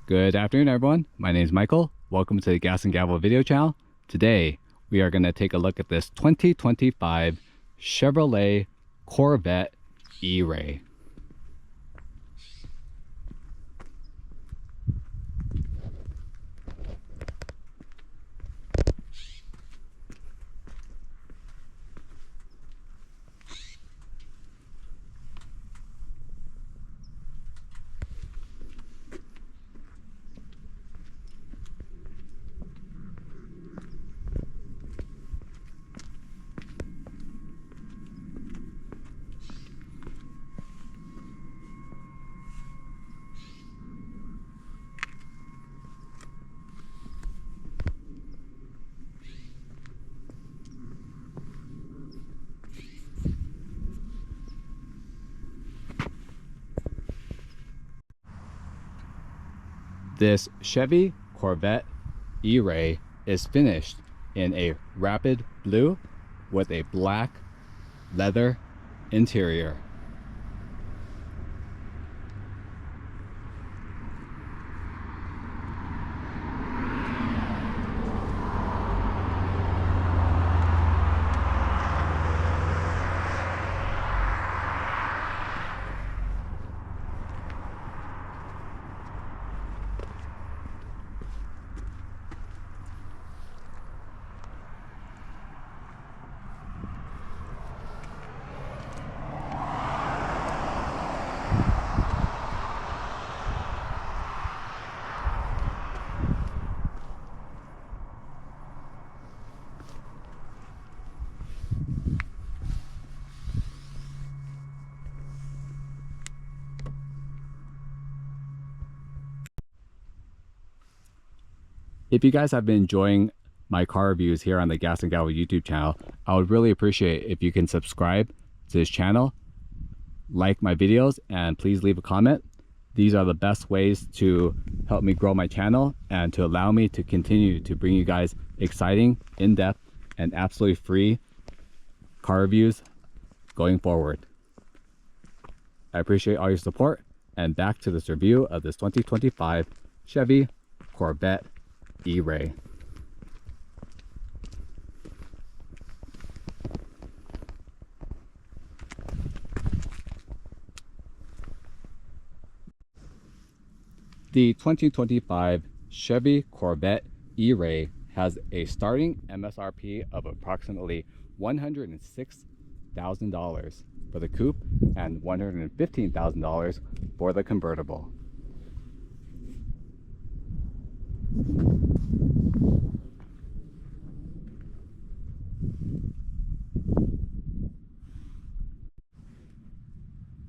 Good afternoon, everyone. My name is Michael. Welcome to the Gas and Gavel video channel. Today, we are going to take a look at this 2025 Chevrolet Corvette E-Ray. This Chevy Corvette E-Ray is finished in a rapid blue with a black leather interior. If you guys have been enjoying my car reviews here on the Gas and Gavel YouTube channel, I would really appreciate if you can subscribe to this channel, like my videos, and please leave a comment. These are the best ways to help me grow my channel and to allow me to continue to bring you guys exciting, in-depth, and absolutely free car reviews going forward. I appreciate all your support, and back to this review of this 2025 Chevy Corvette E-Ray. The 2025 Chevy Corvette E-Ray has a starting MSRP of approximately $106,000 for the coupe and $115,000 for the convertible.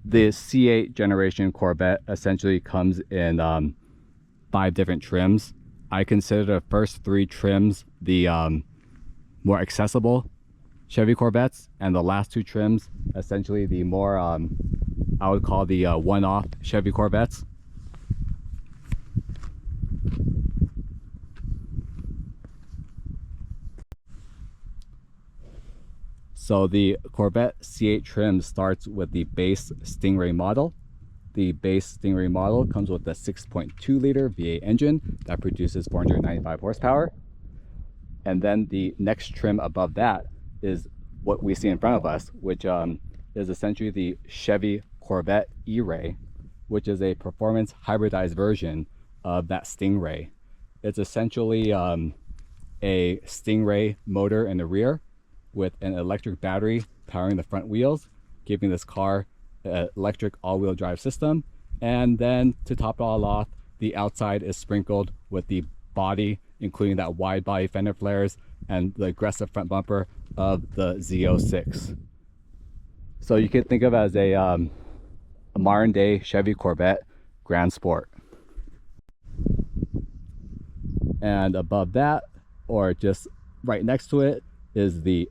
The C8 Generation Corvette essentially comes in 5 different trims. I consider the first 3 trims the more accessible Chevy Corvettes, and the last 2 trims essentially the more I would call the one-off Chevy Corvettes. So the Corvette C8 trim starts with the base Stingray model. The base Stingray model comes with a 6.2 liter V8 engine that produces 495 horsepower. And then the next trim above that is what we see in front of us, which is essentially the Chevy Corvette E-Ray, which is a performance hybridized version of that Stingray. It's essentially a Stingray motor in the rear with an electric battery powering the front wheels, giving this car an electric all-wheel drive system. And then to top it all off, the outside is sprinkled with the body, including that wide body fender flares and the aggressive front bumper of the Z06. So you can think of it as a modern day Chevy Corvette Grand Sport. And above that, or just right next to it, is the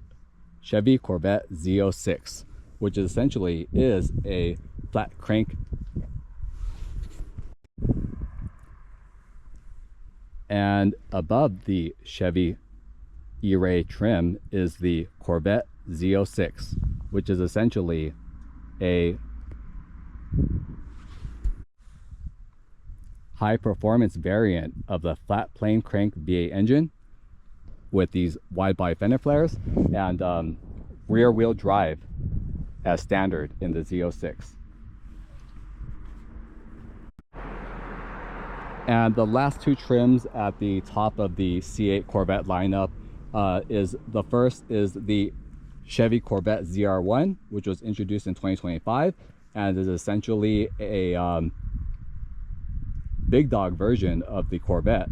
Chevy Corvette Z06, which essentially is a flat crank and above the Chevy E-Ray trim is the Corvette Z06, which is essentially a high performance variant of the flat plane crank V8 engine with these wide body fender flares and rear wheel drive as standard in the Z06. And the last two trims at the top of the C8 Corvette lineup is the first is the Chevy Corvette ZR1, which was introduced in 2025 and is essentially a big dog version of the Corvette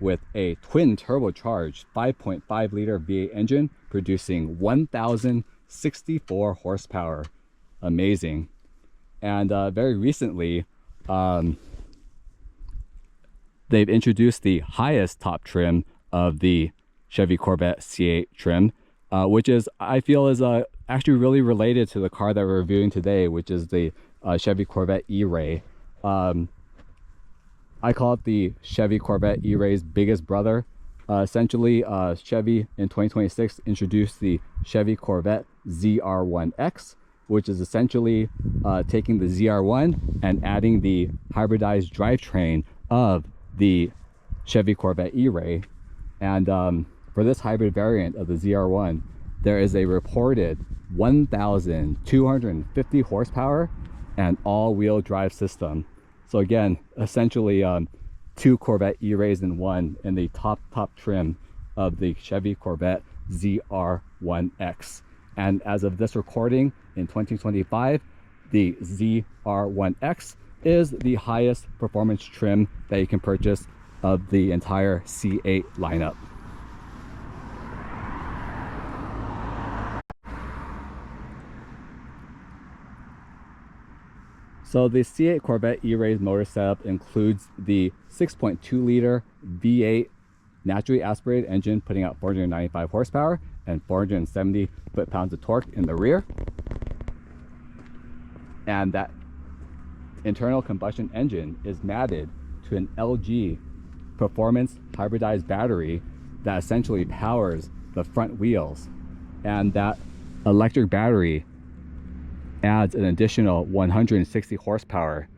with a twin turbocharged 5.5 liter V8 engine producing 1,064 horsepower. Amazing. And very recently, they've introduced the highest top trim of the Chevy Corvette C8 trim, which is, I feel, is actually really related to the car that we're reviewing today, which is the Chevy Corvette E-Ray. I call it the Chevy Corvette E-Ray's biggest brother. Essentially, Chevy in 2026 introduced the Chevy Corvette ZR1X, which is essentially taking the ZR1 and adding the hybridized drivetrain of the Chevy Corvette E-Ray. And for this hybrid variant of the ZR1, there is a reported 1,250 horsepower and all-wheel drive system. So again, essentially two Corvette E-Rays in one in the top trim of the Chevy Corvette ZR1X. And as of this recording in 2025, the ZR1X is the highest performance trim that you can purchase of the entire C8 lineup. So the C8 Corvette E-Ray's motor setup includes the 6.2 liter V8 naturally aspirated engine putting out 495 horsepower and 470 foot-pounds of torque in the rear. And that internal combustion engine is matted to an LG performance hybridized battery that essentially powers the front wheels. And that electric battery adds an additional 160 horsepower,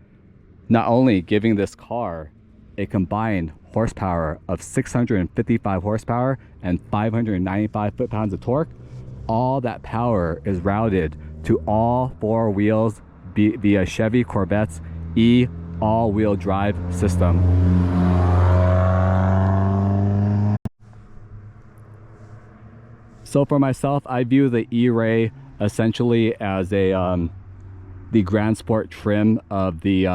not only giving this car a combined horsepower of 655 horsepower and 595 foot-pounds of torque. All that power is routed to all four wheels via Chevy Corvette's all-wheel drive system. So for myself, I view the E-Ray essentially as a the Grand Sport trim of the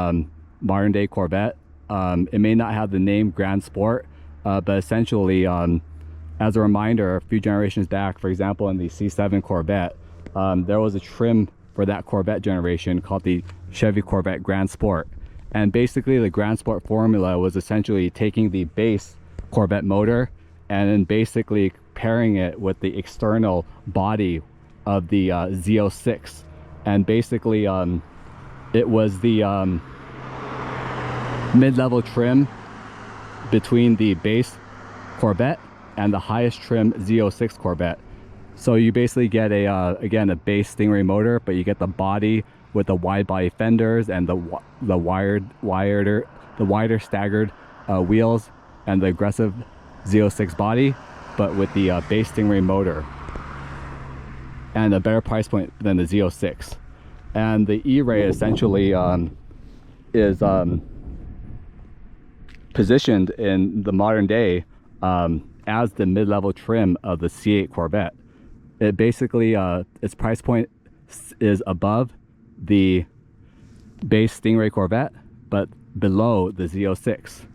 modern day Corvette. It may not have the name Grand Sport, but essentially as a reminder, a few generations back, for example in the C7 Corvette, there was a trim for that Corvette generation called the Chevy Corvette Grand Sport. And basically the Grand Sport formula was essentially taking the base Corvette motor and then basically pairing it with the external body of the Z06. And basically it was the mid-level trim between the base Corvette and the highest trim Z06 Corvette. So you basically get a again a base Stingray motor, but you get the body with the wide body fenders and the wider staggered wheels and the aggressive Z06 body, but with the base Stingray motor and a better price point than the Z06. And the E-Ray essentially is positioned in the modern day as the mid-level trim of the C8 Corvette. It basically its price point is above the base Stingray Corvette but below the Z06.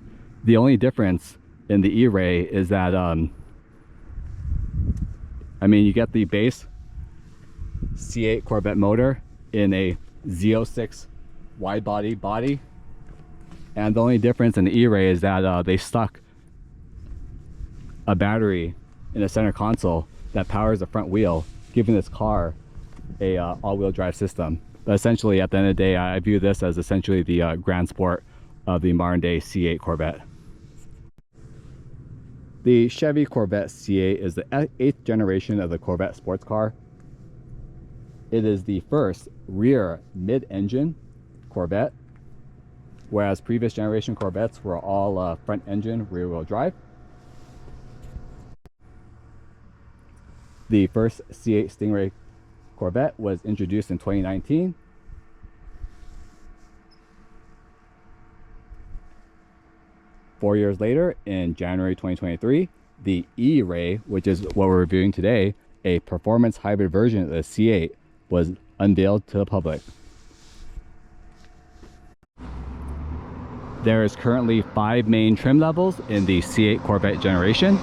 The only difference in the E-Ray is that I mean, you get the base C8 Corvette motor in a Z06 wide body, and the only difference in the E-Ray is that they stuck a battery in the center console that powers the front wheel, giving this car a all-wheel drive system. But essentially, at the end of the day, I view this as essentially the Grand Sport of the modern day C8 Corvette. The Chevy Corvette C8 is the 8th generation of the Corvette sports car. It is the first rear mid-engine Corvette whereas previous generation Corvettes were all front engine, rear wheel drive. The first C8 Stingray Corvette was introduced in 2019. Four years later, in January 2023, the E-Ray, which is what we're reviewing today, a performance hybrid version of the C8, was unveiled to the public. There is currently 5 main trim levels in the C8 Corvette generation.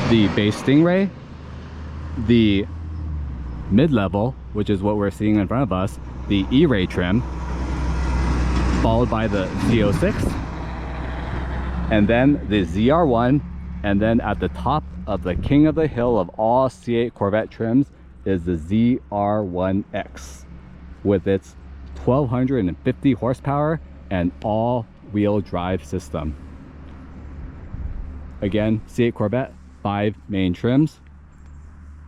The base Stingray, the mid-level, which is what we're seeing in front of us, the E-Ray trim, followed by the Z06, and then the ZR1, and then at the top of the king of the hill of all C8 Corvette trims is the ZR1X with its 1250 horsepower and all-wheel drive system. Again, C8 Corvette, 5 main trims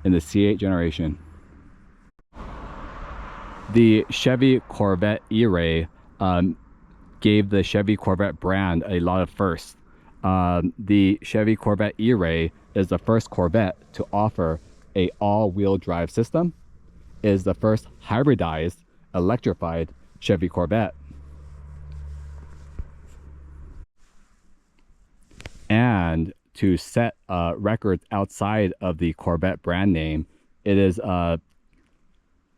in the C8 generation. The Chevy Corvette E-Ray gave the Chevy Corvette brand a lot of firsts. The Chevy Corvette E-Ray is the first Corvette to offer a all-wheel drive system, is the first hybridized, electrified Chevy Corvette. And to set records outside of the Corvette brand name, it is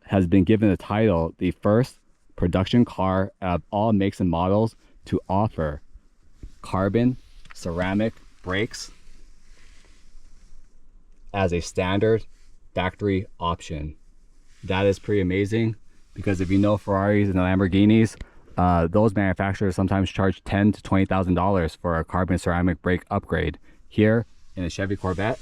has been given the title the first production car of all makes and models to offer carbon ceramic brakes as a standard factory option. That is pretty amazing, because if you know Ferraris and Lamborghinis, those manufacturers sometimes charge $10,000 to $20,000 for a carbon ceramic brake upgrade. Here in the Chevy Corvette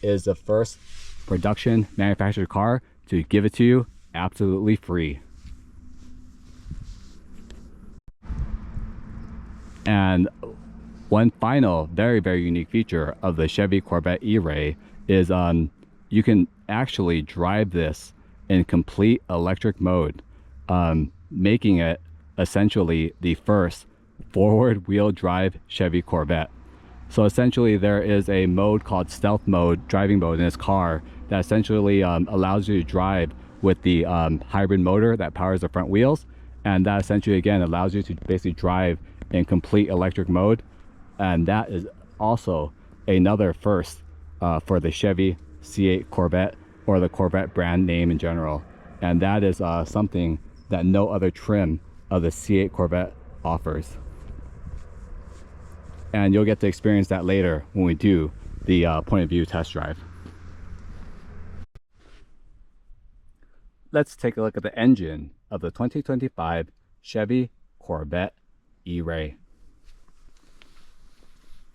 is the first production manufactured car to give it to you absolutely free. And one final very unique feature of the Chevy Corvette E-Ray is you can actually drive this in complete electric mode, making it essentially the first forward wheel drive Chevy Corvette. So essentially there is a mode called stealth mode, driving mode in this car, that essentially allows you to drive with the hybrid motor that powers the front wheels, and that essentially again allows you to basically drive in complete electric mode. And that is also another first for the Chevy C8 Corvette, or the Corvette brand name in general. And that is something that no other trim of the C8 Corvette offers. And you'll get to experience that later when we do the point of view test drive. Let's take a look at the engine of the 2025 Chevy Corvette E-Ray.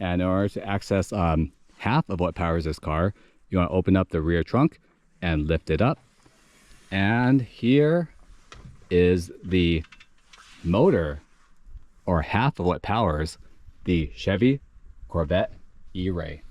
And in order to access half of what powers this car, you want to open up the rear trunk and lift it up. And here is the motor, or half of what powers the Chevy Corvette E-Ray.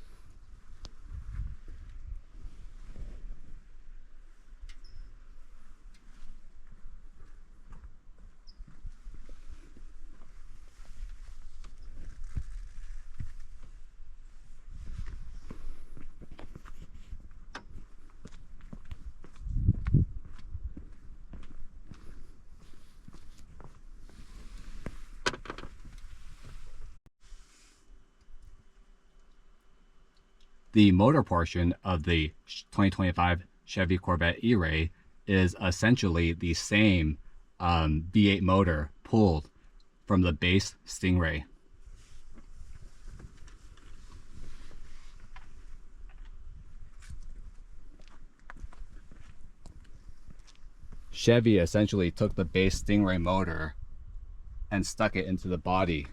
The motor portion of the 2025 Chevy Corvette E-Ray is essentially the same V8 motor pulled from the base Stingray. Chevy essentially took the base Stingray motor and stuck it into the body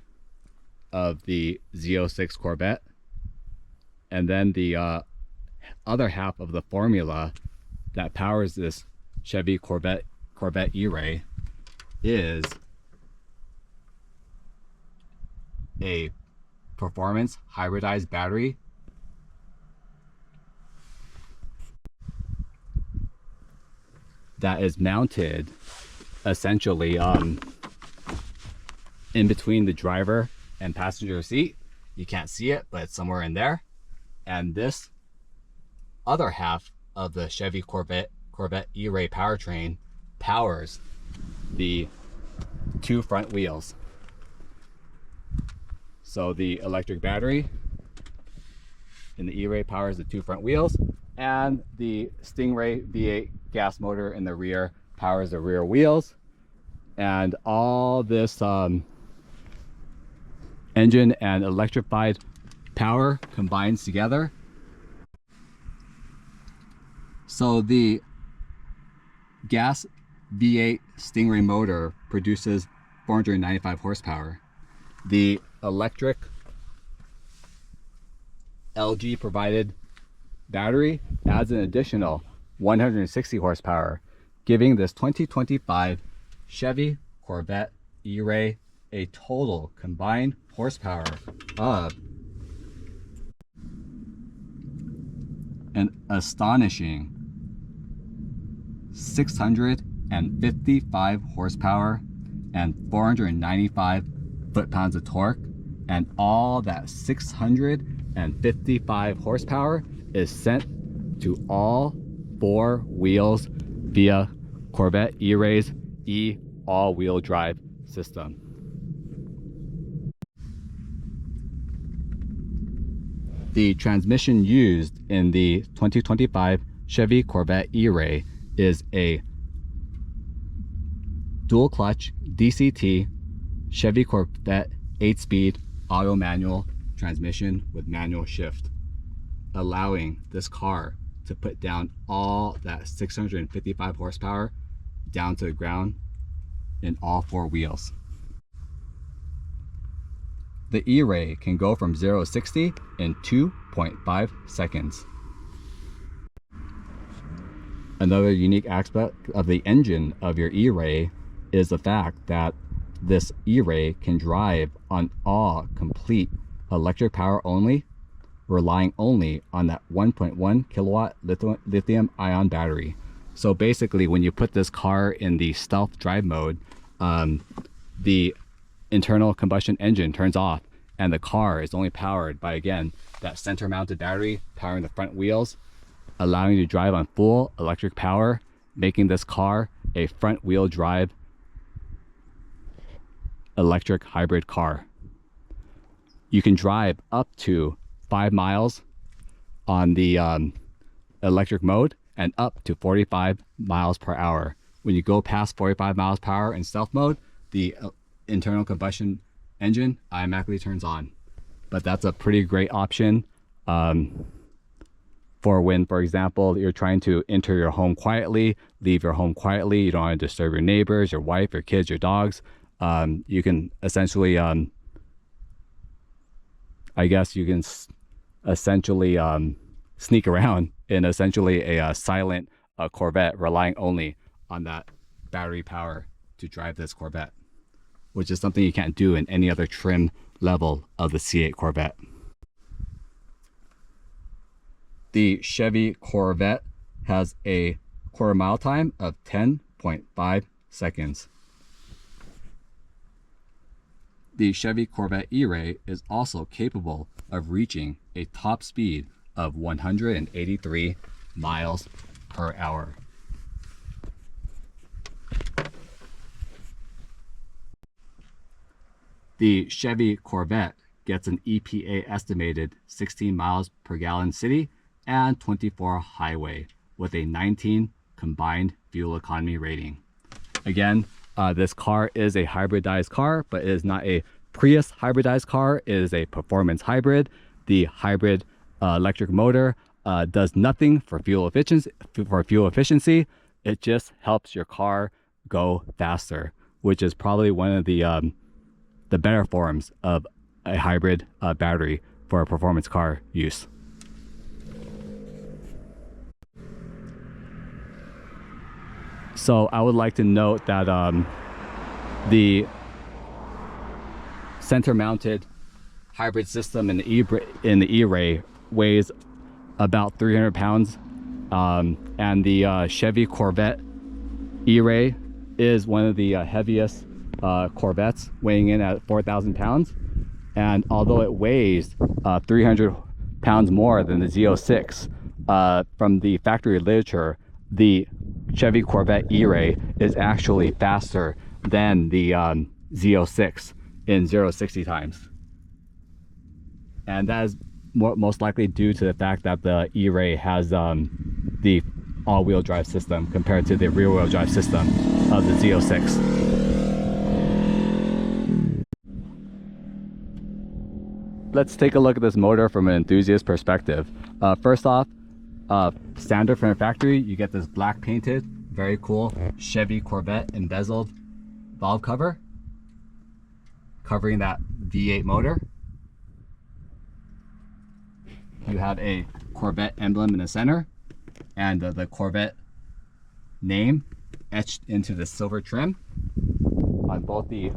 of the Z06 Corvette. And then the other half of the formula that powers this Chevy Corvette E-Ray is a performance hybridized battery that is mounted essentially in between the driver and passenger seat. You can't see it, but it's somewhere in there. And this other half of the Chevy Corvette E-Ray powertrain powers the two front wheels. So the electric battery in the E-Ray powers the two front wheels, and the Stingray V8 gas motor in the rear powers the rear wheels. And all this engine and electrified power combines together. So the gas V8 Stingray motor produces 495 horsepower. The electric LG provided battery adds an additional 160 horsepower, giving this 2025 Chevy Corvette E-Ray a total combined horsepower of an astonishing 655 horsepower and 495 foot-pounds of torque, and all that 655 horsepower is sent to all four wheels via Corvette E-Ray's all-wheel drive system. The transmission used in the 2025 Chevy Corvette E-Ray is a dual clutch DCT Chevy Corvette 8-speed auto manual transmission with manual shift, allowing this car to put down all that 655 horsepower down to the ground in all four wheels. The E-Ray can go from 0 to 60 in 2.5 seconds. Another unique aspect of the engine of your E-Ray is the fact that this E-Ray can drive on all complete electric power only, relying only on that 1.1 kilowatt lithium ion battery. So basically, when you put this car in the stealth drive mode, the internal combustion engine turns off and the car is only powered by, again, that center mounted battery powering the front wheels, allowing you to drive on full electric power, making this car a front wheel drive electric hybrid car. You can drive up to 5 miles on the electric mode and up to 45 miles per hour. When you go past 45 miles per hour in stealth mode, the internal combustion engine automatically turns on. But that's a pretty great option for when, for example, you're trying to enter your home quietly, leave your home quietly, you don't want to disturb your neighbors, your wife, your kids, your dogs. You can essentially, I guess you can essentially sneak around in essentially a silent Corvette, relying only on that battery power to drive this Corvette, which is something you can't do in any other trim level of the C8 Corvette. The Chevy Corvette has a quarter-mile time of 10.5 seconds. The Chevy Corvette E-Ray is also capable of reaching a top speed of 183 miles per hour. The Chevy Corvette gets an EPA estimated 16 miles per gallon city and 24 highway with a 19 combined fuel economy rating. Again, this car is a hybridized car, but it is not a Prius hybridized car. It is a performance hybrid. The hybrid electric motor does nothing for fuel efficiency. It just helps your car go faster, which is probably one of the better forms of a hybrid battery for a performance car use. So I would like to note that the center-mounted hybrid system in the E-Ray weighs about 300 pounds, and the Chevy Corvette E-Ray is one of the heaviest Corvettes weighing in at 4,000 pounds. And although it weighs 300 pounds more than the Z06, from the factory literature, the Chevy Corvette E-Ray is actually faster than the Z06 in 0-60 times. And that is most likely due to the fact that the E-Ray has the all-wheel drive system compared to the rear-wheel drive system of the Z06. Let's take a look at this motor from an enthusiast perspective. First off, standard from the factory, you get this black painted, very cool Chevy Corvette embezzled valve cover covering that V8 motor. You have a Corvette emblem in the center and the Corvette name etched into the silver trim on both the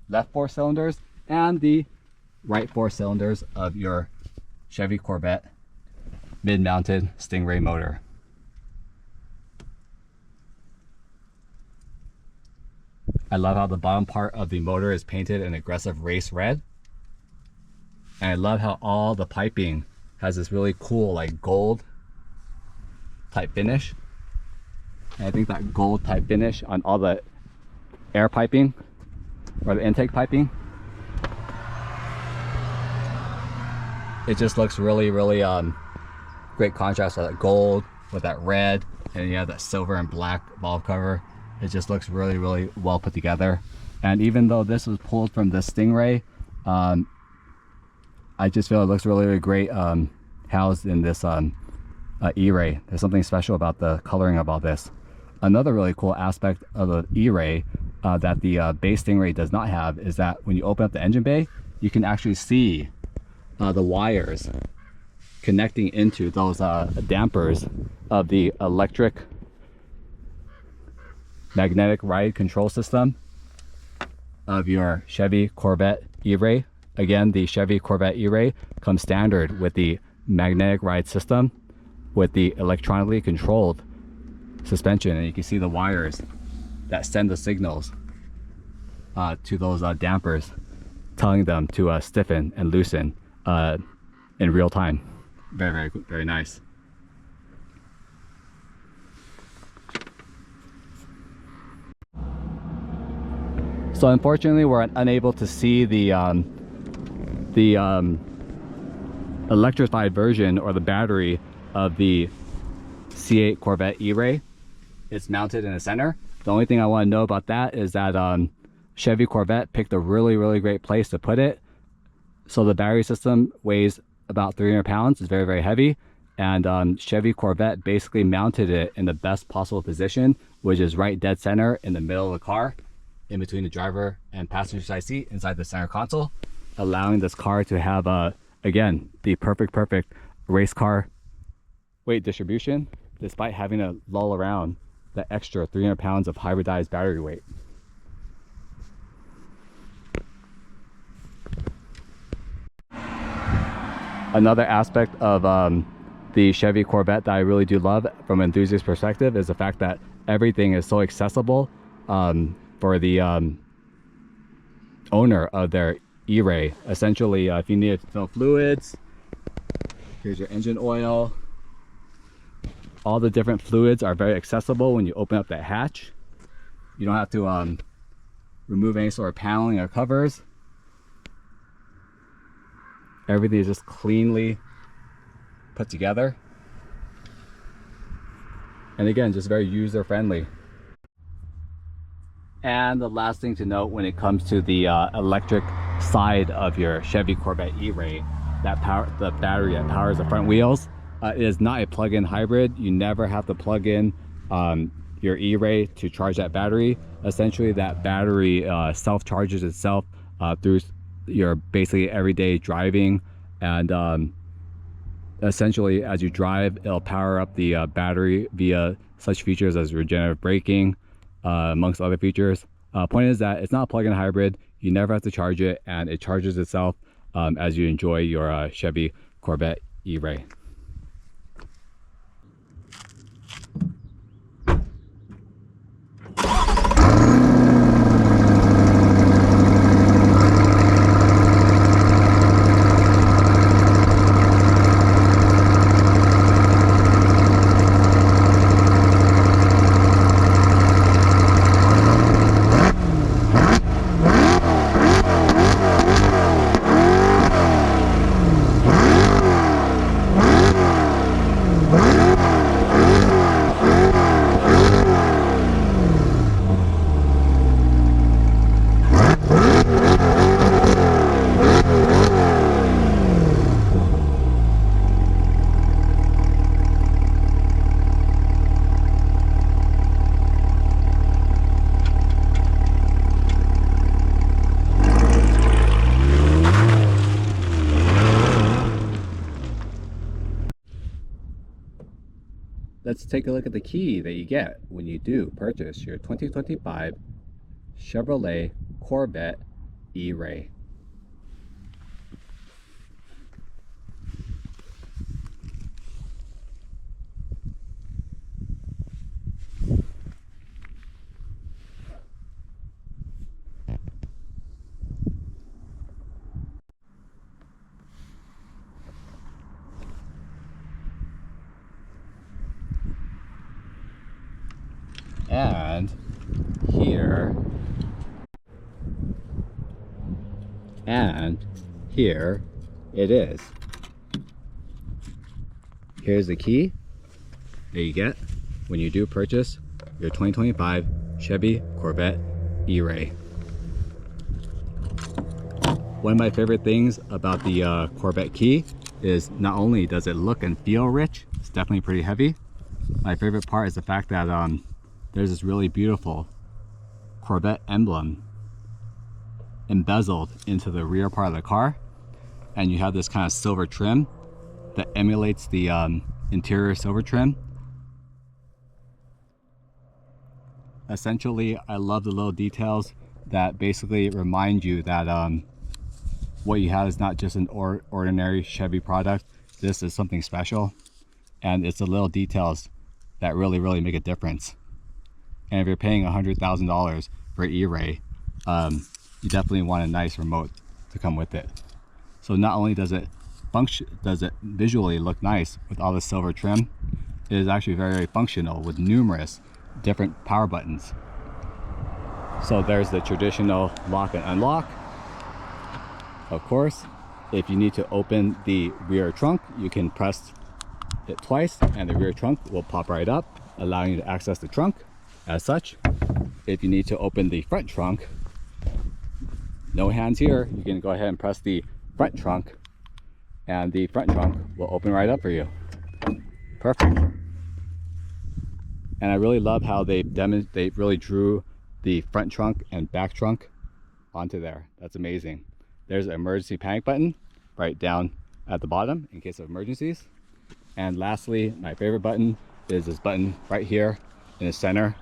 left 4 cylinders and the right 4 cylinders of your Chevy Corvette mid-mounted Stingray motor. I love how the bottom part of the motor is painted an aggressive race red. And I love how all the piping has this really cool like gold type finish. And I think that gold type finish on all the air piping or the intake piping, it just looks really great contrast with that gold with that red, and you have that silver and black valve cover. It just looks really well put together. And even though this was pulled from the Stingray, I just feel it looks really great housed in this E-Ray. There's something special about the coloring of all this. Another really cool aspect of the E-Ray that the base Stingray does not have is that when you open up the engine bay, you can actually see the wires connecting into those dampers of the electric magnetic ride control system of your Chevy Corvette E-Ray. Again, the Chevy Corvette E-Ray comes standard with the magnetic ride system with the electronically controlled suspension, and you can see the wires that send the signals to those dampers, telling them to stiffen and loosen in real time. Very nice. So unfortunately, we're unable to see the electrified version or the battery of the C8 Corvette E-Ray. It's mounted in the center. The only thing I want to know about that is that Chevy Corvette picked a really great place to put it. So the battery system weighs about 300 pounds. It's very heavy, and Chevy Corvette basically mounted it in the best possible position, which is right dead center in the middle of the car, in between the driver and passenger side seat inside the center console, allowing this car to have again the perfect race car weight distribution, despite having to lull around the extra 300 pounds of hybridized battery weight. Another aspect of the Chevy Corvette that I really do love from an enthusiast perspective is the fact that everything is so accessible for the owner of their E-Ray. Essentially, if you need to fill fluids, here's your engine oil. All the different fluids are very accessible when you open up that hatch. You don't have to remove any sort of paneling or covers. Everything is just cleanly put together. And again, just very user-friendly. And the last thing to note when it comes to the electric side of your Chevy Corvette E-Ray, the battery that powers the front wheels, it is not a plug-in hybrid. You never have to plug in your E-Ray to charge that battery. Essentially, that battery self-charges itself through your basically everyday driving, and essentially as you drive, it'll power up the battery via such features as regenerative braking, amongst other features. Point is that it's not a plug-in hybrid. You never have to charge it, and it charges itself as you enjoy your Chevy Corvette E-Ray. let's take a look at the key that you get when you do purchase your 2025 Chevrolet Corvette E-Ray. And here it is. Here's the key that you get when you do purchase your 2025 Chevy Corvette E-Ray. One of my favorite things about the Corvette key is not only does it look and feel rich, it's definitely pretty heavy. My favorite part is the fact that there's this really beautiful Corvette emblem embezzled into the rear part of the car, and you have this kind of silver trim that emulates the interior silver trim. Essentially, I love the little details that basically remind you that what you have is not just an ordinary Chevy product. This is something special, and it's the little details that really make a difference. And if you're paying $100,000 for E-Ray, you definitely want a nice remote to come with it. So not only does it visually look nice with all the silver trim, it is actually very functional with numerous different power buttons. So there's the traditional lock and unlock. Of course, if you need to open the rear trunk, you can press it twice and the rear trunk will pop right up, allowing you to access the trunk. As such, if you need to open the front trunk, no hands here, you can go ahead and press the front trunk and the front trunk will open right up for you. Perfect. And I really love how they really drew the front trunk and back trunk onto there. That's amazing. There's an emergency panic button right down at the bottom in case of emergencies. And lastly, my favorite button is this button right here in the center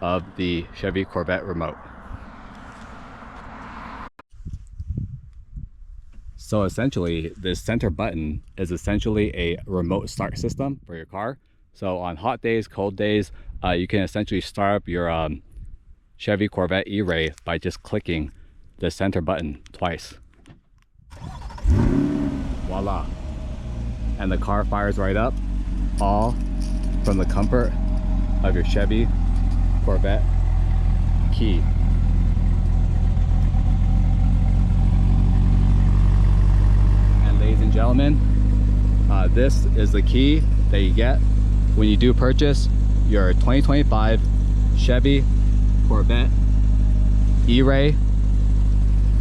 of the Chevy Corvette remote. So essentially, this center button is essentially a remote start system for your car. So on hot days, cold days, you can essentially start up your Chevy Corvette E-Ray by just clicking the center button twice. Voila. And the car fires right up, all from the comfort of your Chevy Corvette key. And ladies and gentlemen, this is the key that you get when you do purchase your 2025 Chevy Corvette E-Ray.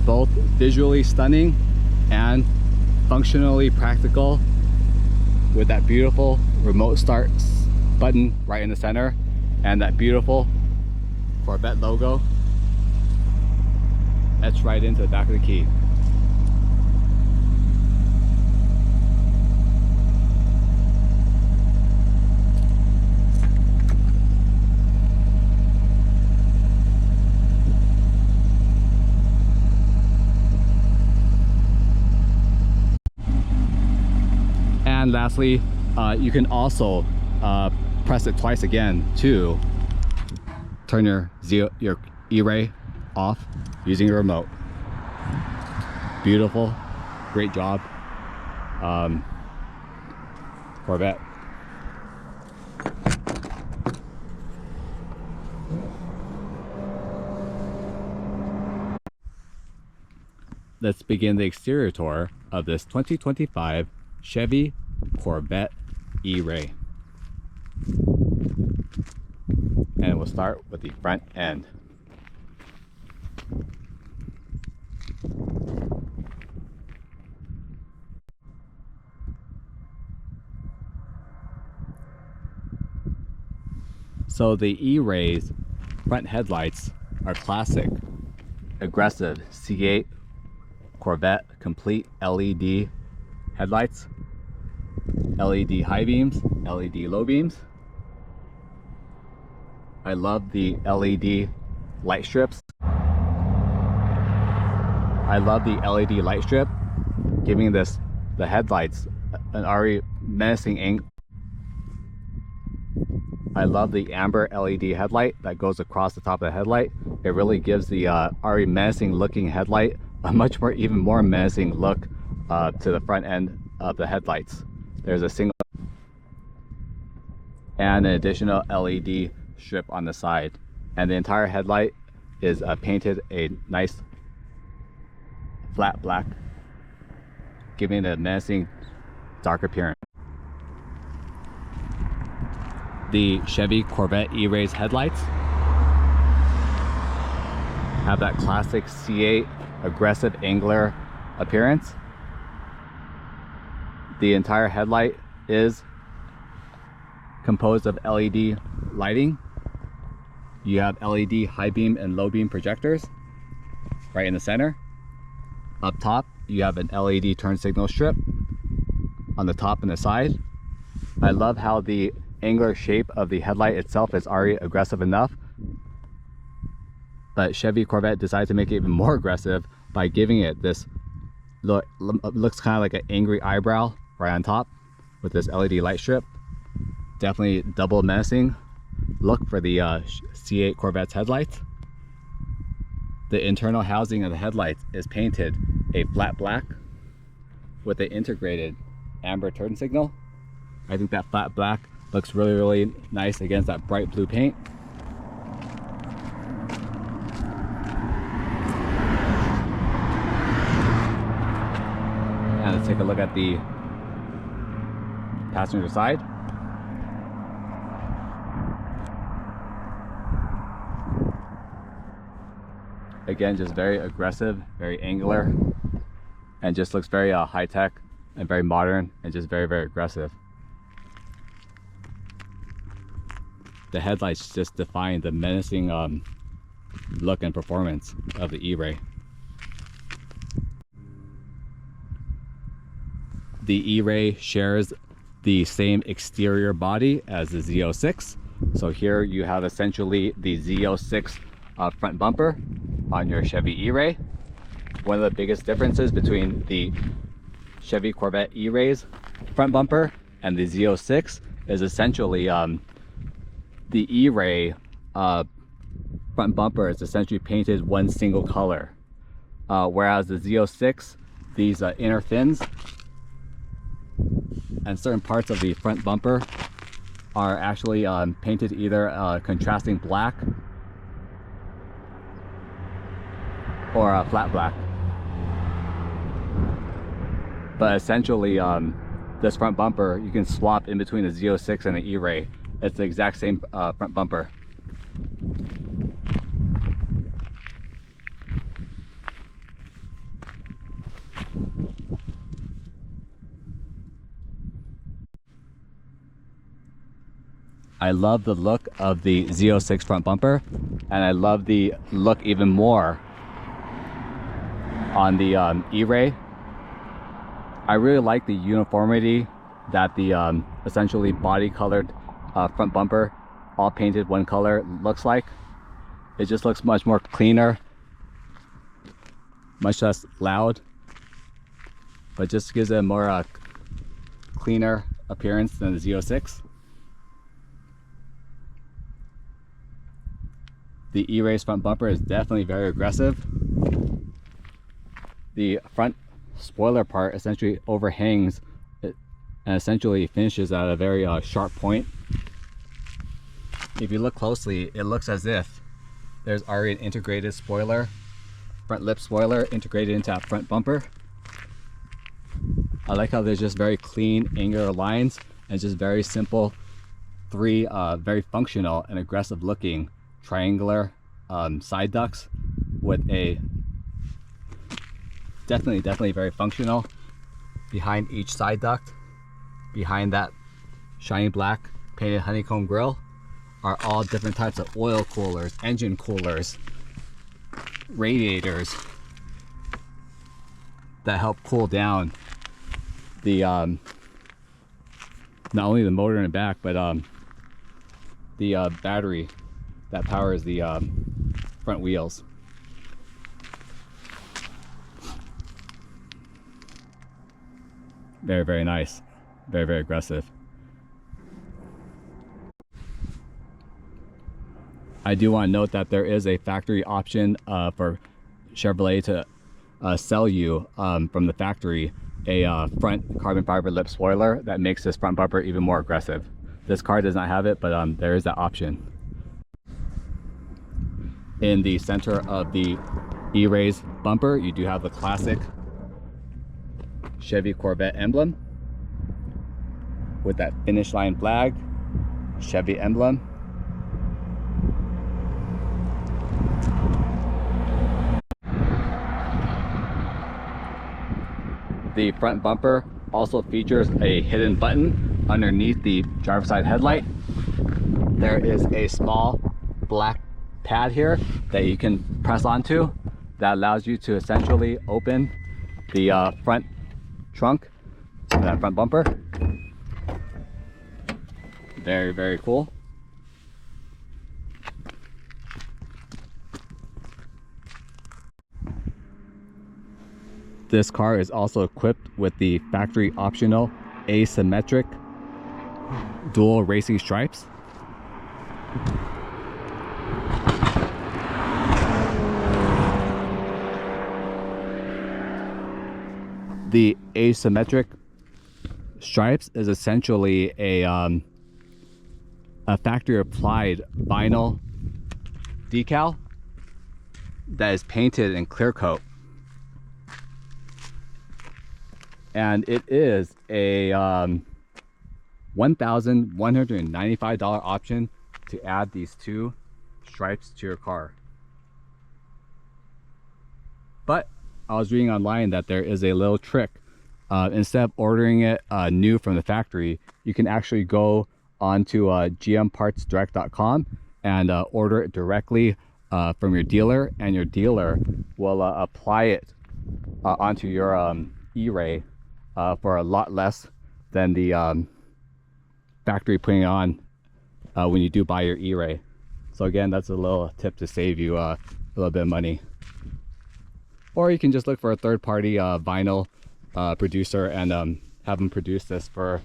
Both visually stunning and functionally practical, with that beautiful remote start button right in the center and that beautiful Corvette logo etched right into the back of the key. And lastly, you can also press it twice again to turn your E-Ray off using your remote. Beautiful, great job, Corvette. Let's begin the exterior tour of this 2025 Chevy Corvette E-Ray. And we'll start with the front end. So the E-Ray's front headlights are classic, aggressive C8 Corvette complete LED headlights, LED high beams, LED low beams, I love the LED light strips. I love the LED light strip, giving the headlights an already menacing angle. I love the amber LED headlight that goes across the top of the headlight. It really gives the already menacing looking headlight a much more, even more menacing look to the front end of the headlights. There's a single and an additional LED strip on the side, and the entire headlight is painted a nice flat black, giving it a menacing dark appearance. The Chevy Corvette E-Ray's headlights have that classic C8 aggressive angler appearance. The entire headlight is composed of LED lighting. You have LED high beam and low beam projectors right in the center. Up top, you have an LED turn signal strip on the top and the side. I love how the angular shape of the headlight itself is already aggressive enough, but Chevy Corvette decided to make it even more aggressive by giving it this look. Looks kind of like an angry eyebrow right on top with this LED light strip. Definitely double menacing look for the C8 Corvette's headlights. The internal housing of the headlights is painted a flat black with an integrated amber turn signal. I think that flat black looks really, really nice against that bright blue paint. And let's take a look at the passenger side. Again, just very aggressive, very angular, and just looks very high-tech and very modern, and just very, very aggressive. The headlights just define the menacing look and performance of the E-Ray. The E-Ray shares the same exterior body as the Z06. So here you have essentially the Z06 front bumper on your Chevy E-Ray. One of the biggest differences between the Chevy Corvette E-Ray's front bumper and the Z06 is essentially the E-Ray front bumper is essentially painted one single color, whereas the Z06, these inner fins and certain parts of the front bumper are actually painted either contrasting black or flat black. But essentially this front bumper you can swap in between the Z06 and the E-Ray. It's the exact same front bumper. I love the look of the Z06 front bumper, and I love the look even more on the E-Ray. I really like the uniformity that the essentially body colored front bumper, all painted one color, looks like. It just looks much more cleaner, much less loud, but just gives it a more cleaner appearance than the Z06. The E-Ray's front bumper is definitely very aggressive. The front spoiler part essentially overhangs it and essentially finishes at a very sharp point. If you look closely, it looks as if there's already an integrated spoiler, front lip spoiler integrated into that front bumper. I like how there's just very clean angular lines and just very simple, three very functional and aggressive looking triangular side ducts with a definitely very functional behind each side duct. Behind that shiny black painted honeycomb grille are all different types of oil coolers, engine coolers, radiators that help cool down the not only the motor in the back, but the battery that powers the front wheels. Very, very nice. Very, very aggressive. I do want to note that there is a factory option for Chevrolet to sell you from the factory a front carbon fiber lip spoiler that makes this front bumper even more aggressive. This car does not have it, but there is that option. In the center of the E-Ray's bumper, you do have the classic Chevy Corvette emblem with that finish line flag, Chevy emblem. The front bumper also features a hidden button underneath the driver's side headlight. There is a small black pad here that you can press onto that allows you to essentially open the front trunk, that front bumper. Very, very cool. This car is also equipped with the factory optional asymmetric dual racing stripes. The asymmetric stripes is essentially a factory applied vinyl decal that is painted in clear coat. And it is a $1,195 option to add these two stripes to your car. But I was reading online that there is a little trick. Instead of ordering it new from the factory, you can actually go onto gmpartsdirect.com and order it directly from your dealer, and your dealer will apply it onto your E-Ray for a lot less than the factory putting it on when you do buy your E-Ray. So again, that's a little tip to save you a little bit of money. Or you can just look for a third-party vinyl producer and have them produce this for,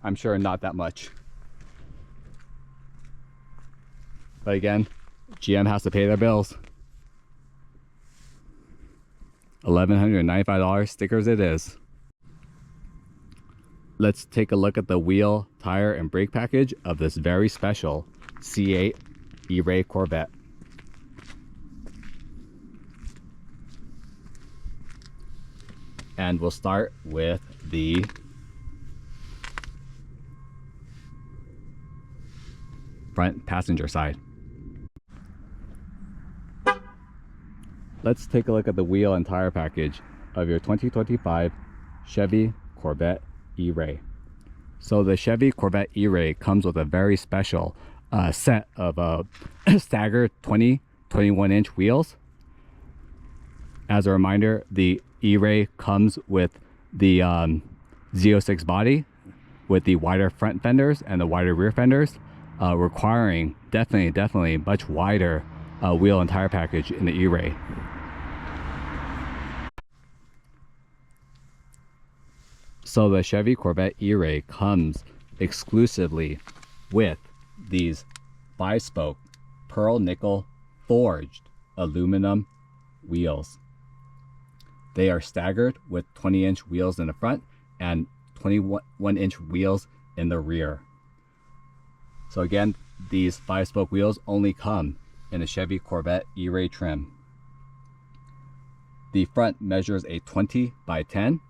I'm sure, not that much. But again, GM has to pay their bills. $1,195 stickers it is. Let's take a look at the wheel, tire, and brake package of this very special C8 E-Ray Corvette. And we'll start with the front passenger side. Let's take a look at the wheel and tire package of your 2025 Chevy Corvette E-Ray. So the Chevy Corvette E-Ray comes with a very special set of staggered 21-inch wheels. As a reminder, the E-Ray comes with the Z06 body with the wider front fenders and the wider rear fenders, requiring definitely much wider wheel and tire package in the E-Ray. So the Chevy Corvette E-Ray comes exclusively with these 5-spoke pearl nickel forged aluminum wheels. They are staggered with 20-inch wheels in the front and 21-inch wheels in the rear. So again, these 5-spoke wheels only come in a Chevy Corvette E-Ray trim. The front measures a 20 by 10.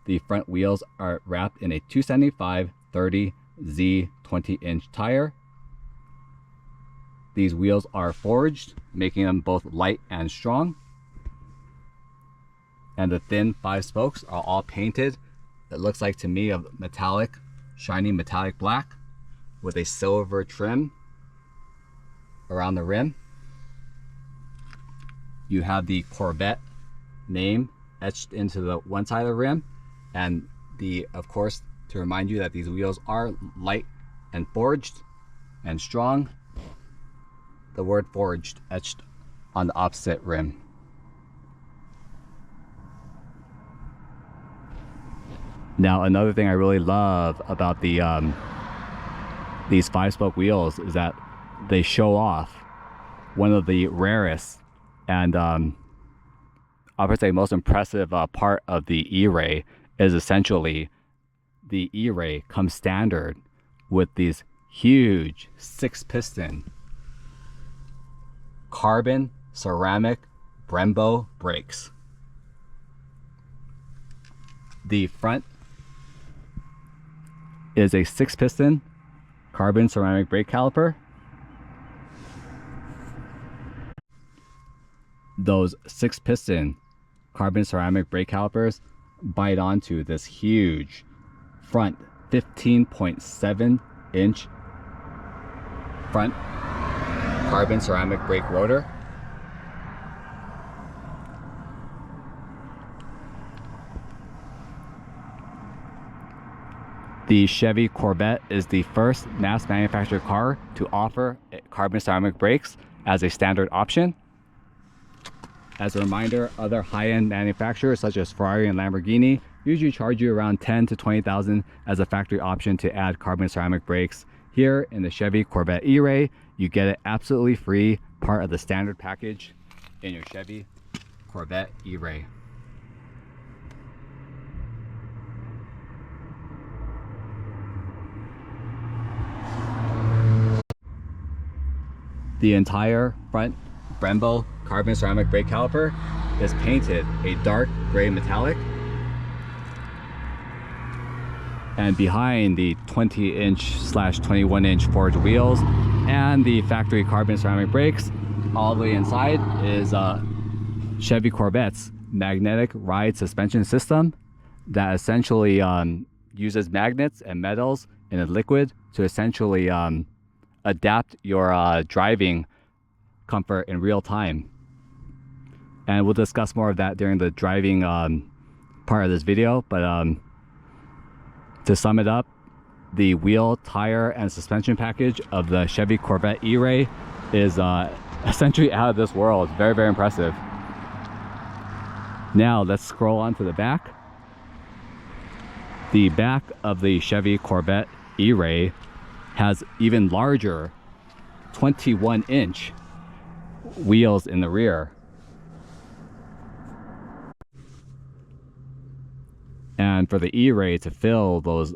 The front wheels are wrapped in a 275/30 Z 20-inch tire. These wheels are forged, making them both light and strong. And the thin 5 spokes are all painted, it looks like to me, of metallic, shiny metallic black with a silver trim around the rim. You have the Corvette name etched into the one side of the rim, and of course, to remind you that these wheels are light and forged and strong. the word forged etched on the opposite rim. Now, another thing I really love about the these 5-spoke wheels is that they show off one of the rarest and I would say most impressive part of the E-Ray is essentially the E-Ray comes standard with these huge 6-piston carbon ceramic Brembo brakes. The front is a 6-piston carbon ceramic brake caliper. Those 6-piston carbon ceramic brake calipers bite onto this huge front 15.7 inch front carbon ceramic brake rotor. The Chevy Corvette is the first mass manufactured car to offer carbon ceramic brakes as a standard option. As a reminder, other high-end manufacturers such as Ferrari and Lamborghini usually charge you around $10,000 to $20,000 as a factory option to add carbon ceramic brakes. Here in the Chevy Corvette E-Ray, you get it absolutely free, part of the standard package in your Chevy Corvette E-Ray. The entire front Brembo carbon ceramic brake caliper is painted a dark gray metallic, and behind the 20-inch/21-inch forged wheels and the factory carbon ceramic brakes, all the way inside is Chevy Corvette's magnetic ride suspension system that essentially uses magnets and metals in a liquid to essentially adapt your driving comfort in real time. And we'll discuss more of that during the driving part of this video, but to sum it up, the wheel, tire, and suspension package of the Chevy Corvette E-Ray is essentially out of this world. Very, very impressive. Now let's scroll on to the back. The back of the Chevy Corvette E-Ray has even larger 21-inch wheels in the rear. And for the E-Ray to fill those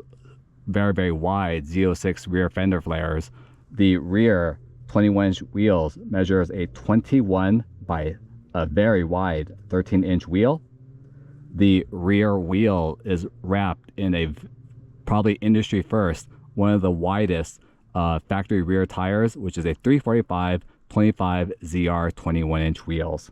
very, very wide Z06 rear fender flares, the rear 21-inch wheels measures a 21 by a very wide 13-inch wheel. The rear wheel is wrapped in a probably industry first, one of the widest factory rear tires, which is a 345/25 ZR 21-inch wheels.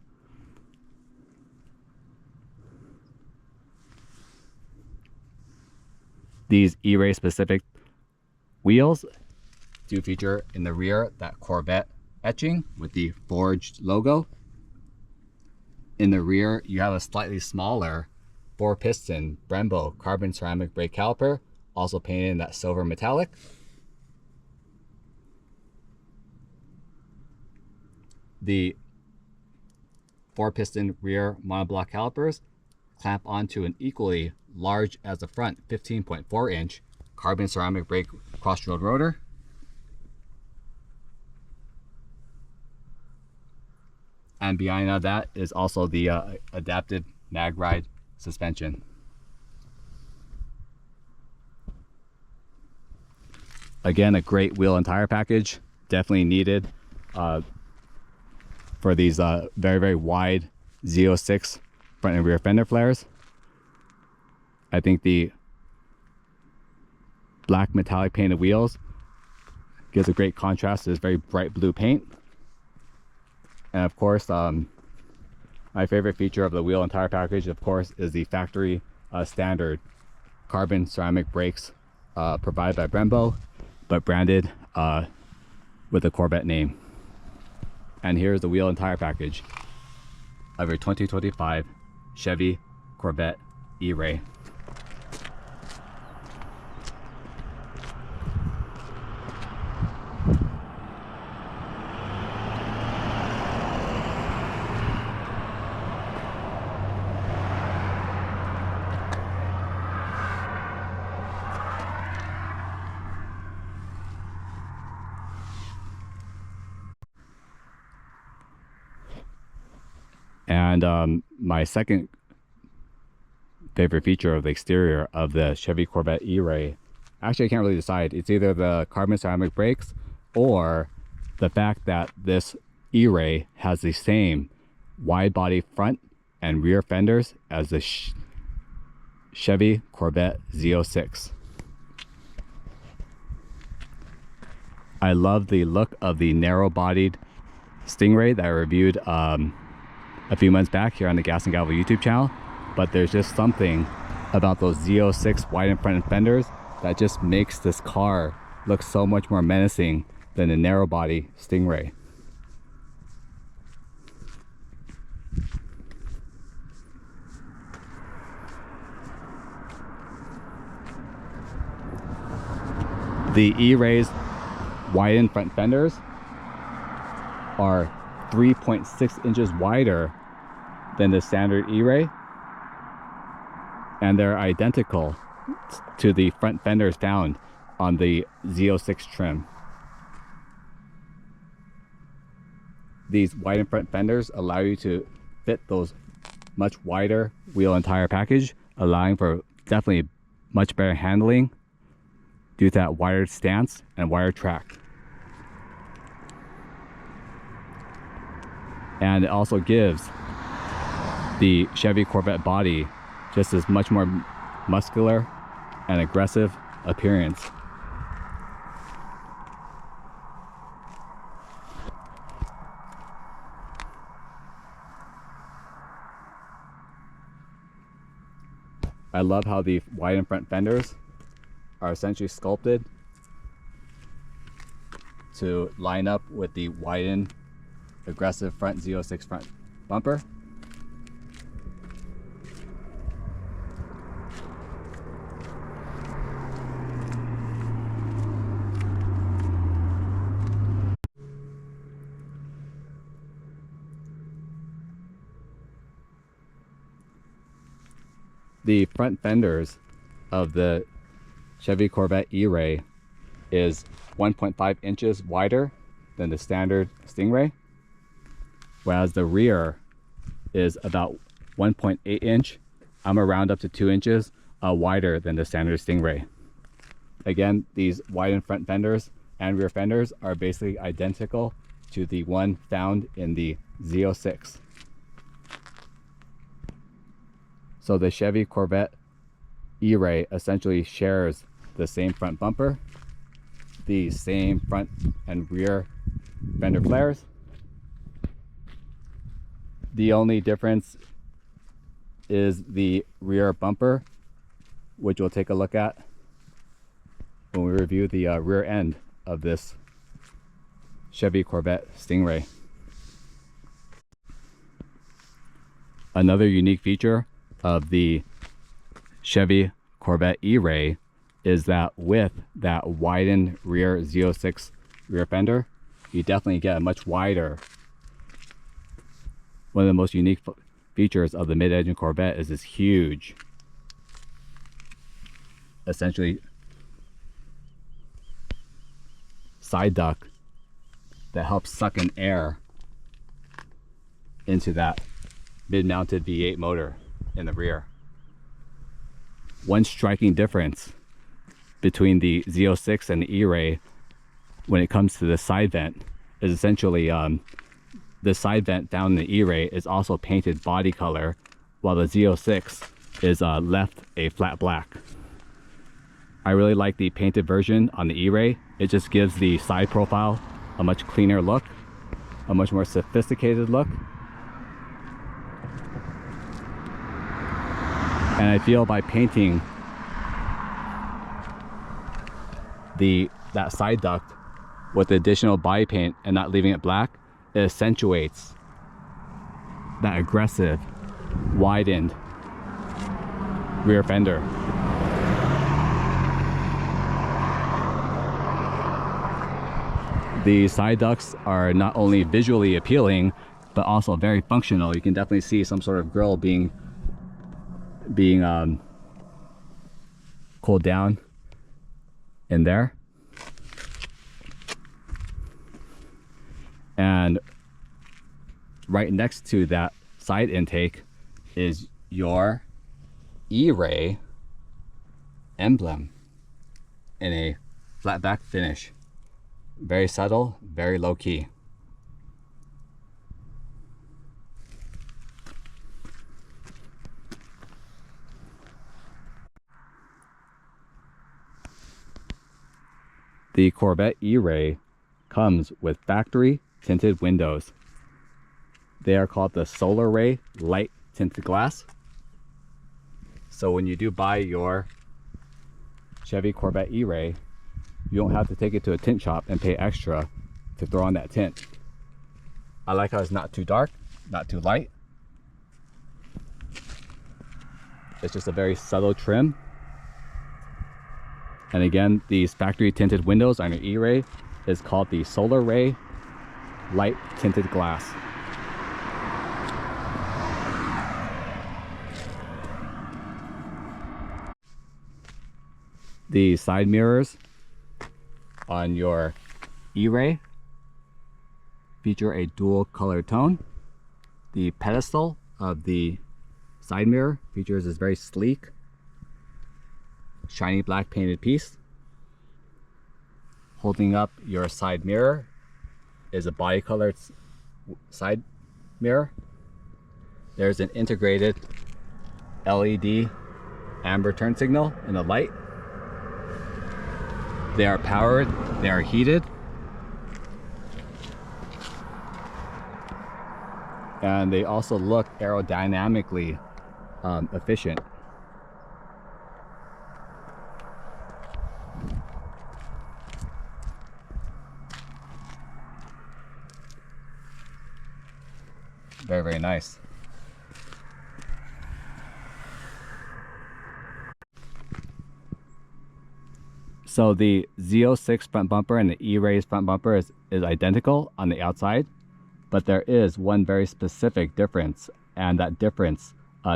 These E-Ray specific wheels do feature in the rear that Corvette etching with the forged logo. In the rear, you have a slightly smaller 4-piston Brembo carbon ceramic brake caliper, also painted in that silver metallic. The 4-piston rear monoblock calipers clamp onto an equally large as the front 15.4-inch carbon ceramic brake cross-road rotor. And behind that is also the adaptive mag ride suspension. Again, a great wheel and tire package, definitely needed for these very, very wide Z06 front and rear fender flares. I think the black metallic painted wheels gives a great contrast to this very bright blue paint. And of course, my favorite feature of the wheel and tire package, of course, is the factory standard carbon ceramic brakes provided by Brembo, but branded with the Corvette name. And here's the wheel and tire package of your 2025 Chevy Corvette E-Ray. And my second favorite feature of the exterior of the Chevy Corvette E-Ray, actually I can't really decide. It's either the carbon ceramic brakes or the fact that this E-Ray has the same wide body front and rear fenders as the Chevy Corvette Z06. I love the look of the narrow-bodied Stingray that I reviewed a few months back here on the Gas and Gavel YouTube channel, but there's just something about those Z06 wide and front fenders that just makes this car look so much more menacing than the narrow-body Stingray. The E-Ray's widened front fenders are 3.6 inches wider than the standard E-Ray, and they're identical to the front fenders found on the Z06 trim. These widened front fenders allow you to fit those much wider wheel and tire package, allowing for definitely much better handling due to that wired stance and wired track. And it also gives the Chevy Corvette body just as much more muscular and aggressive appearance. I love how the wide and front fenders are essentially sculpted to line up with the widened aggressive front Z06 front bumper. The front fenders of the Chevy Corvette E-Ray is 1.5 inches wider than the standard Stingray, whereas the rear is about 1.8 inch, I'm gonna round up to 2 inches wider than the standard Stingray. Again, these widened front fenders and rear fenders are basically identical to the one found in the Z06. So the Chevy Corvette E-Ray essentially shares the same front bumper, the same front and rear fender flares. The only difference is the rear bumper, which we'll take a look at when we review the rear end of this Chevy Corvette Stingray. Another unique feature of the Chevy Corvette E-Ray is that with that widened rear Z06 rear fender, you definitely get a much wider. One of the most unique features of the mid-engine Corvette is this huge, essentially side duct that helps suck in air into that mid-mounted V8 motor in the rear. One striking difference between the Z06 and the E-Ray when it comes to the side vent is essentially the side vent down in the E-Ray is also painted body color, while the Z06 is left a flat black. I really like the painted version on the E-Ray. It just gives the side profile a much cleaner look, a much more sophisticated look. And I feel by painting that side duct with additional body paint and not leaving it black, it accentuates that aggressive, widened rear fender. The side ducts are not only visually appealing, but also very functional. You can definitely see some sort of grill being cooled down in there. And right next to that side intake is your E-Ray emblem in a flat back finish. Very subtle, very low key. The Corvette E-Ray comes with factory tinted windows. They are called the Solar Ray light tinted glass. So when you do buy your Chevy Corvette E-Ray, you don't have to take it to a tint shop and pay extra to throw on that tint. I like how it's not too dark, not too light. It's just a very subtle trim. And again, these factory tinted windows on your E-Ray is called the Solar Ray light tinted glass. The side mirrors on your E-Ray feature a dual color tone. The pedestal of the side mirror features this very sleek, shiny black painted piece. Holding up your side mirror is a body colored side mirror. There's an integrated LED amber turn signal in the light. They are powered, they are heated, and they also look aerodynamically efficient. Very, very nice. So the Z06 front bumper and the E-Ray's front bumper is identical on the outside, but there is one very specific difference, and that difference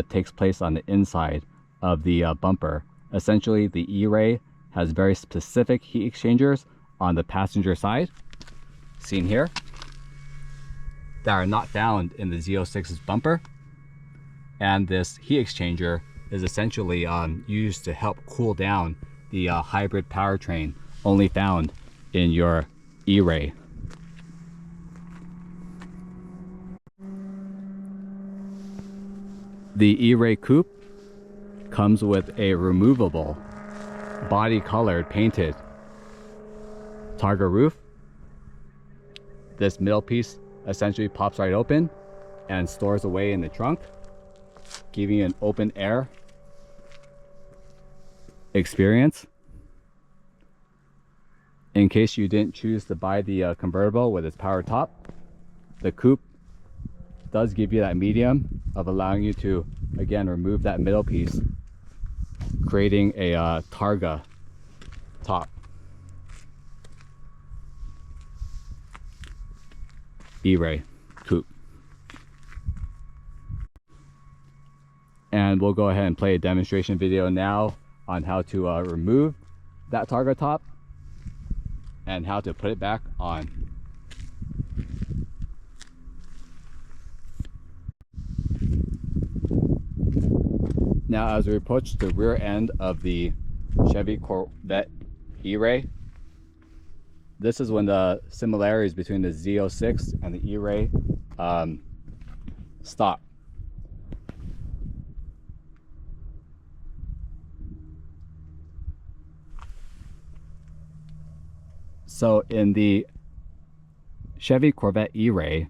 takes place on the inside of the bumper. Essentially, the E-Ray has very specific heat exchangers on the passenger side, seen here, that are not found in the Z06's bumper. And this heat exchanger is essentially used to help cool down the hybrid powertrain only found in your E-Ray. The E-Ray Coupe comes with a removable, body colored painted Targa roof. This middle piece essentially pops right open and stores away in the trunk, giving you an open air experience. In case you didn't choose to buy the convertible with its power top, the coupe does give you that medium of allowing you to again remove that middle piece, creating a Targa top. E-Ray coupe. And we'll go ahead and play a demonstration video now on how to remove that Targa top and how to put it back on. Now, as we approach the rear end of the Chevy Corvette E-Ray, this is when the similarities between the Z06 and the E-Ray stop. So in the Chevy Corvette E-Ray,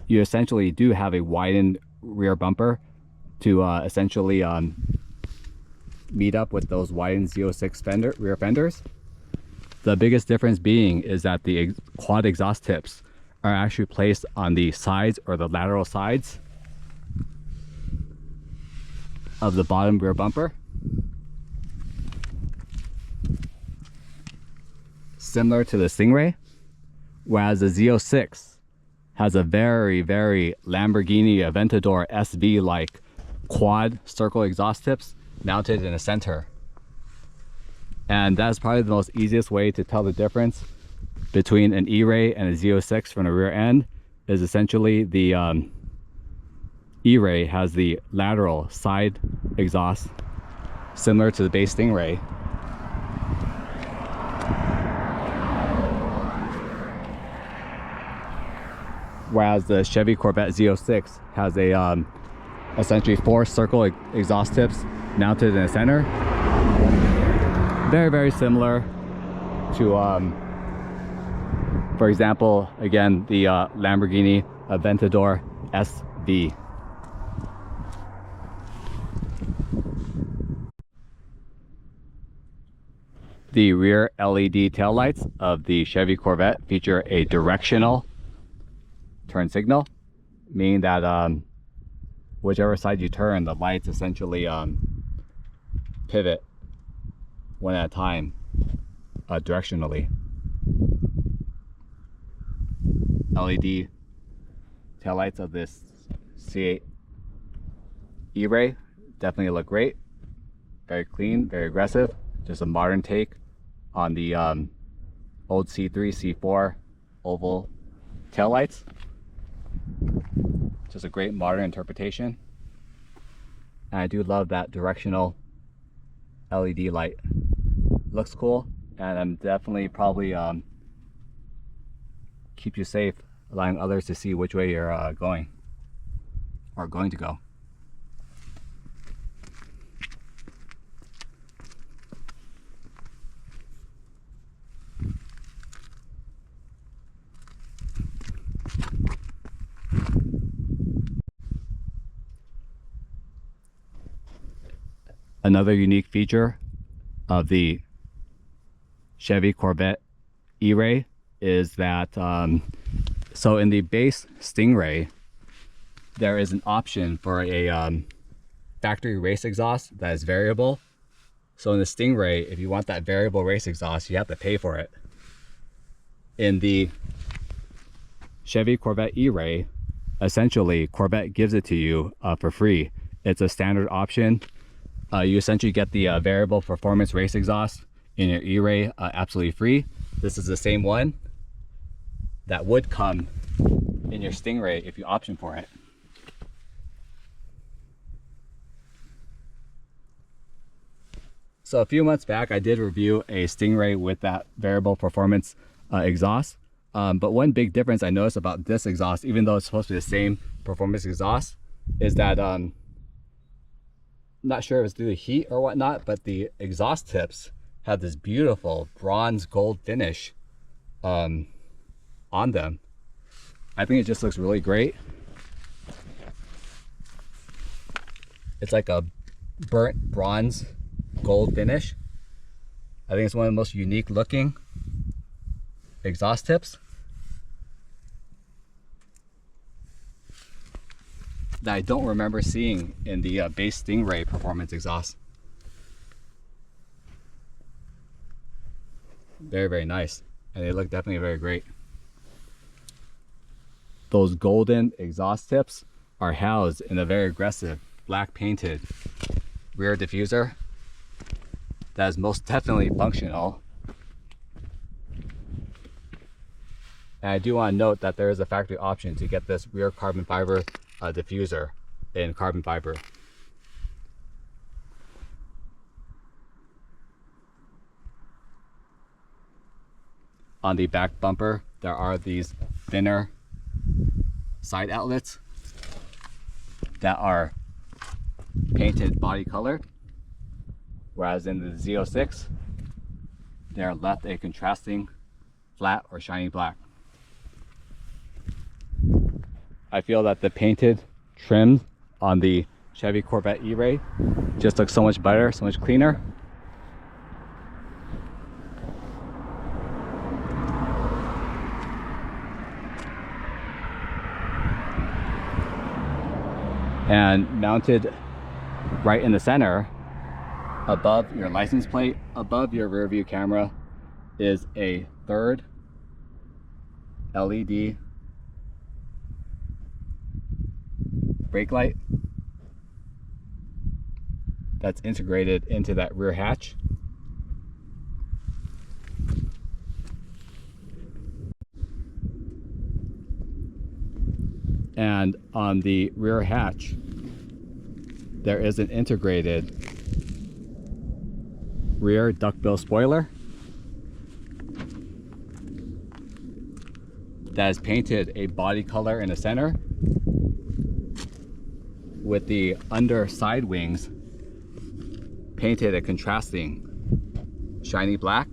you essentially do have a widened rear bumper to essentially meet up with those widened Z06 rear fenders. The biggest difference being is that the quad exhaust tips are actually placed on the sides or the lateral sides of the bottom rear bumper, similar to the Stingray, whereas the Z06 has a very, very Lamborghini Aventador SV-like quad circle exhaust tips mounted in the center. And that's probably the most easiest way to tell the difference between an E-Ray and a Z06 from the rear end, is essentially the E-Ray has the lateral side exhaust similar to the base Stingray. Whereas the Chevy Corvette Z06 has a essentially 4 circle exhaust tips mounted in the center. Very, very similar to, for example, again, the Lamborghini Aventador SV. The rear LED taillights of the Chevy Corvette feature a directional turn signal, meaning that whichever side you turn, the lights essentially pivot one at a time directionally. LED taillights of this C8 E-Ray definitely look great. Very clean, very aggressive. Just a modern take on the old C3, C4 oval taillights. Just a great modern interpretation. And I do love that directional LED light. Looks cool, and I'm definitely probably keep you safe, allowing others to see which way you're going or going to go. Another unique feature of the Chevy Corvette E-Ray is that so in the base Stingray there is an option for a factory race exhaust that is variable. So in the Stingray, if you want that variable race exhaust, you have to pay for it. In the Chevy Corvette E-Ray, essentially Corvette gives it to you for free. It's a standard option. You essentially get the variable performance race exhaust in your E-Ray absolutely free. This is the same one that would come in your Stingray if you option for it. So a few months back, I did review a Stingray with that variable performance exhaust. But one big difference I noticed about this exhaust, even though it's supposed to be the same performance exhaust, is that not sure if it's due to heat or whatnot, but the exhaust tips have this beautiful bronze gold finish on them. I think it just looks really great. It's like a burnt bronze gold finish. I think it's one of the most unique looking exhaust tips that I don't remember seeing in the base Stingray performance exhaust. Very, very nice, and they look definitely very great. Those golden exhaust tips are housed in a very aggressive black painted rear diffuser that is most definitely functional. And I do want to note that there is a factory option to get this rear carbon fiber diffuser in carbon fiber. On the back bumper, there are these thinner side outlets that are painted body colored, whereas in the Z06, they are left a contrasting flat or shiny black. I feel that the painted trim on the Chevy Corvette E-Ray just looks so much better, so much cleaner. And mounted right in the center, above your license plate, above your rear view camera, is a third LED brake light that's integrated into that rear hatch. And on the rear hatch, there is an integrated rear duckbill spoiler that is painted a body color in the center, with the underside wings painted a contrasting shiny black.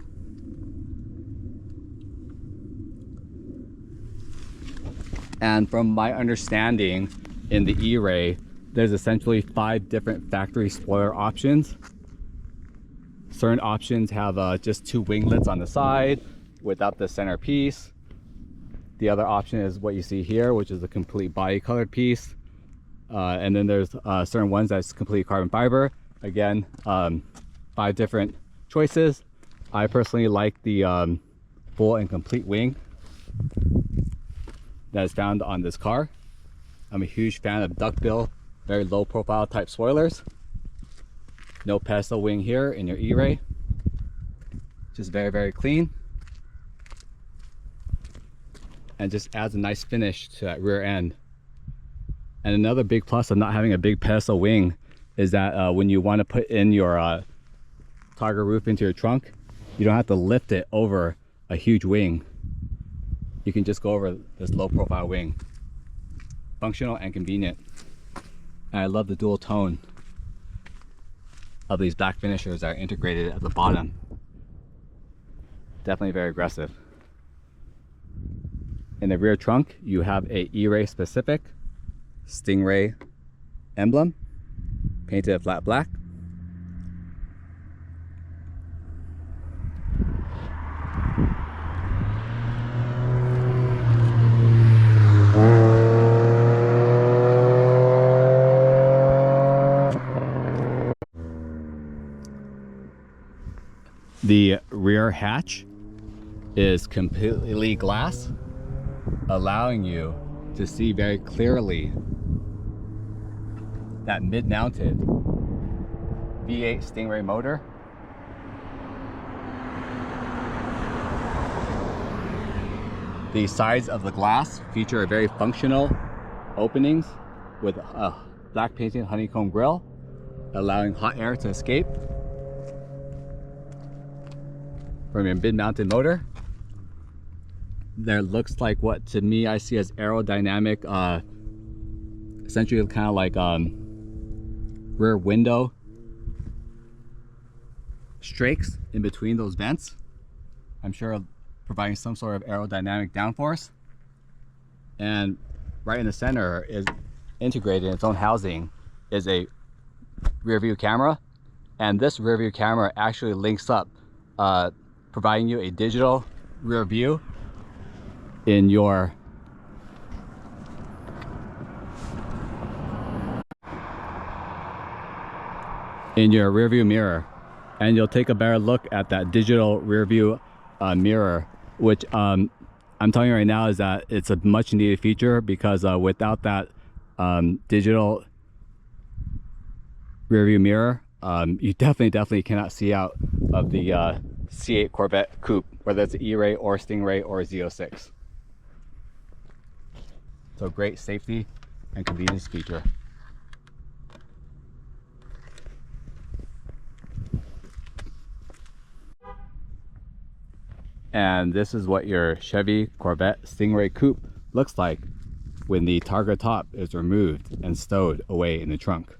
And from my understanding, in the E-Ray, there's essentially 5 different factory spoiler options. Certain options have just 2 winglets on the side without the center piece. The other option is what you see here, which is a complete body colored piece. And then there's certain ones that's completely carbon fiber. Again, 5 different choices. I personally like the full and complete wing that is found on this car. I'm a huge fan of duckbill, very low profile type spoilers. No pedestal wing here in your E-Ray. Just very, very clean. And just adds a nice finish to that rear end. And another big plus of not having a big pedestal wing is that when you want to put in your toggle roof into your trunk, you don't have to lift it over a huge wing. You can just go over this low profile wing. Functional and convenient. And I love the dual tone of these black finishers that are integrated at the bottom. Definitely very aggressive. In the rear trunk, you have a E-Ray specific Stingray emblem painted flat black. The rear hatch is completely glass, allowing you to see very clearly that mid-mounted V8 Stingray motor. The sides of the glass feature very functional openings with a black painted honeycomb grille, allowing hot air to escape from your mid-mounted motor. There looks like what to me I see as aerodynamic, essentially kind of like rear window strakes in between those vents. I'm sure providing some sort of aerodynamic downforce. And right in the center is integrated in its own housing is a rear view camera. And this rear view camera actually links up, providing you a digital rear view in your rear view mirror, and you'll take a better look at that digital rear view mirror, which I'm telling you right now is that it's a much needed feature, because without that digital rear view mirror, you definitely cannot see out of the C8 Corvette coupe, whether it's an E-Ray or Stingray or Z06. So great safety and convenience feature. And this is what your Chevy Corvette Stingray coupe looks like when the Targa top is removed and stowed away in the trunk.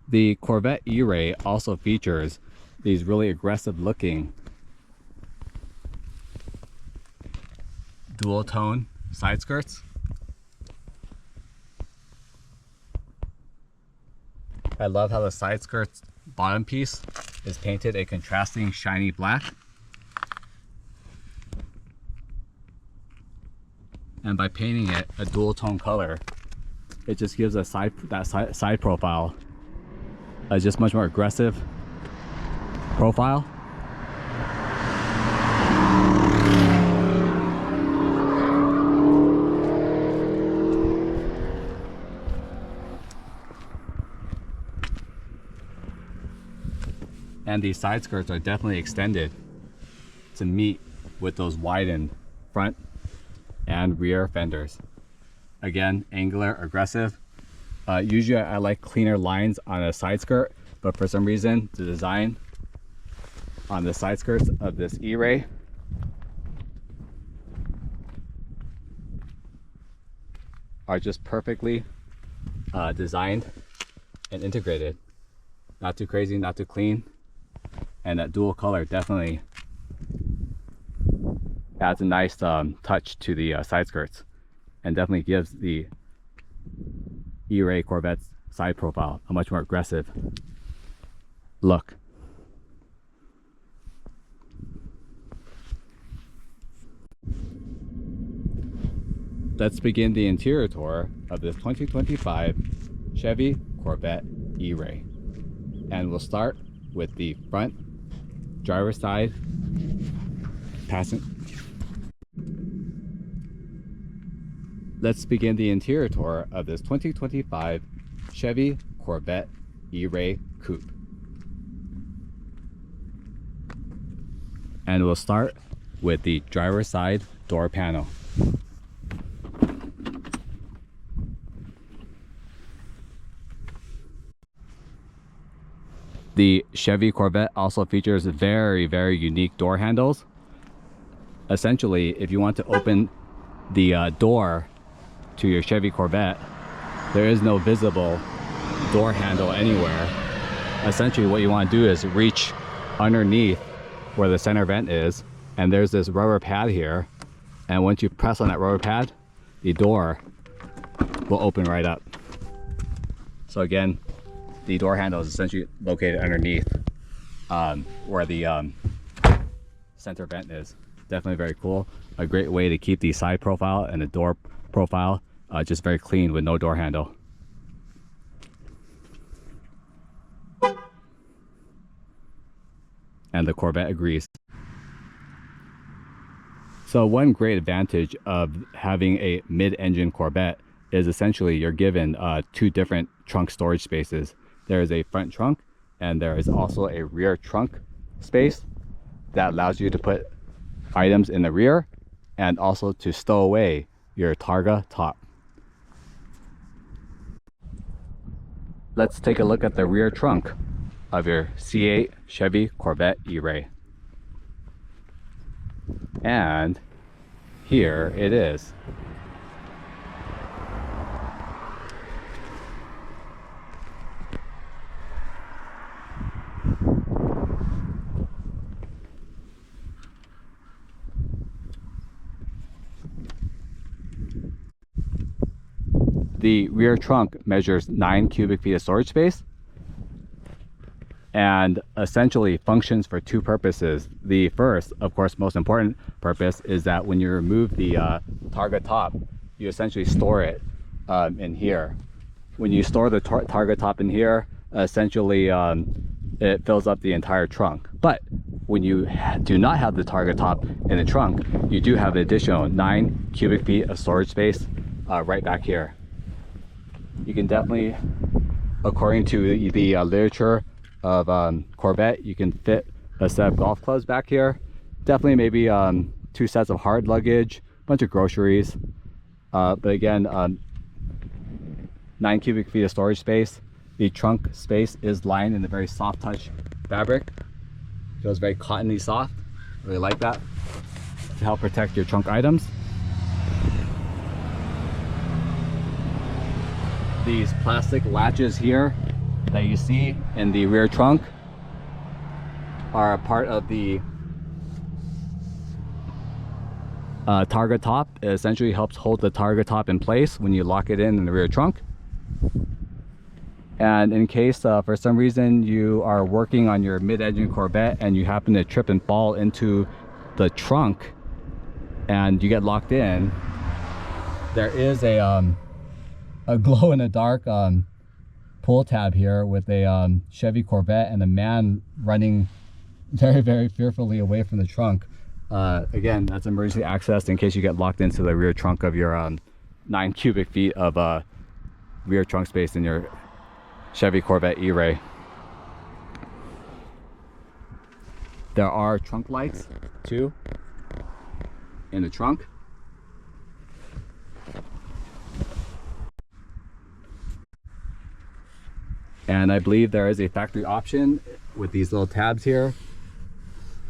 The Corvette E-Ray also features these really aggressive looking dual tone side skirts. I love how the side skirt's bottom piece is painted a contrasting shiny black. And by painting it a dual tone color, it just gives a side profile a just much more aggressive profile. And these side skirts are definitely extended to meet with those widened front and rear fenders. Again, angular, aggressive. Usually I like cleaner lines on a side skirt, but for some reason the design on the side skirts of this E-Ray are just perfectly designed and integrated. Not too crazy, not too clean. And that dual color definitely adds a nice touch to the side skirts, and definitely gives the E-Ray Corvette's side profile a much more aggressive look. Let's begin the interior tour of this 2025 Chevy Corvette E-Ray. And we'll start with the front driver's side passenger. Let's begin the interior tour of this 2025 Chevy Corvette E-Ray Coupe. And we'll start with the driver's side door panel. The Chevy Corvette also features very unique door handles. Essentially, if you want to open the door to your Chevy Corvette, there is no visible door handle anywhere. Essentially, what you want to do is reach underneath where the center vent is, and there's this rubber pad here, and once you press on that rubber pad, the door will open right up. So again, the door handle is essentially located underneath where the center vent is. Definitely very cool. A great way to keep the side profile and the door profile just very clean with no door handle. And the Corvette agrees. So one great advantage of having a mid-engine Corvette is essentially you're given two different trunk storage spaces. There is a front trunk and there is also a rear trunk space that allows you to put items in the rear and also to stow away your Targa top. Let's take a look at the rear trunk of your C8 Chevy Corvette E-Ray. And here it is. The rear trunk measures 9 cubic feet of storage space and essentially functions for two purposes. The first, of course, most important purpose is that when you remove the Targa top, you essentially store it in here. When you store the Targa top in here, essentially it fills up the entire trunk. But when you do not have the Targa top in the trunk, you do have an additional 9 cubic feet of storage space right back here. You can definitely, according to the literature of Corvette, you can fit a set of golf clubs back here. Definitely maybe 2 sets of hard luggage, a bunch of groceries. But again, 9 cubic feet of storage space. The trunk space is lined in a very soft touch fabric. Feels very cottony soft. Really like that to help protect your trunk items. These plastic latches here that you see in the rear trunk are a part of the Targa top. It essentially helps hold the Targa top in place when you lock it in the rear trunk. And in case for some reason you are working on your mid-engine Corvette and you happen to trip and fall into the trunk and you get locked in, there is a glow-in-the-dark pull tab here with a Chevy Corvette and a man running very fearfully away from the trunk. Again, that's emergency access in case you get locked into the rear trunk of your 9 cubic feet of rear trunk space in your Chevy Corvette E-Ray. There are trunk lights too in the trunk. And I believe there is a factory option with these little tabs here.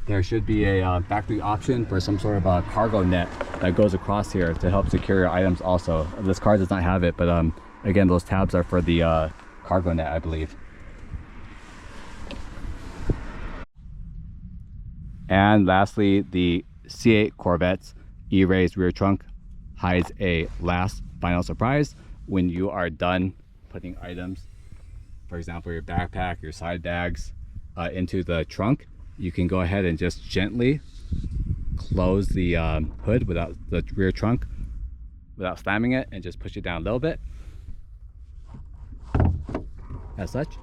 There should be a factory option for some sort of a cargo net that goes across here to help secure your items also. This car does not have it, but again, those tabs are for the cargo net, I believe. And lastly, the C8 Corvette E-Ray's rear trunk hides a last final surprise. When you are done putting items, for example your backpack, your side bags, into the trunk, you can go ahead and just gently close the hood without the rear trunk, without slamming it, and just push it down a little bit as such.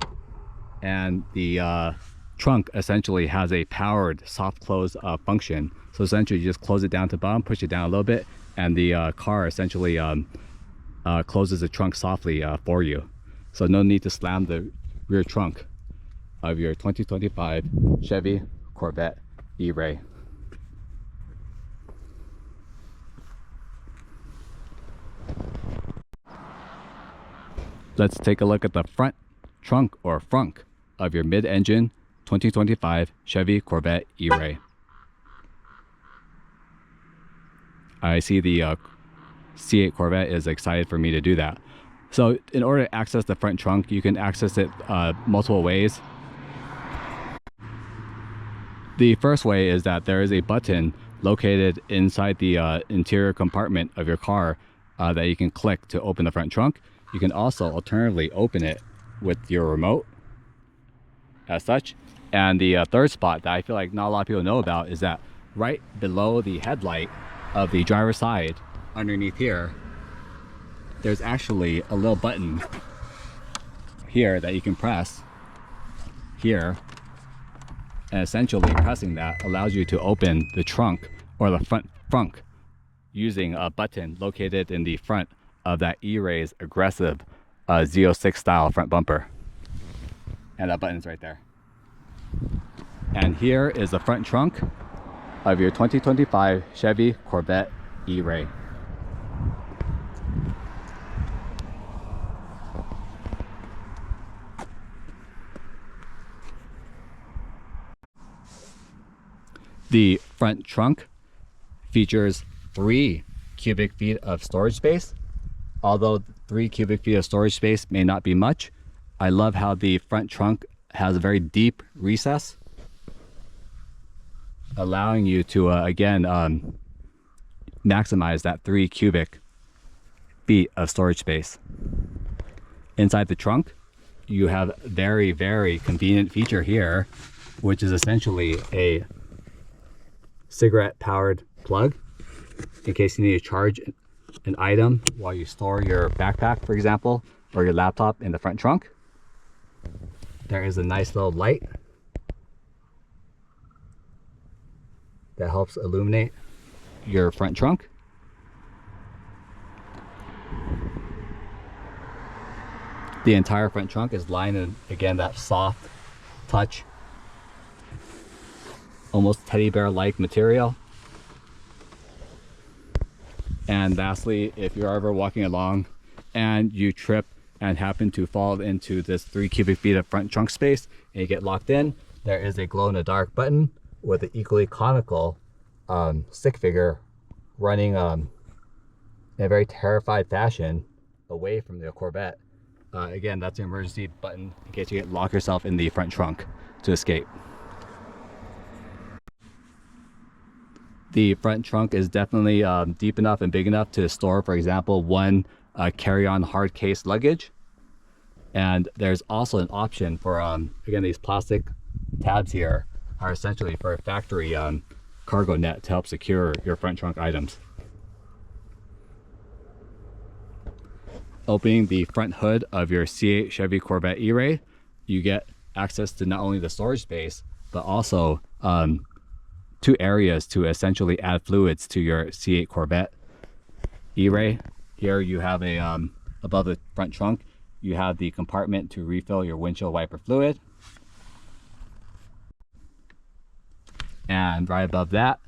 And the trunk essentially has a powered soft close function. So essentially you just close it down to bottom, push it down a little bit, and the car essentially closes the trunk softly for you. So no need to slam the rear trunk of your 2025 Chevy Corvette E-Ray. Let's take a look at the front trunk or frunk of your mid-engine 2025 Chevy Corvette E-Ray. I see the C8 Corvette is excited for me to do that. So in order to access the front trunk, you can access it multiple ways. The first way is that there is a button located inside the interior compartment of your car that you can click to open the front trunk. You can also alternatively open it with your remote as such. And the third spot that I feel like not a lot of people know about is that right below the headlight of the driver's side, underneath here, there's actually a little button here that you can press here, and essentially pressing that allows you to open the trunk or the front frunk using a button located in the front of that E-Ray's aggressive Z06 style front bumper. And that button's right there. And here is the front trunk of your 2025 Chevy Corvette E-Ray. The front trunk features 3 cubic feet of storage space. Although 3 cubic feet of storage space may not be much, I love how the front trunk has a very deep recess, allowing you to again maximize that 3 cubic feet of storage space. Inside the trunk, you have a very convenient feature here, which is essentially a cigarette powered plug in case you need to charge an item while you store your backpack, for example, or your laptop in the front trunk. There is a nice little light that helps illuminate your front trunk. The entire front trunk is lined in, again, that soft touch, almost teddy bear like material. And lastly, if you're ever walking along and you trip and happen to fall into this 3 cubic feet of front trunk space and you get locked in, there is a glow-in-the-dark button with an equally conical stick figure running in a very terrified fashion away from the Corvette. Again, that's an emergency button in case you lock yourself in the front trunk to escape. The front trunk is definitely deep enough and big enough to store, for example, one carry-on hard case luggage. And there's also an option for, again, these plastic tabs here are essentially for a factory cargo net to help secure your front trunk items. Opening the front hood of your C8 Chevy Corvette E-Ray, you get access to not only the storage space, but also two areas to essentially add fluids to your C8 Corvette E-Ray. Here you have a, above the front trunk, you have the compartment to refill your windshield wiper fluid. And right above that,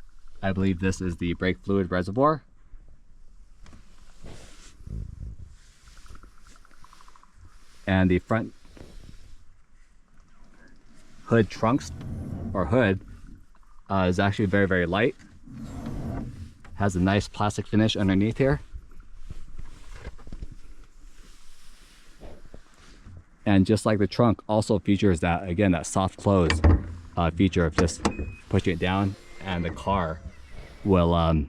I believe this is the brake fluid reservoir. And the front hood trunks, or hood, is actually very, very light. Has a nice plastic finish underneath here. And just like the trunk, also features that, again, that soft close feature of just pushing it down, and the car will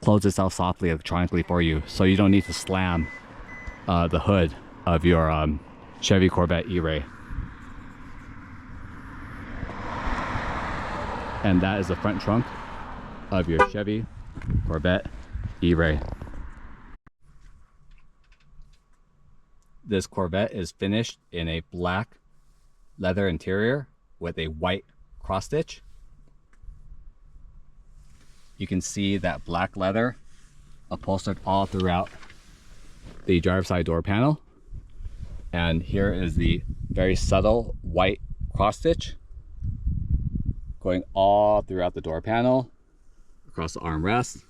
close itself softly electronically for you, so you don't need to slam the hood of your Chevy Corvette E-Ray. And that is the front trunk of your Chevy Corvette E-Ray. This Corvette is finished in a black leather interior with a white cross stitch. You can see that black leather upholstered all throughout the driver's side door panel. And here is the very subtle white cross stitch going all throughout the door panel, across the armrest,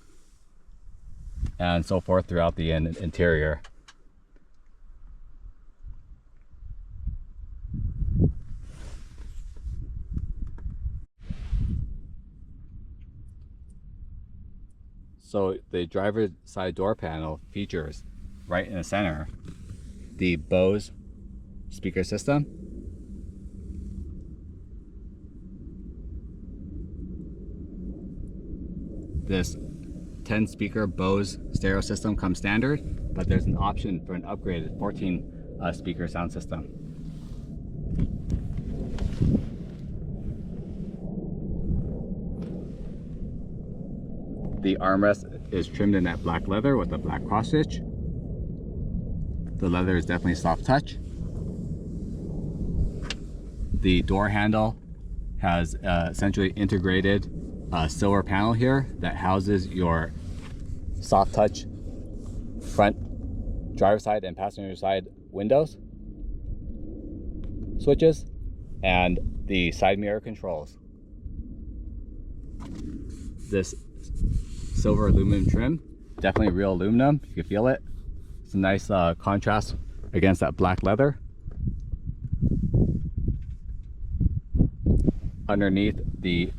and so forth throughout the interior. So the driver's side door panel features, right in the center, the Bose speaker system. This 10 speaker Bose stereo system comes standard, but there's an option for an upgraded 14 speaker sound system. The armrest is trimmed in that black leather with a black cross stitch. The leather is definitely soft touch. The door handle has essentially integrated silver panel here that houses your soft touch front driver's side and passenger side windows, switches, and the side mirror controls. This silver aluminum trim, definitely real aluminum, you can feel it. It's a nice contrast against that black leather. Underneath the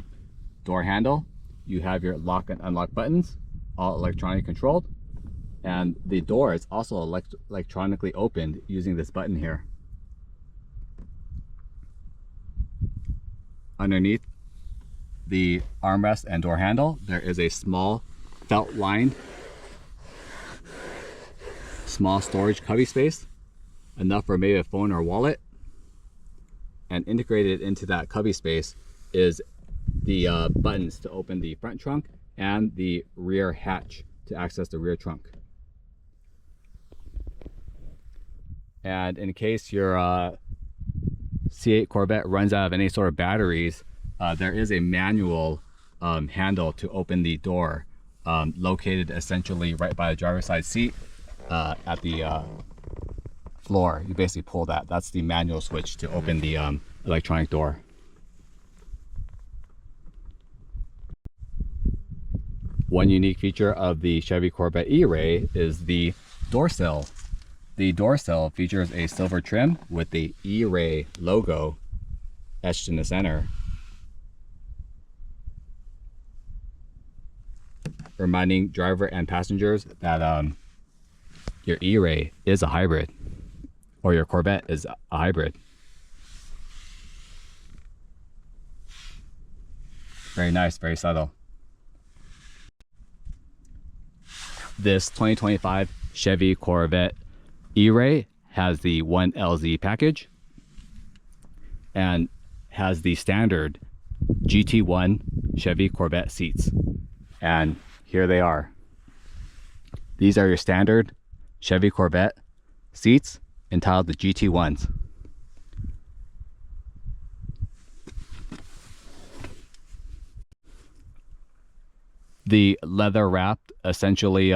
door handle, you have your lock and unlock buttons, all electronically controlled, and the door is also electronically opened using this button here. Underneath the armrest and door handle, there is a small felt lined small storage cubby space, enough for maybe a phone or wallet. And integrated into that cubby space is the buttons to open the front trunk and the rear hatch to access the rear trunk. And in case your C8 Corvette runs out of any sort of batteries, there is a manual handle to open the door, located essentially right by the driver's side seat at the floor. You basically pull that. That's the manual switch to open the electronic door. One unique feature of the Chevy Corvette E-Ray is the door sill. The door sill features a silver trim with the E-Ray logo etched in the center, reminding driver and passengers that your E-Ray is a hybrid, or your Corvette is a hybrid. Very nice, very subtle. This 2025 Chevy Corvette E-Ray has the 1LZ package and has the standard GT1 Chevy Corvette seats. And here they are. These are your standard Chevy Corvette seats entitled the GT1s. The leather wrapped, essentially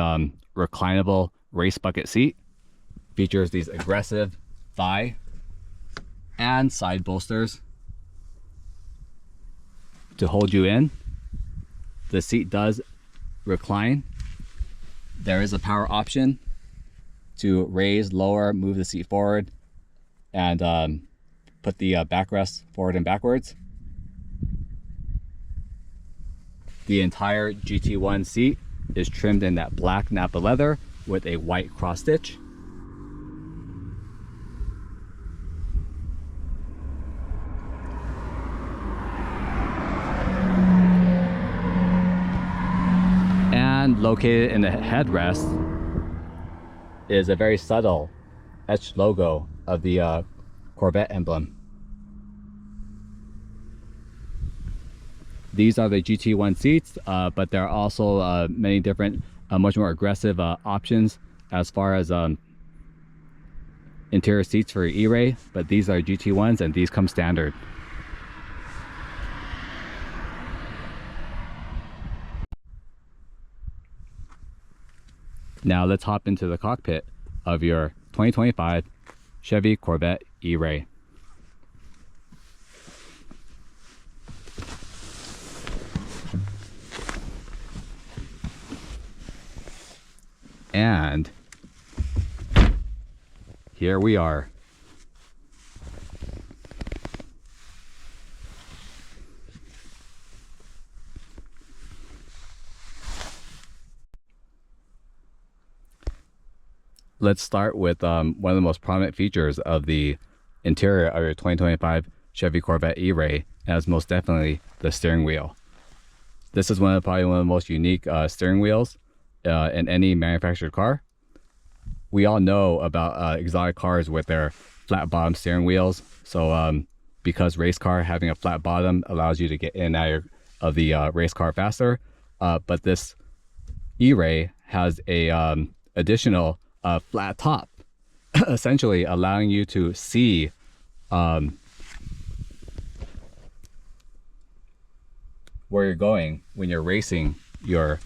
reclinable race bucket seat features these aggressive thigh and side bolsters to hold you in. The seat does recline. There is a power option to raise, lower, move the seat forward, and put the backrest forward and backwards. The entire GT1 seat is trimmed in that black Napa leather with a white cross stitch. And located in the headrest is a very subtle etched logo of the Corvette emblem. These are the GT1 seats, but there are also many different, much more aggressive options as far as interior seats for E-Ray, but these are GT1s and these come standard. Now let's hop into the cockpit of your 2025 Chevy Corvette E-Ray. And here we are. Let's start with one of the most prominent features of the interior of your 2025 Chevy Corvette E-Ray, as most definitely the steering wheel. This is probably one of the most unique steering wheels in any manufactured car. We all know about exotic cars with their flat bottom steering wheels. So because race car having a flat bottom allows you to get in and out of the race car faster. But this E-Ray has a additional flat top, essentially allowing you to see where you're going when you're racing your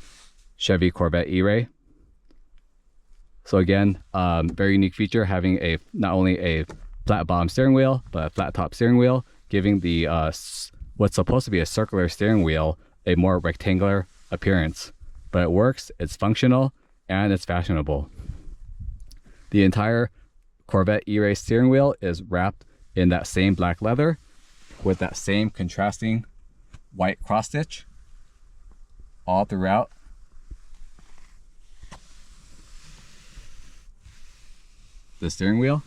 Chevy Corvette E-Ray. So again, very unique feature, having not only a flat bottom steering wheel, but a flat top steering wheel, giving the what's supposed to be a circular steering wheel a more rectangular appearance. But it works, it's functional, and it's fashionable. The entire Corvette E-Ray steering wheel is wrapped in that same black leather with that same contrasting white cross stitch all throughout. The steering wheel.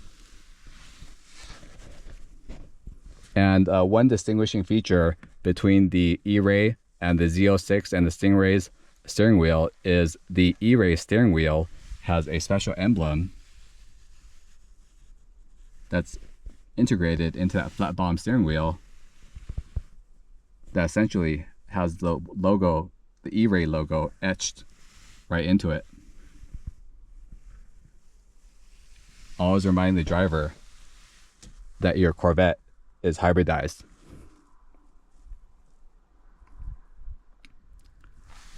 And one distinguishing feature between the E-Ray and the Z06 and the Stingray's steering wheel is the E-Ray steering wheel has a special emblem that's integrated into that flat bottom steering wheel that essentially has the logo, the E-Ray logo, etched right into it. Always reminding the driver that your Corvette is hybridized.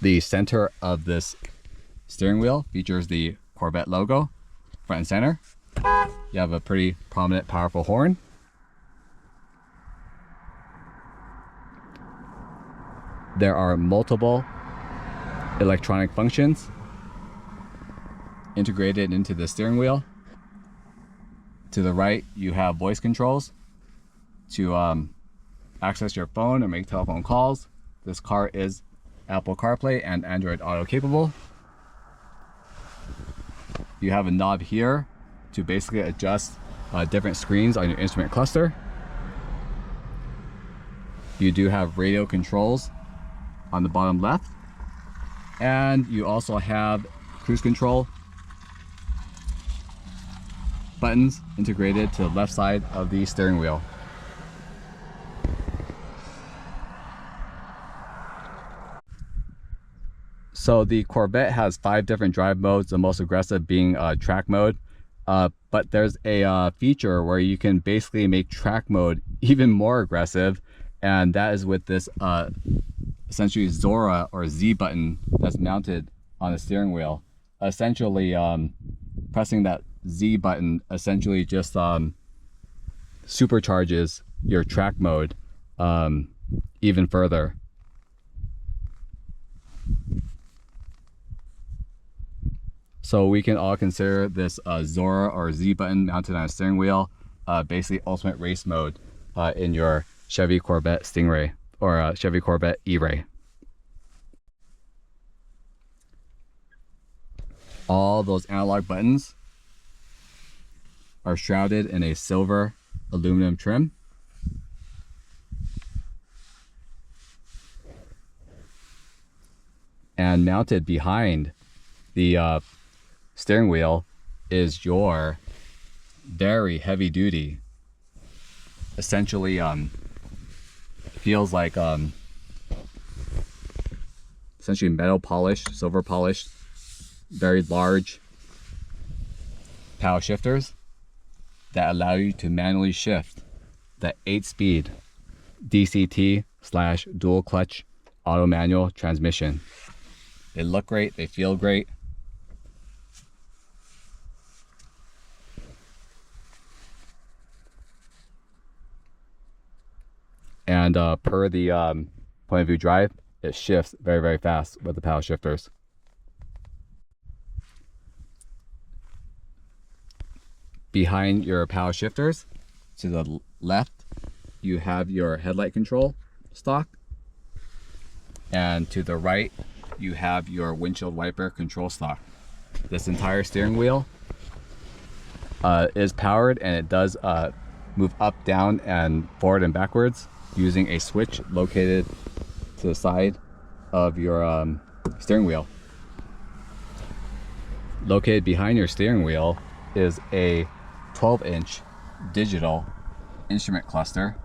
The center of this steering wheel features the Corvette logo, front and center. You have a pretty prominent, powerful horn. There are multiple electronic functions integrated into the steering wheel. To the right, you have voice controls to access your phone or make telephone calls. This car is Apple CarPlay and Android Auto capable. You have a knob here to basically adjust different screens on your instrument cluster. You do have radio controls on the bottom left, and you also have cruise control buttons integrated to the left side of the steering wheel. So the Corvette has 5 different drive modes, the most aggressive being track mode. But there's a feature where you can basically make track mode even more aggressive, and that is with this essentially Zora or Z button that's mounted on the steering wheel. Essentially, pressing that Z button essentially just supercharges your track mode even further. So we can all consider this Zora or Z button mounted on a steering wheel basically ultimate race mode in your Chevy Corvette Stingray or Chevy Corvette E-Ray. All those analog buttons are shrouded in a silver aluminum trim. And mounted behind the steering wheel is your very heavy duty, essentially feels like essentially metal polished, silver polished, very large power shifters that allow you to manually shift the 8-speed DCT/dual clutch auto manual transmission. They look great, they feel great. And per the point of view drive, it shifts very, very fast with the power shifters. Behind your power shifters, to the left, you have your headlight control stock. And to the right, you have your windshield wiper control stock. This entire steering wheel is powered, and it does move up, down, and forward and backwards using a switch located to the side of your steering wheel. Located behind your steering wheel is a 12-inch digital instrument cluster.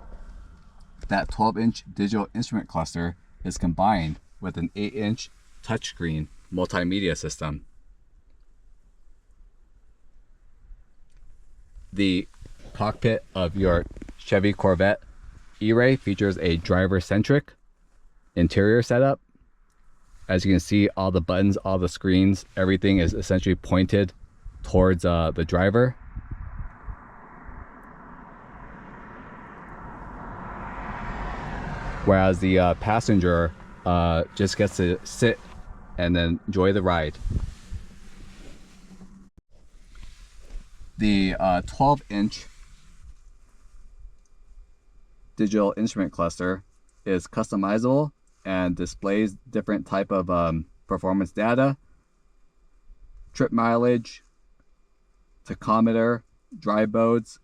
That 12-inch digital instrument cluster is combined with an 8-inch touchscreen multimedia system. The cockpit of your Chevy Corvette E-Ray features a driver-centric interior setup. As you can see, all the buttons, all the screens, everything is essentially pointed towards the driver. Whereas the passenger just gets to sit and then enjoy the ride. The 12-inch digital instrument cluster is customizable and displays different type of performance data, trip mileage, tachometer, drive modes.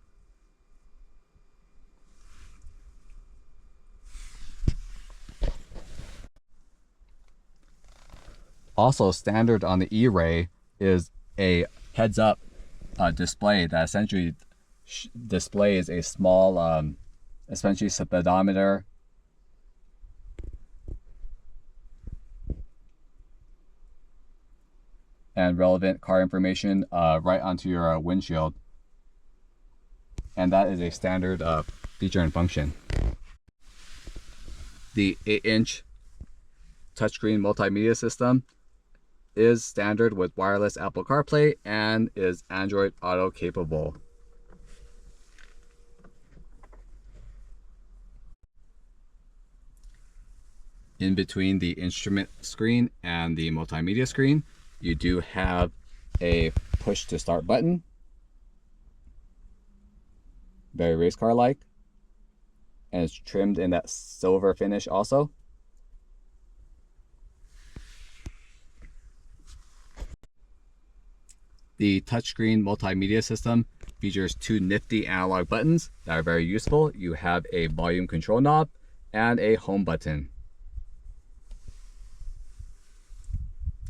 Also standard on the E-Ray is a heads-up display that essentially displays a small essentially speedometer and relevant car information right onto your windshield. And that is a standard feature and function. The 8-inch touchscreen multimedia system is standard with wireless Apple CarPlay and is Android Auto capable. In between the instrument screen and the multimedia screen, you do have a push to start button. Very race car like. And it's trimmed in that silver finish also. The touchscreen multimedia system features 2 nifty analog buttons that are very useful. You have a volume control knob and a home button.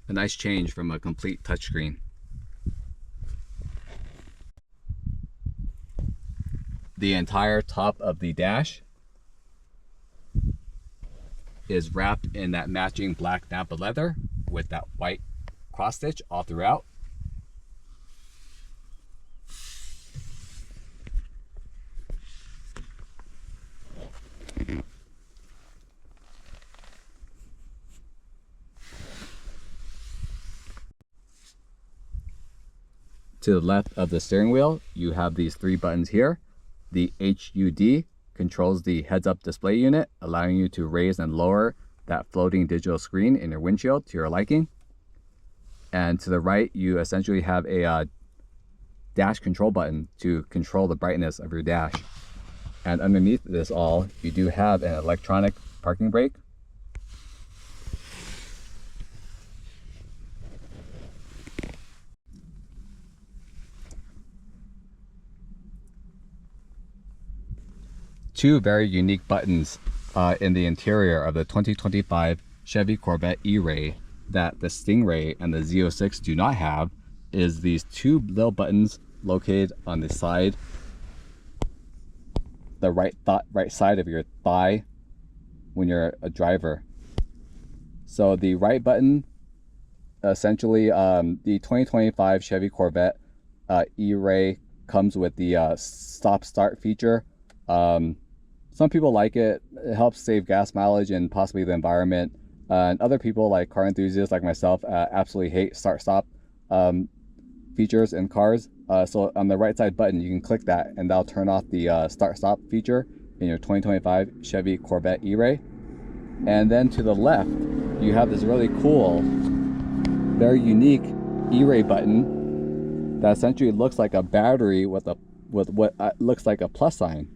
A nice change from a complete touchscreen. The entire top of the dash is wrapped in that matching black Napa leather with that white cross stitch all throughout. To the left of the steering wheel, you have these 3 buttons here. The HUD controls the heads-up display unit, allowing you to raise and lower that floating digital screen in your windshield to your liking. And to the right, you essentially have a dash control button to control the brightness of your dash. And underneath this all, you do have an electronic parking brake. Two very unique buttons in the interior of the 2025 Chevy Corvette E-Ray that the Stingray and the Z06 do not have is these 2 little buttons located on the side, the right side of your thigh when you're a driver. So the right button, essentially, the 2025 Chevy Corvette E-Ray comes with the stop-start feature. Some people like it. It helps save gas mileage and possibly the environment. And other people, like car enthusiasts like myself, absolutely hate start-stop features in cars. So on the right side button, you can click that and that'll turn off the start-stop feature in your 2025 Chevy Corvette E-Ray. And then to the left, you have this really cool, very unique E-Ray button that essentially looks like a battery with what looks like a plus sign.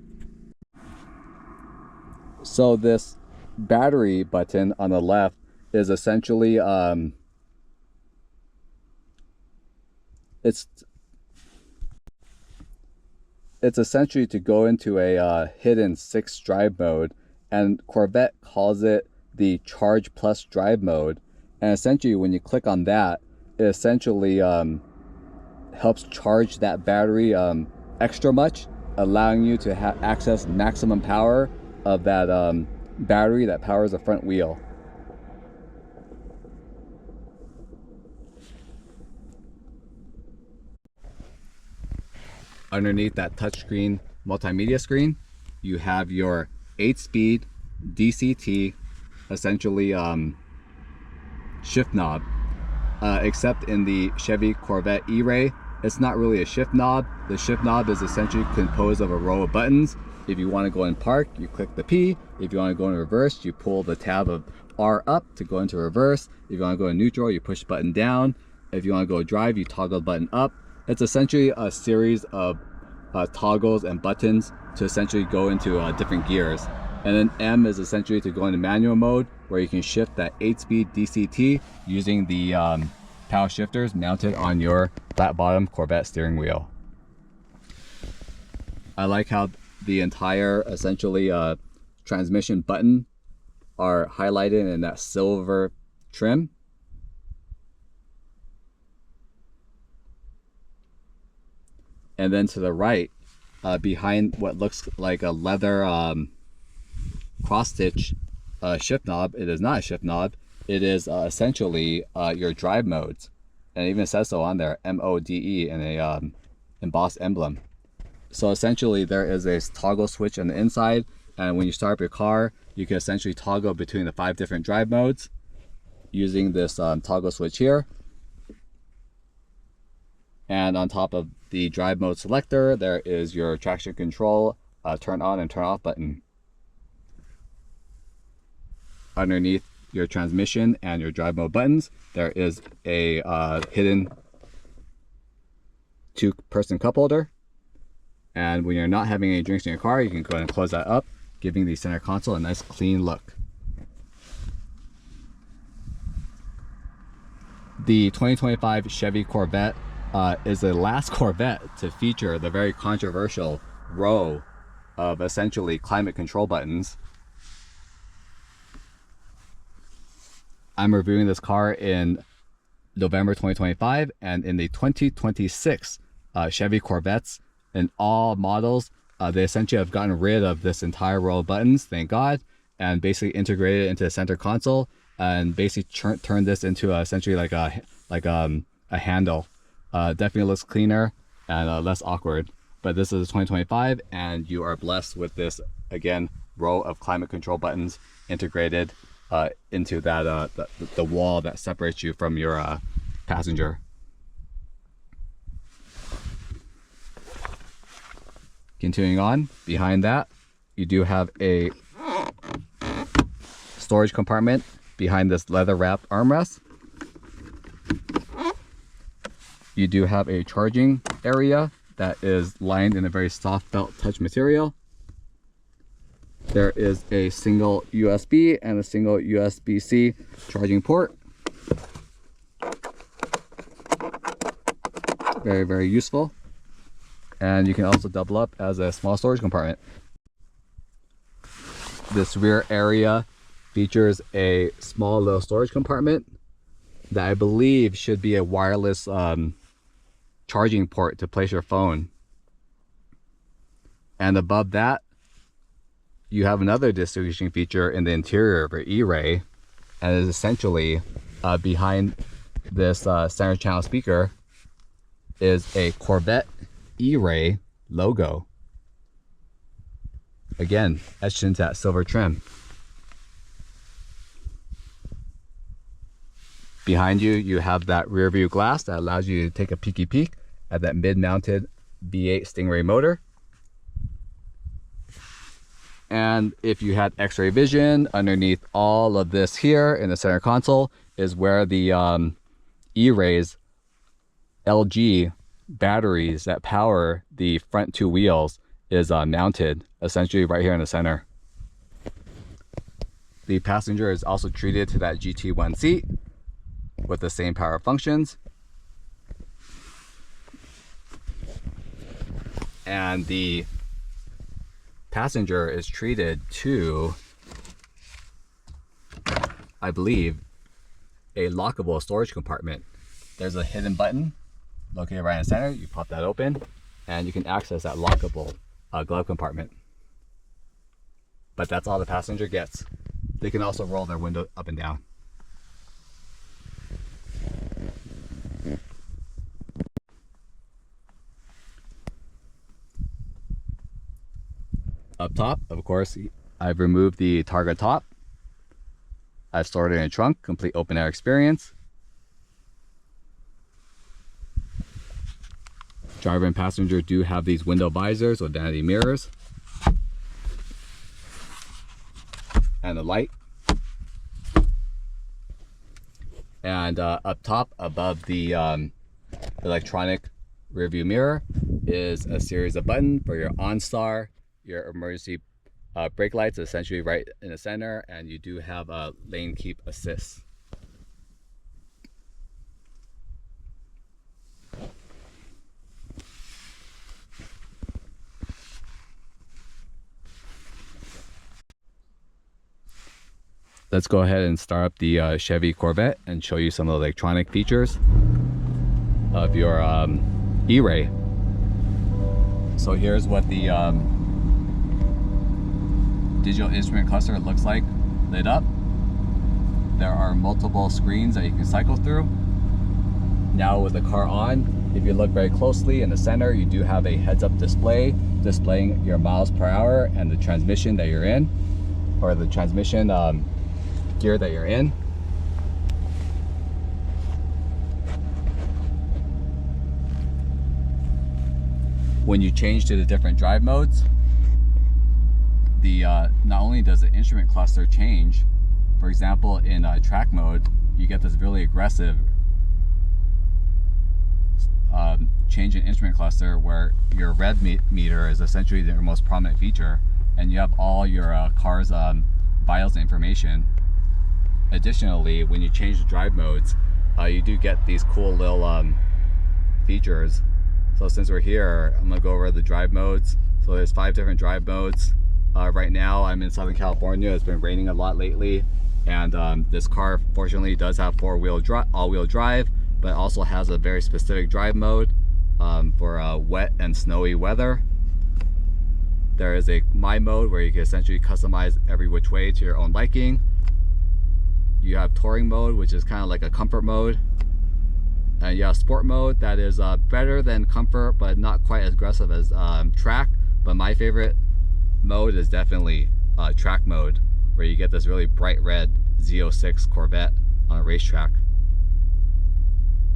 So this battery button on the left is essentially it's essentially to go into a hidden 6 drive mode, and Corvette calls it the Charge Plus drive mode. And essentially when you click on that, it essentially helps charge that battery extra much, allowing you to access maximum power of that battery that powers the front wheel. Underneath that touchscreen multimedia screen, you have your 8-speed DCT, essentially shift knob. Except in the Chevy Corvette E-Ray, it's not really a shift knob. The shift knob is essentially composed of a row of buttons. If you want to go in park, you click the P. If you want to go in reverse, you pull the tab of R up to go into reverse. If you want to go in neutral, you push the button down. If you want to go drive, you toggle the button up. It's essentially a series of toggles and buttons to essentially go into different gears. And then M is essentially to go into manual mode, where you can shift that 8-speed DCT using the paddle shifters mounted on your flat bottom Corvette steering wheel. I like how the entire essentially transmission button are highlighted in that silver trim. And then to the right, behind what looks like a leather cross stitch shift knob, it is not a shift knob. It is essentially your drive modes, and it even says so on there, MODE, in a embossed emblem. So essentially there is a toggle switch on the inside, and when you start up your car, you can essentially toggle between the 5 different drive modes using this toggle switch here. And on top of the drive mode selector, there is your traction control turn on and turn off button. Underneath your transmission and your drive mode buttons, there is a hidden 2-person cup holder. And when you're not having any drinks in your car, you can go ahead and close that up, giving the center console a nice clean look. The 2025 Chevy Corvette is the last Corvette to feature the very controversial row of essentially climate control buttons. I'm reviewing this car in November 2025, and in the 2026 Chevy Corvettes in all models, they essentially have gotten rid of this entire row of buttons, thank God, and basically integrated it into the center console and basically turned this into essentially like a handle. Definitely looks cleaner and less awkward. But this is 2025, and you are blessed with this, again, row of climate control buttons integrated into that the wall that separates you from your passenger. Continuing on, behind that, you do have a storage compartment behind this leather wrapped armrest. You do have a charging area that is lined in a very soft felt touch material. There is a single USB and a single USB-C charging port. Very, very useful. And you can also double up as a small storage compartment. This rear area features a small little storage compartment that I believe should be a wireless charging port to place your phone. And above that, you have another distinguishing feature in the interior of your E-Ray, and it is essentially behind this center channel speaker is a Corvette E-Ray logo. Again, etched into that silver trim. Behind you, you have that rear view glass that allows you to take a peeky peek at that mid-mounted V8 Stingray motor. And if you had x-ray vision, underneath all of this here in the center console is where the E-Ray's LG batteries that power the front two wheels is mounted, essentially right here in the center. The passenger is also treated to that GT1 seat with the same power functions. And the passenger is treated to, I believe, a lockable storage compartment. There's a hidden button located right in the center. You pop that open and you can access that lockable glove compartment. But that's all the passenger gets. They can also roll their window up and down. Up top, of course, I've removed the Targa top. I've stored it in a trunk, complete open air experience. Driver and passenger do have these window visors with vanity mirrors. And the light. And up top, above the electronic rear view mirror, is a series of buttons for your OnStar, your emergency brake lights, essentially right in the center, and you do have a lane keep assist. Let's go ahead and start up the Chevy Corvette and show you some of the electronic features of your E-Ray. So here's what the digital instrument cluster looks like lit up. There are multiple screens that you can cycle through. Now with the car on, if you look very closely in the center, you do have a heads-up display displaying your miles per hour and the transmission that you're in, or the transmission gear that you're in. When you change to the different drive modes, the not only does the instrument cluster change, for example in track mode, you get this really aggressive change in instrument cluster where your red meter is essentially their most prominent feature, and you have all your car's vitals information. Additionally, when you change the drive modes, you do get these cool little features. So since we're here, I'm gonna go over the drive modes. So there's 5 different drive modes. Right now I'm in Southern California. It's been raining a lot lately, and this car fortunately does have all-wheel drive, but it also has a very specific drive mode for wet and snowy weather. There is a My mode where you can essentially customize every which way to your own liking. You have touring mode, which is kind of like a comfort mode. And you have sport mode that is better than comfort, but not quite as aggressive as track. But my favorite mode is definitely track mode, where you get this really bright red Z06 Corvette on a racetrack.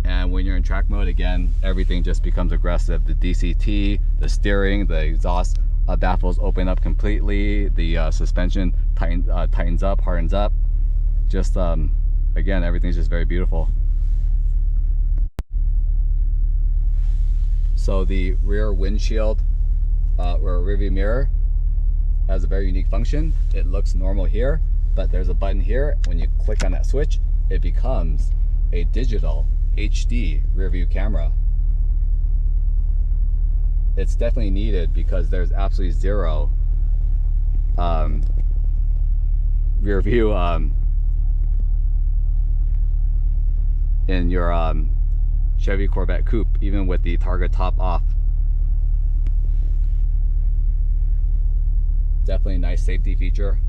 And when you're in track mode, again, everything just becomes aggressive. The DCT, the steering, the exhaust baffles open up completely. The suspension tightens up, hardens up. Just again, everything's just very beautiful. So the rear windshield or rear view mirror has a very unique function. It looks normal here, but there's a button here. When you click on that switch, it becomes a digital HD rear view camera. It's definitely needed because there's absolutely zero rear view in your Chevy Corvette coupe, even with the Targa top off. Definitely a nice safety feature,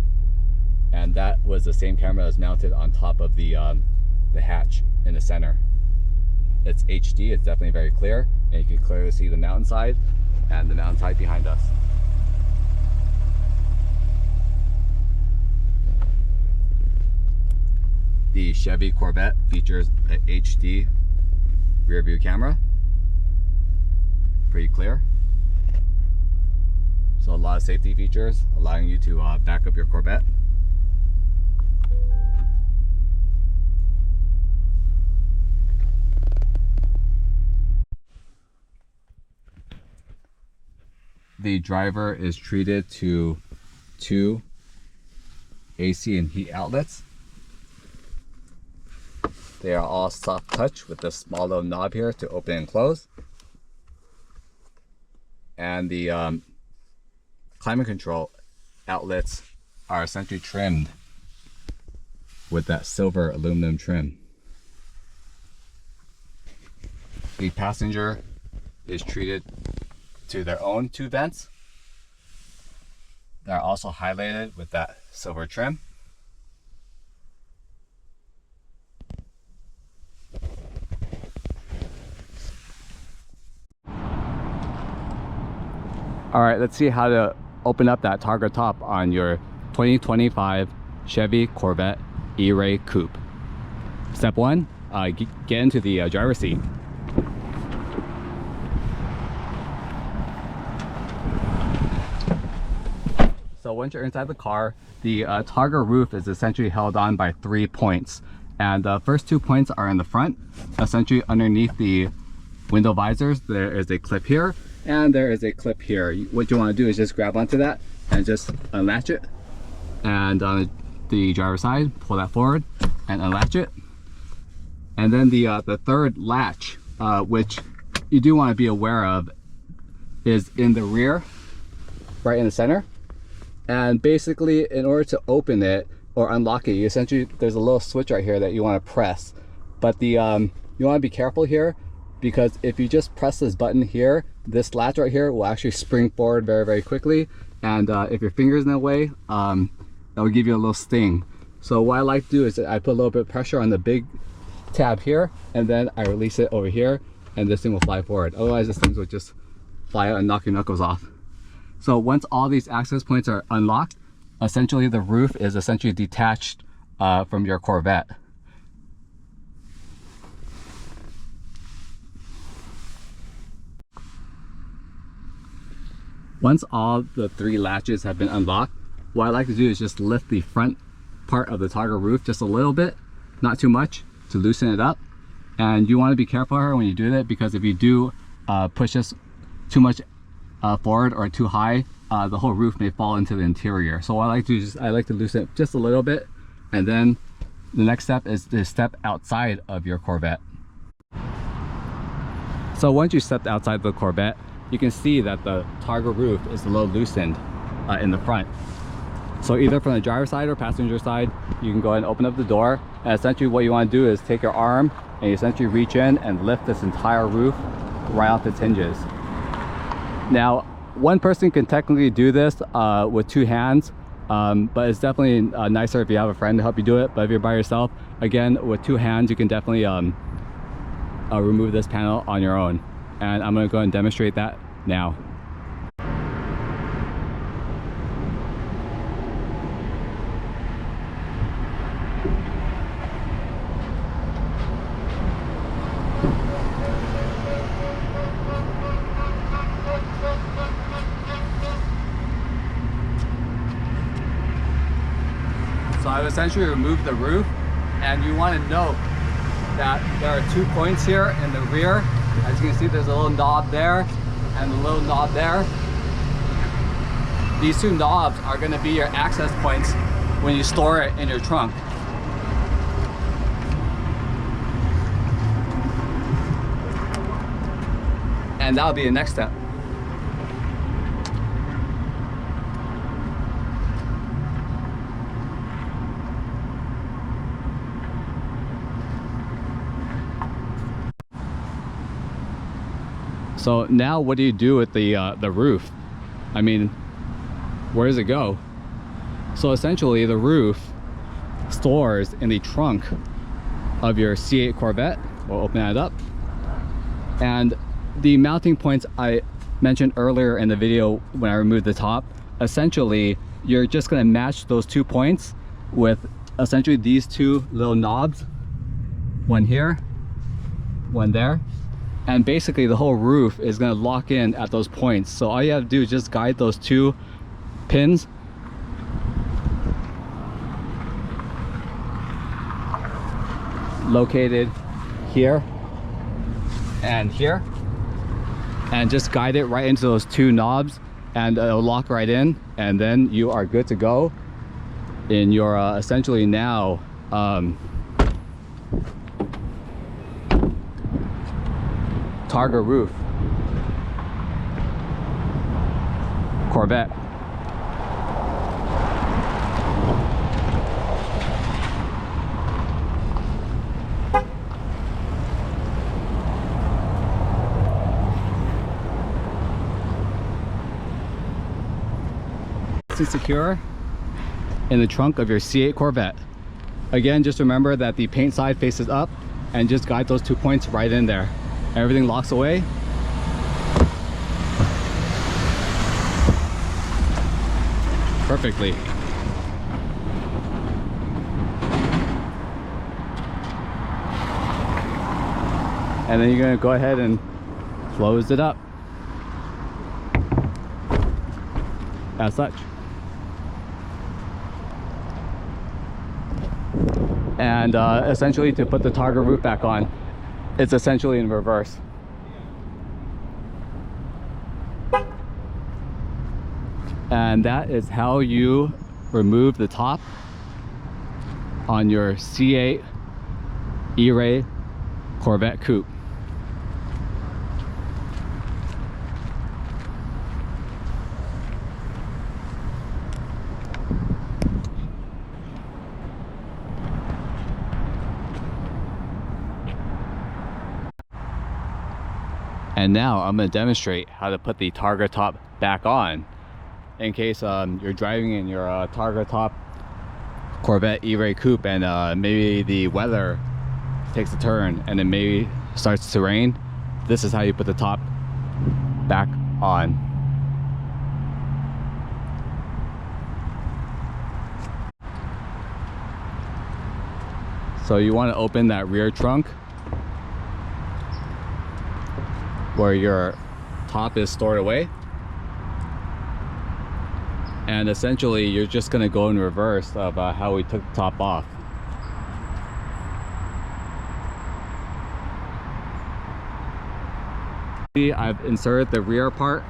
and that was the same camera that's mounted on top of the hatch in the center. It's HD, it's definitely very clear, and you can clearly see the mountainside and the mountainside behind us. The Chevy Corvette features an HD rear view camera, pretty clear. So a lot of safety features, allowing you to back up your Corvette. The driver is treated to 2 AC and heat outlets. They are all soft touch with this small little knob here to open and close. And the climate control outlets are essentially trimmed with that silver aluminum trim. The passenger is treated to their own 2 vents that are also highlighted with that silver trim. All right, let's see how to open up that Targa top on your 2025 Chevy Corvette E-Ray coupe. Step 1, get into the driver's seat. So once you're inside the car, the Targa roof is essentially held on by 3 points. And the first 2 points are in the front. Essentially underneath the window visors, there is a clip here, and there is a clip here. What you want to do is just grab onto that and just unlatch it. And on the driver's side, pull that forward and unlatch it. And then the third latch, which you do want to be aware of, is in the rear, right in the center. And basically, in order to open it or unlock it, you essentially, there's a little switch right here that you want to press. But the you want to be careful here, because if you just press this button here, this latch right here will actually spring forward very, very quickly. And if your finger's in the way, that will give you a little sting. So what I like to do is I put a little bit of pressure on the big tab here, and then I release it over here, and this thing will fly forward. Otherwise, this thing will just fly out and knock your knuckles off. So once all these access points are unlocked, essentially the roof is essentially detached from your Corvette. Once all the 3 latches have been unlocked, what I like to do is just lift the front part of the Targa roof just a little bit, not too much, to loosen it up. And you want to be careful here when you do that, because if you do push this too much forward or too high, the whole roof may fall into the interior. So what I like to do is I like to loosen it just a little bit, and then the next step is to step outside of your Corvette. So once you step outside the Corvette, you can see that the Targa roof is a little loosened in the front. So either from the driver's side or passenger side, you can go ahead and open up the door, and essentially what you want to do is take your arm and you essentially reach in and lift this entire roof right off its hinges. Now, one person can technically do this with two hands, but it's definitely nicer if you have a friend to help you do it. But if you're by yourself, again, with two hands, you can definitely remove this panel on your own. And I'm going to go and demonstrate that now. So I've essentially removed the roof, and you want to note that there are 2 points here in the rear. As you can see, there's a little knob there and a little knob there. These 2 knobs are going to be your access points when you store it in your trunk. And that'll be the next step. So now what do you do with the roof? I mean, where does it go? So essentially the roof stores in the trunk of your C8 Corvette. We'll open that up. And the mounting points I mentioned earlier in the video when I removed the top, essentially you're just gonna match those 2 points with essentially these 2 little knobs. One here, one there. And basically the whole roof is going to lock in at those points. So all you have to do is just guide those 2 pins located here and here, and just guide it right into those 2 knobs, and it'll lock right in, and then you are good to go in your essentially now Targa roof Corvette. Secure in the trunk of your C8 Corvette. Again, just remember that the paint side faces up, and just guide those 2 points right in there. Everything locks away. Perfectly. And then you're going to go ahead and close it up as such. And essentially to put the Targa roof back on, it's essentially in reverse. And that is how you remove the top on your C8 E-Ray Corvette coupe. And now I'm going to demonstrate how to put the Targa top back on, in case you're driving in your Targa top Corvette E-Ray coupe and maybe the weather takes a turn and it maybe starts to rain. This is how you put the top back on. So you want to open that rear trunk where your top is stored away, and essentially you're just going to go in reverse of how we took the top off. I've inserted the rear part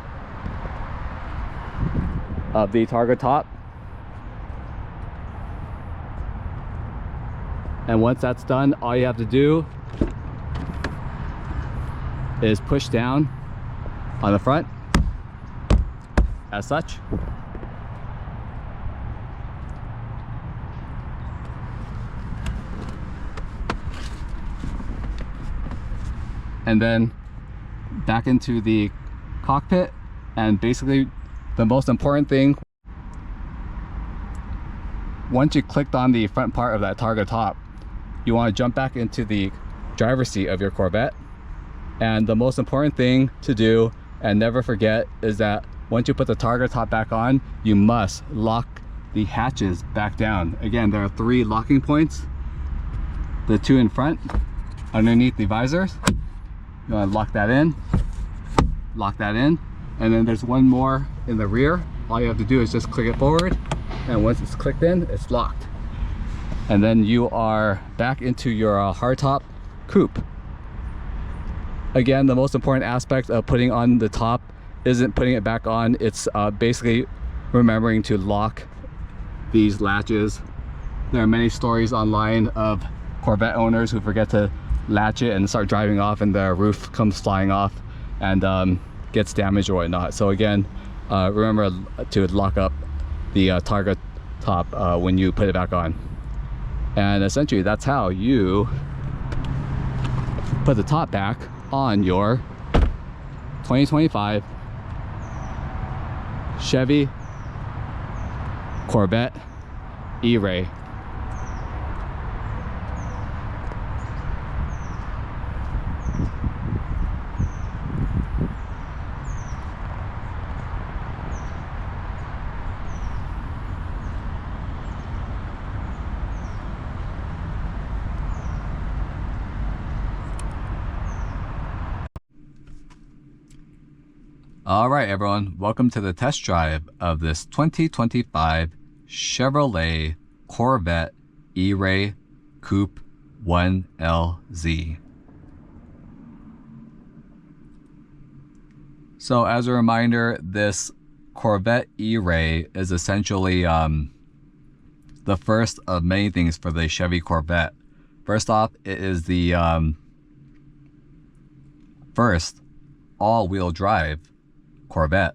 of the Targa top, and once that's done, all you have to do is push down on the front as such. and then back into the cockpit. And basically the most important thing, once you clicked on the front part of that Targa top, you want to jump back into the driver's seat of your Corvette. And the most important thing to do, and never forget, is that once you put the Targa top back on, you must lock the hatches back down. Again, there are 3 locking points. The 2 in front, underneath the visors. You want to lock that in, and then there's one more in the rear. All you have to do is just click it forward, and once it's clicked in, it's locked. And then you are back into your hardtop coupe. Again, the most important aspect of putting on the top isn't putting it back on, it's basically remembering to lock these latches. There are many stories online of Corvette owners who forget to latch it and start driving off, and the roof comes flying off and gets damaged or whatnot. So again, remember to lock up the Targa top when you put it back on. And essentially that's how you put the top back on your 2025 Chevy Corvette E-Ray. All right, everyone, welcome to the test drive of this 2025 Chevrolet Corvette E-Ray Coupe 1LZ. So as a reminder, this Corvette E-Ray is essentially the first of many things for the Chevy Corvette. First off, it is the first all-wheel drive Corvette.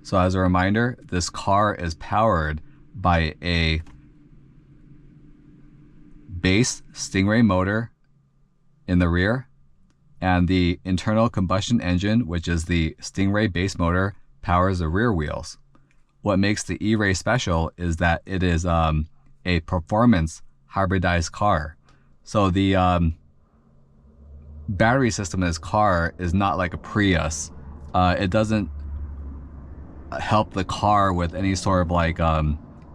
So as a reminder, this car is powered by a base Stingray motor in the rear, and the internal combustion engine, which is the Stingray base motor, powers the rear wheels. What makes the E-Ray special is that it is a performance hybridized car. So the battery system in this car is not like a Prius. It doesn't help the car with any sort of like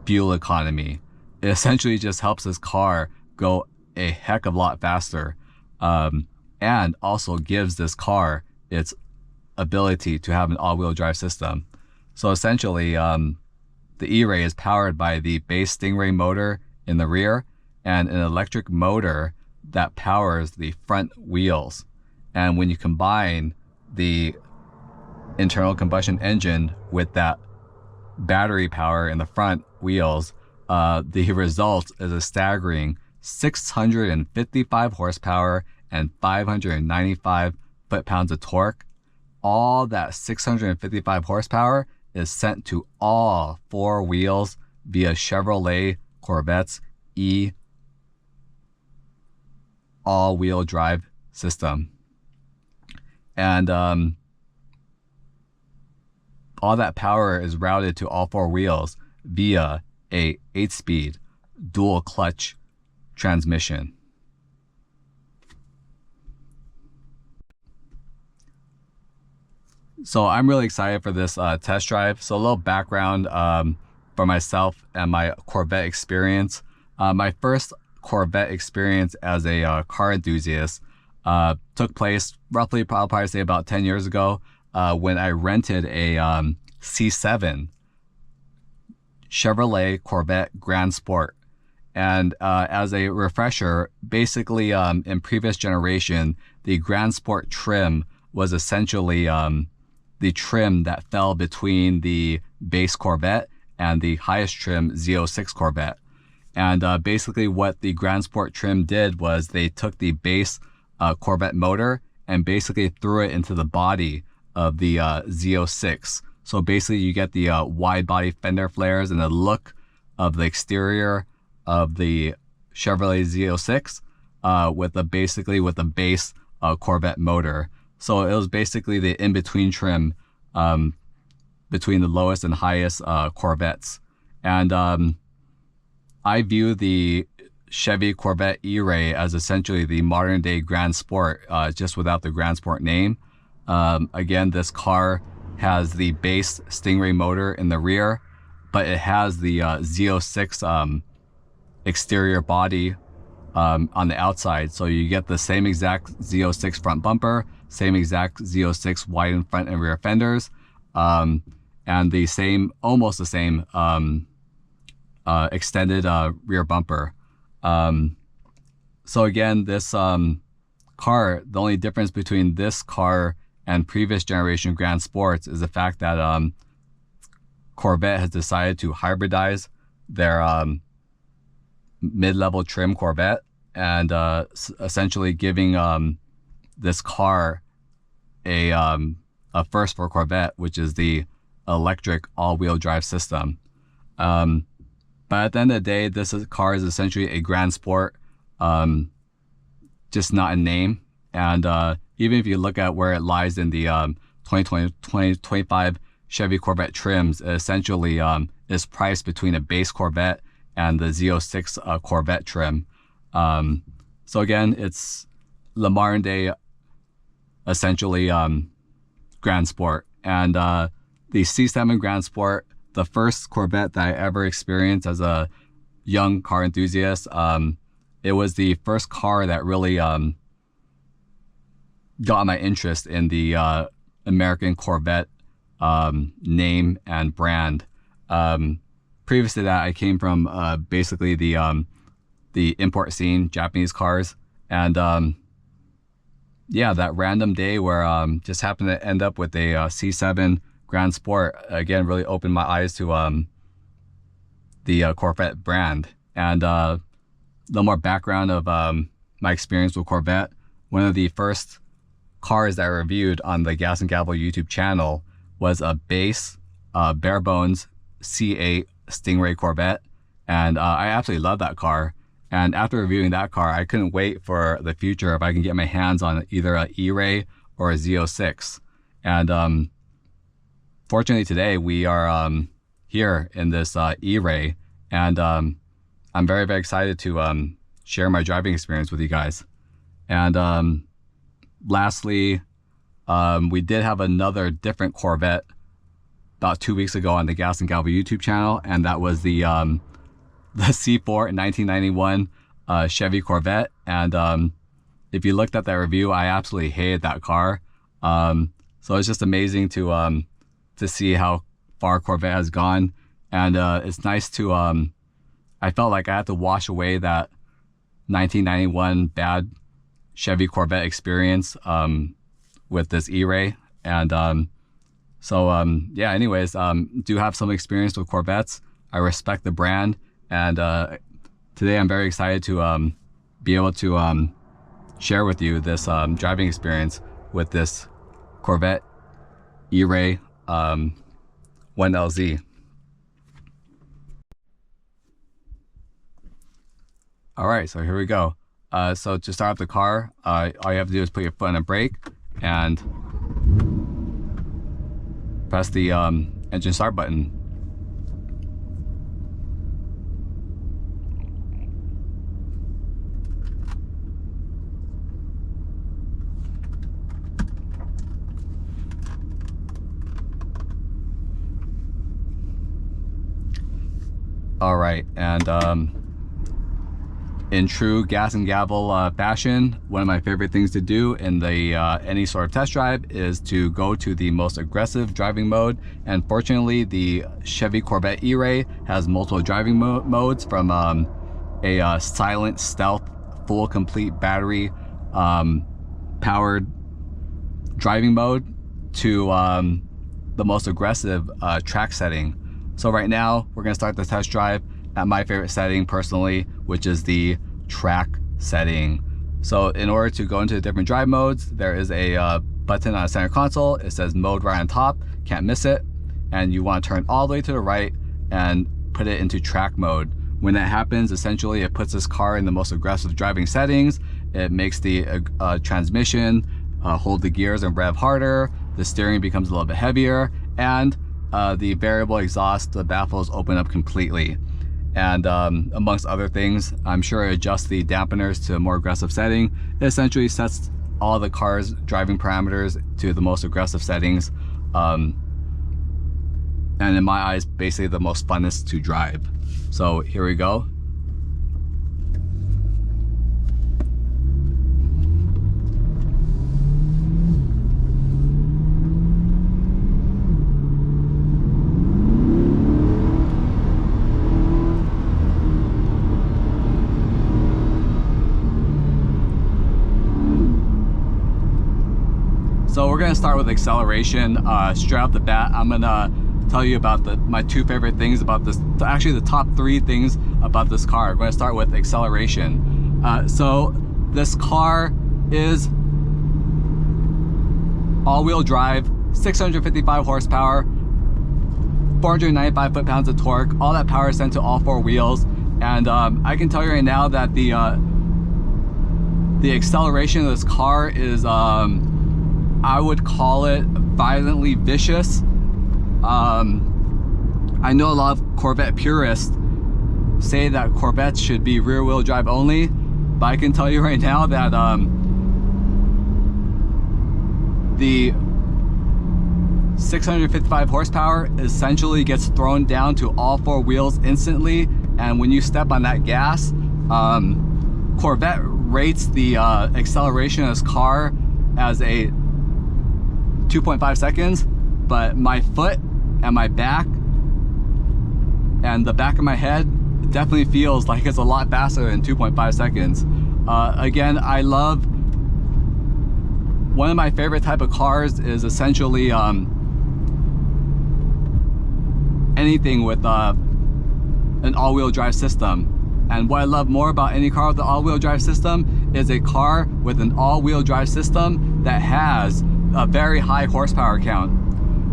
fuel economy. It essentially just helps this car go a heck of a lot faster, and also gives this car its ability to have an all-wheel drive system. So essentially, the E-Ray is powered by the base Stingray motor in the rear and an electric motor that powers the front wheels. And when you combine the internal combustion engine with that battery power in the front wheels, the result is a staggering 655 horsepower and 595 foot-pounds of torque. All that 655 horsepower is sent to all 4 wheels via Chevrolet Corvette's all-wheel drive system. And all that power is routed to all 4 wheels via a 8-speed dual clutch transmission. So I'm really excited for this test drive. So a little background for myself and my Corvette experience. My first Corvette experience as a car enthusiast took place roughly, probably say about 10 years ago, when I rented a C7 Chevrolet Corvette Grand Sport. And as a refresher, basically in previous generation, the Grand Sport trim was essentially the trim that fell between the base Corvette and the highest trim Z06 Corvette. And basically what the Grand Sport trim did was they took the base Corvette motor and basically threw it into the body of the Z06. So basically you get the wide body fender flares and the look of the exterior of the Chevrolet Z06 with the base Corvette motor. So it was basically the in-between trim between the lowest and highest Corvettes. And I view the Chevy Corvette E-Ray as essentially the modern day Grand Sport, just without the Grand Sport name. Again, this car has the base Stingray motor in the rear, but it has the Z06 exterior body on the outside. So you get the same exact Z06 front bumper, same exact Z06 wide in front and rear fenders, and the same, almost the same extended rear bumper. So again, this car, the only difference between this car and previous generation Grand Sports is the fact that Corvette has decided to hybridize their mid-level trim Corvette, and essentially giving this car a first for Corvette, which is the electric all-wheel drive system. But at the end of the day, this car is essentially a Grand Sport, just not a name. And even if you look at where it lies in the 2025 Chevy Corvette trims, it essentially is priced between a base Corvette and the Z06 Corvette trim. So again, it's the modern day, essentially Grand Sport. And the C7 Grand Sport, the first Corvette that I ever experienced as a young car enthusiast, it was the first car that really got my interest in the American Corvette name and brand. Previous to that, I came from basically the import scene, Japanese cars, and yeah, that random day where just happened to end up with a C7 Grand Sport, again, really opened my eyes to the Corvette brand. And a little more background of my experience with Corvette. One of the first cars that I reviewed on the Gas and Gavel YouTube channel was a base, bare bones C8 Stingray Corvette, and I absolutely love that car. And after reviewing that car, I couldn't wait for the future if I can get my hands on either a E-Ray or a Z06. And fortunately today we are here in this E-Ray, and I'm very, very excited to share my driving experience with you guys. And lastly, we did have another different Corvette about 2 weeks ago on the Gas and Gavel YouTube channel, and that was the C4 1991 Chevy Corvette. And if you looked at that review, I absolutely hated that car. So it's just amazing to see how far Corvette has gone, and it's nice to I felt like I had to wash away that 1991 bad Chevy Corvette experience with this E-Ray. And yeah, anyways, do have some experience with Corvettes. I respect the brand, and today I'm very excited to be able to share with you this driving experience with this Corvette E-Ray 1LZ. All right, so here we go. So to start up the car, all you have to do is put your foot on the brake and press the engine start button. All right, and in true Gas and Gavel fashion, one of my favorite things to do in the any sort of test drive is to go to the most aggressive driving mode. And fortunately, the Chevy Corvette E-Ray has multiple driving modes, from a silent stealth full complete battery powered driving mode to the most aggressive track setting. So right now, we're gonna start the test drive at my favorite setting personally, which is the track setting. So in order to go into the different drive modes, there is a button on the center console. It says mode right on top, can't miss it. And you wanna turn all the way to the right and put it into track mode. When that happens, essentially it puts this car in the most aggressive driving settings, It makes the transmission hold the gears and rev harder. The steering becomes a little bit heavier, and the variable exhaust, the baffles open up completely. And amongst other things, I'm sure it adjusts the dampeners to a more aggressive setting. It essentially sets all the car's driving parameters to the most aggressive settings. And in my eyes, basically the most funnest to drive. So here we go. So we're gonna start with acceleration. Straight off the bat, I'm gonna tell you about my two favorite things about this, actually the top three things about this car. We're gonna start with acceleration. So this car is all-wheel drive, 655 horsepower, 495 foot-pounds of torque. All that power is sent to all four wheels. And I can tell you right now that the acceleration of this car is, I would call it violently vicious. I know a lot of Corvette purists say that Corvettes should be rear-wheel drive only, but I can tell you right now that the 655 horsepower essentially gets thrown down to all four wheels instantly, and when you step on that gas, Corvette rates the acceleration of this car as a 2.5 seconds, but my foot and my back and the back of my head definitely feels like it's a lot faster than 2.5 seconds. Again, I love, one of my favorite type of cars is essentially anything with an all-wheel drive system. And what I love more about any car with an all-wheel drive system is a car with an all-wheel drive system that has a very high horsepower count.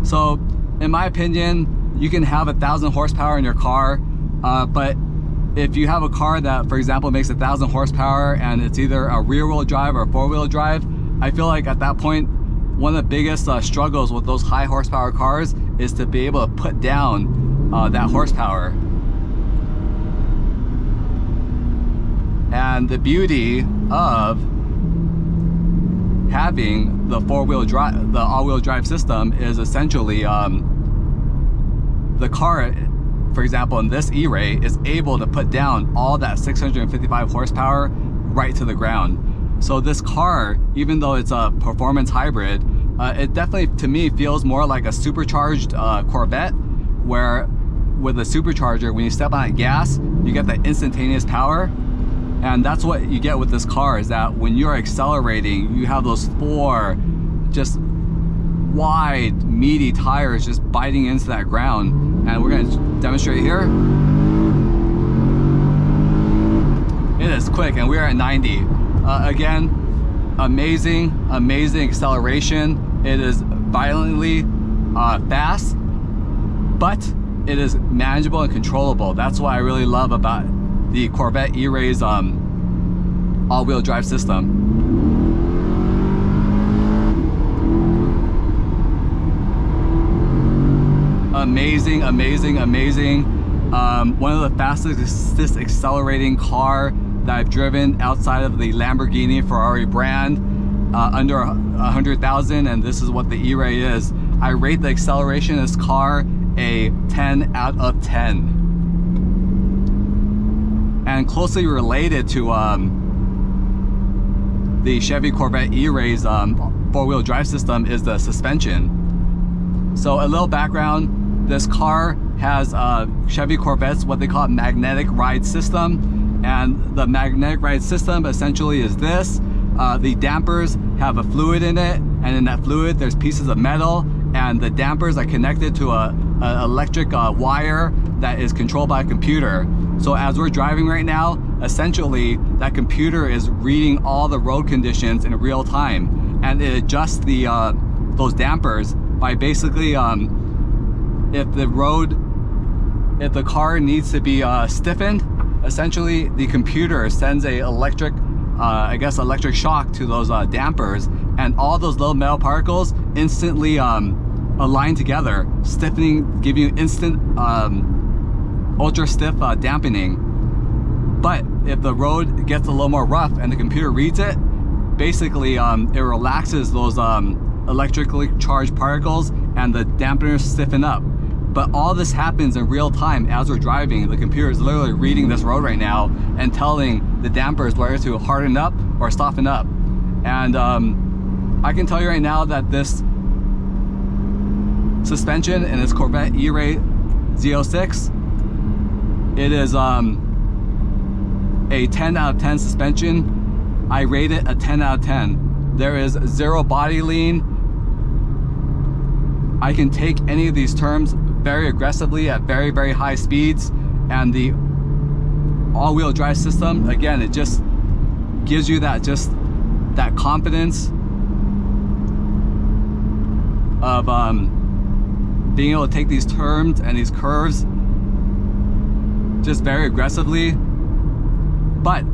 So in my opinion, you can have 1,000 horsepower in your car, but if you have a car that, for example, makes 1,000 horsepower and it's either a rear-wheel drive or a four-wheel drive, I feel like at that point, one of the biggest struggles with those high horsepower cars is to be able to put down that horsepower. And the beauty of having the four-wheel drive, the all-wheel drive system, is essentially the car, for example, in this E-Ray, is able to put down all that 655 horsepower right to the ground. So this car, even though it's a performance hybrid, it definitely, to me, feels more like a supercharged Corvette, where with a supercharger, when you step on that gas, you get that instantaneous power. And that's what you get with this car, is that when you're accelerating, you have those four just wide, meaty tires just biting into that ground. And we're going to demonstrate here. It is quick, and we're at 90. Again, amazing acceleration. It is violently fast, but it is manageable and controllable. That's what I really love about the Corvette E-Ray's all-wheel drive system. Amazing. One of the fastest accelerating car that I've driven outside of the Lamborghini Ferrari brand, under 100,000, and this is what the E-Ray is. I rate the acceleration of this car a 10 out of 10. And closely related to the Chevy Corvette E-Ray's four-wheel drive system is the suspension. So a little background, this car has Chevy Corvette's what they call a magnetic ride system, and the magnetic ride system essentially is this. The dampers have a fluid in it, and in that fluid there's pieces of metal, and the dampers are connected to an electric wire that is controlled by a computer. So as we're driving right now, essentially that computer is reading all the road conditions in real time, and it adjusts the those dampers by basically if the car needs to be stiffened, essentially the computer sends a electric I guess, electric shock to those dampers, and all those little metal particles instantly align together, stiffening, giving you instant ultra stiff dampening. But if the road gets a little more rough and the computer reads it, basically it relaxes those electrically charged particles and the dampeners stiffen up. But all this happens in real time as we're driving. The computer is literally reading this road right now and telling the dampers whether to harden up or soften up. And I can tell you right now that this suspension in this Corvette E-Ray Z06, it is a 10 out of 10 suspension. I rate it a 10 out of 10. There is zero body lean. I can take any of these turns very aggressively at very, very high speeds, and the all-wheel drive system, again, it just gives you that confidence of being able to take these turns and these curves just very aggressively, but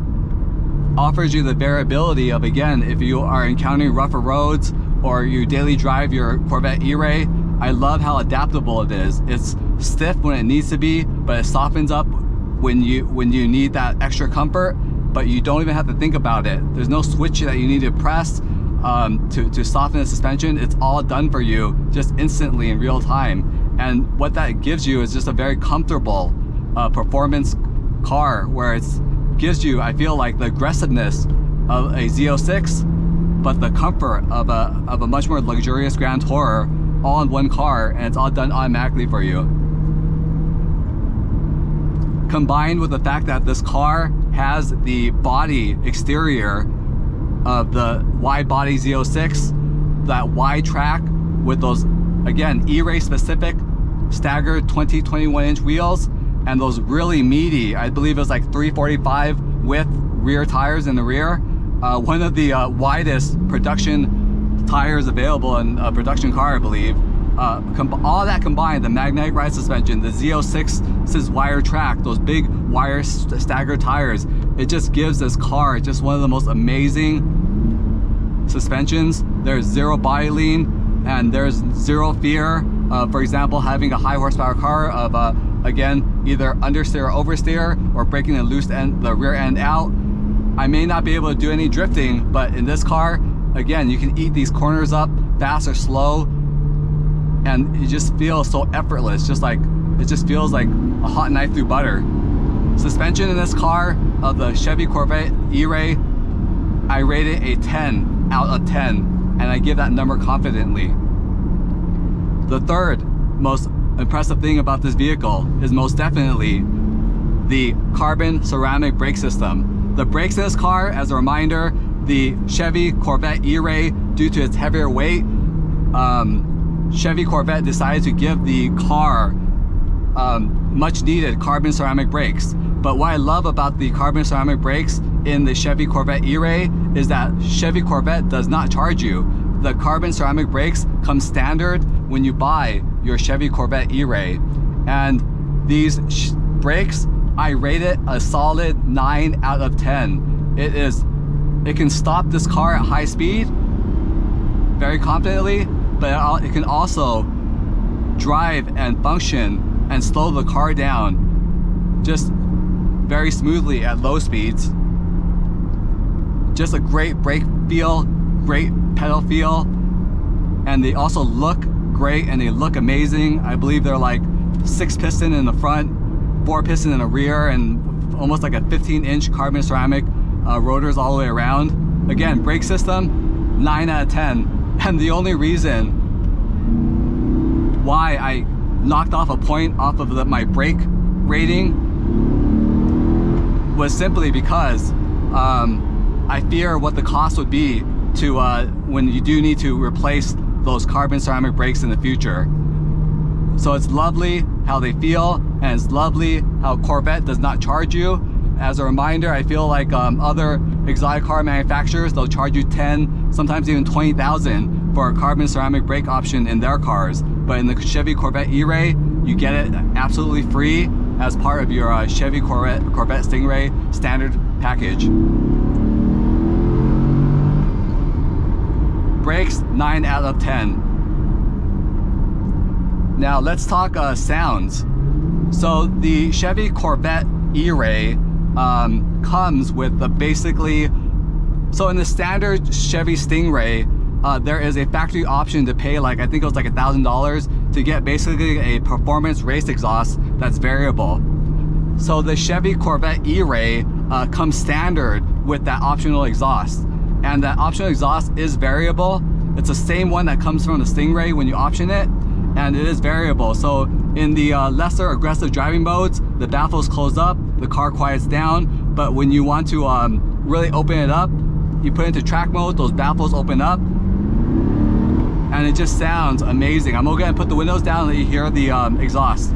offers you the variability of, again, if you are encountering rougher roads or you daily drive your Corvette E-Ray, I love how adaptable it is. It's stiff when it needs to be, but it softens up when you need that extra comfort, but you don't even have to think about it. There's no switch that you need to press to soften the suspension. It's all done for you just instantly in real time. And what that gives you is just a very comfortable performance car, where it gives you, I feel like, the aggressiveness of a Z06, but the comfort of a much more luxurious Grand Tourer, all in one car, and it's all done automatically for you. Combined with the fact that this car has the body exterior of the wide body Z06, that wide track with those, again, E-Ray specific staggered 21 inch wheels, and those really meaty, I believe it was like 345 width rear tires in the rear. One of the widest production tires available in a production car, I believe. All that combined, the magnetic ride suspension, the Z06's wire track, those big wire staggered tires, it just gives this car just one of the most amazing suspensions. There's zero body lean, and there's zero fear of, for example, having a high horsepower car of again, either understeer or oversteer, or breaking the rear end out. I may not be able to do any drifting, but in this car, again, you can eat these corners up fast or slow, and it just feels so effortless. It just feels like a hot knife through butter. Suspension in this car of the Chevy Corvette E-Ray, I rate it a 10 out of 10, and I give that number confidently. The third most impressive thing about this vehicle is most definitely the carbon ceramic brake system. The brakes in this car, as a reminder, the Chevy Corvette E-Ray, due to its heavier weight, Chevy Corvette decided to give the car much needed carbon ceramic brakes. But what I love about the carbon ceramic brakes in the Chevy Corvette E-Ray is that Chevy Corvette does not charge you. The carbon ceramic brakes come standard when you buy your Chevy Corvette E-Ray. And these brakes, I rate it a solid 9 out of 10. It can stop this car at high speed very confidently, but it can also drive and function and slow the car down just very smoothly at low speeds. Just a great brake feel, great pedal feel, and they also look great and they look amazing. I believe they're like 6 piston in the front, 4 piston in the rear, and almost like a 15-inch carbon ceramic rotors all the way around. Again, brake system, 9 out of 10. And the only reason why I knocked off a point off of my brake rating was simply because I fear what the cost would be to when you do need to replace those carbon ceramic brakes in the future. So it's lovely how they feel, and it's lovely how Corvette does not charge you. As a reminder, I feel like other exotic car manufacturers, they'll charge you 10, sometimes even 20,000 for a carbon ceramic brake option in their cars. But in the Chevy Corvette E-Ray, you get it absolutely free as part of your Chevy Corvette Stingray standard package. Brakes, 9 out of 10. Now let's talk sounds. So the Chevy Corvette E-Ray comes with basically, so in the standard Chevy Stingray, there is a factory option to pay like, I think it was like $1,000 to get basically a performance race exhaust that's variable. So the Chevy Corvette E-Ray comes standard with that optional exhaust. And that optional exhaust is variable. It's the same one that comes from the Stingray when you option it, and it is variable. So in the lesser aggressive driving modes, the baffles close up, the car quiets down, but when you want to really open it up, you put it into track mode, those baffles open up, and it just sounds amazing. I'm gonna put the windows down and let you hear the exhaust.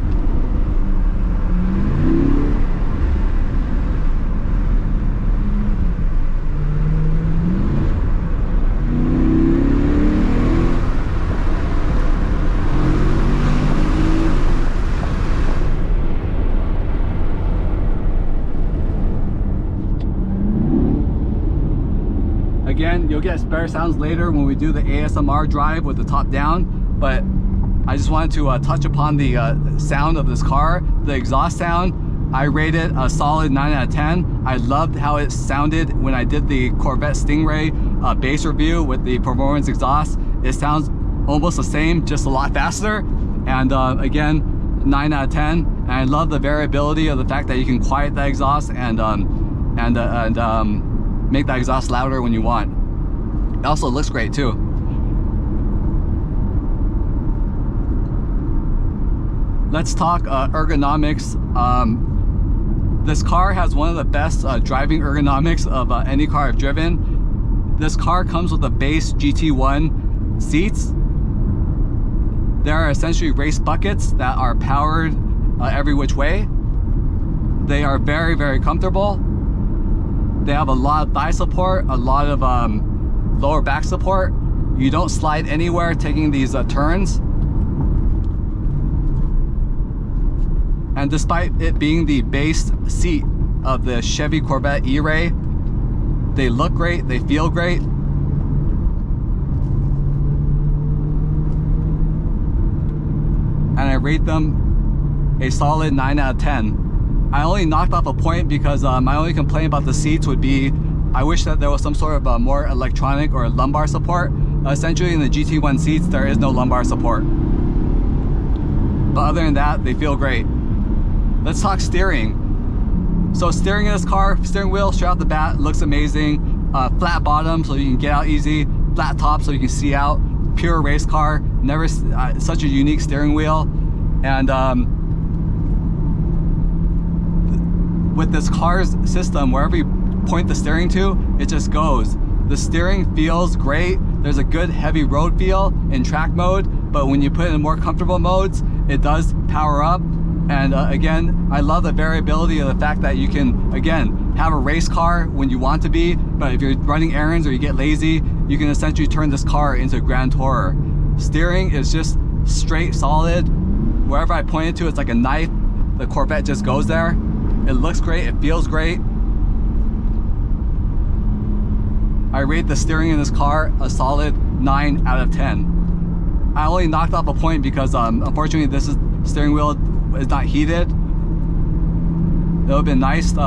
Again, you'll get better sounds later when we do the ASMR drive with the top down, but I just wanted to touch upon the sound of this car. The exhaust sound, I rated a solid 9 out of 10. I loved how it sounded when I did the Corvette Stingray base review with the performance exhaust. It sounds almost the same, just a lot faster. And again, 9 out of 10. And I love the variability of the fact that you can quiet the exhaust and make that exhaust louder when you want. It also looks great too. Let's talk ergonomics. This car has one of the best driving ergonomics of any car I've driven. This car comes with the base GT1 seats. There are essentially race buckets that are powered every which way. They are very, very comfortable. They have a lot of thigh support, a lot of lower back support. You don't slide anywhere taking these turns. And despite it being the base seat of the Chevy Corvette E-Ray, they look great, they feel great. And I rate them a solid 9 out of 10. I only knocked off a point because my only complaint about the seats would be I wish that there was some sort of more electronic or lumbar support. Essentially in the GT1 seats there is no lumbar support. But other than that, they feel great. Let's talk steering. So steering in this car, steering wheel straight out the bat looks amazing. Flat bottom so you can get out easy. Flat top so you can see out. Pure race car. Never such a unique steering wheel. And with this car's system, wherever you point the steering to, it just goes. The steering feels great. There's a good heavy road feel in track mode, but when you put it in more comfortable modes, it does power up. And again, I love the variability of the fact that you can, again, have a race car when you want to be, but if you're running errands or you get lazy, you can essentially turn this car into a grand tourer. Steering is just straight, solid. Wherever I point it to, it's like a knife. The Corvette just goes there. It looks great, it feels great. I rate the steering in this car a solid 9 out of 10. I only knocked off a point because unfortunately this steering wheel is not heated. It would have been nice to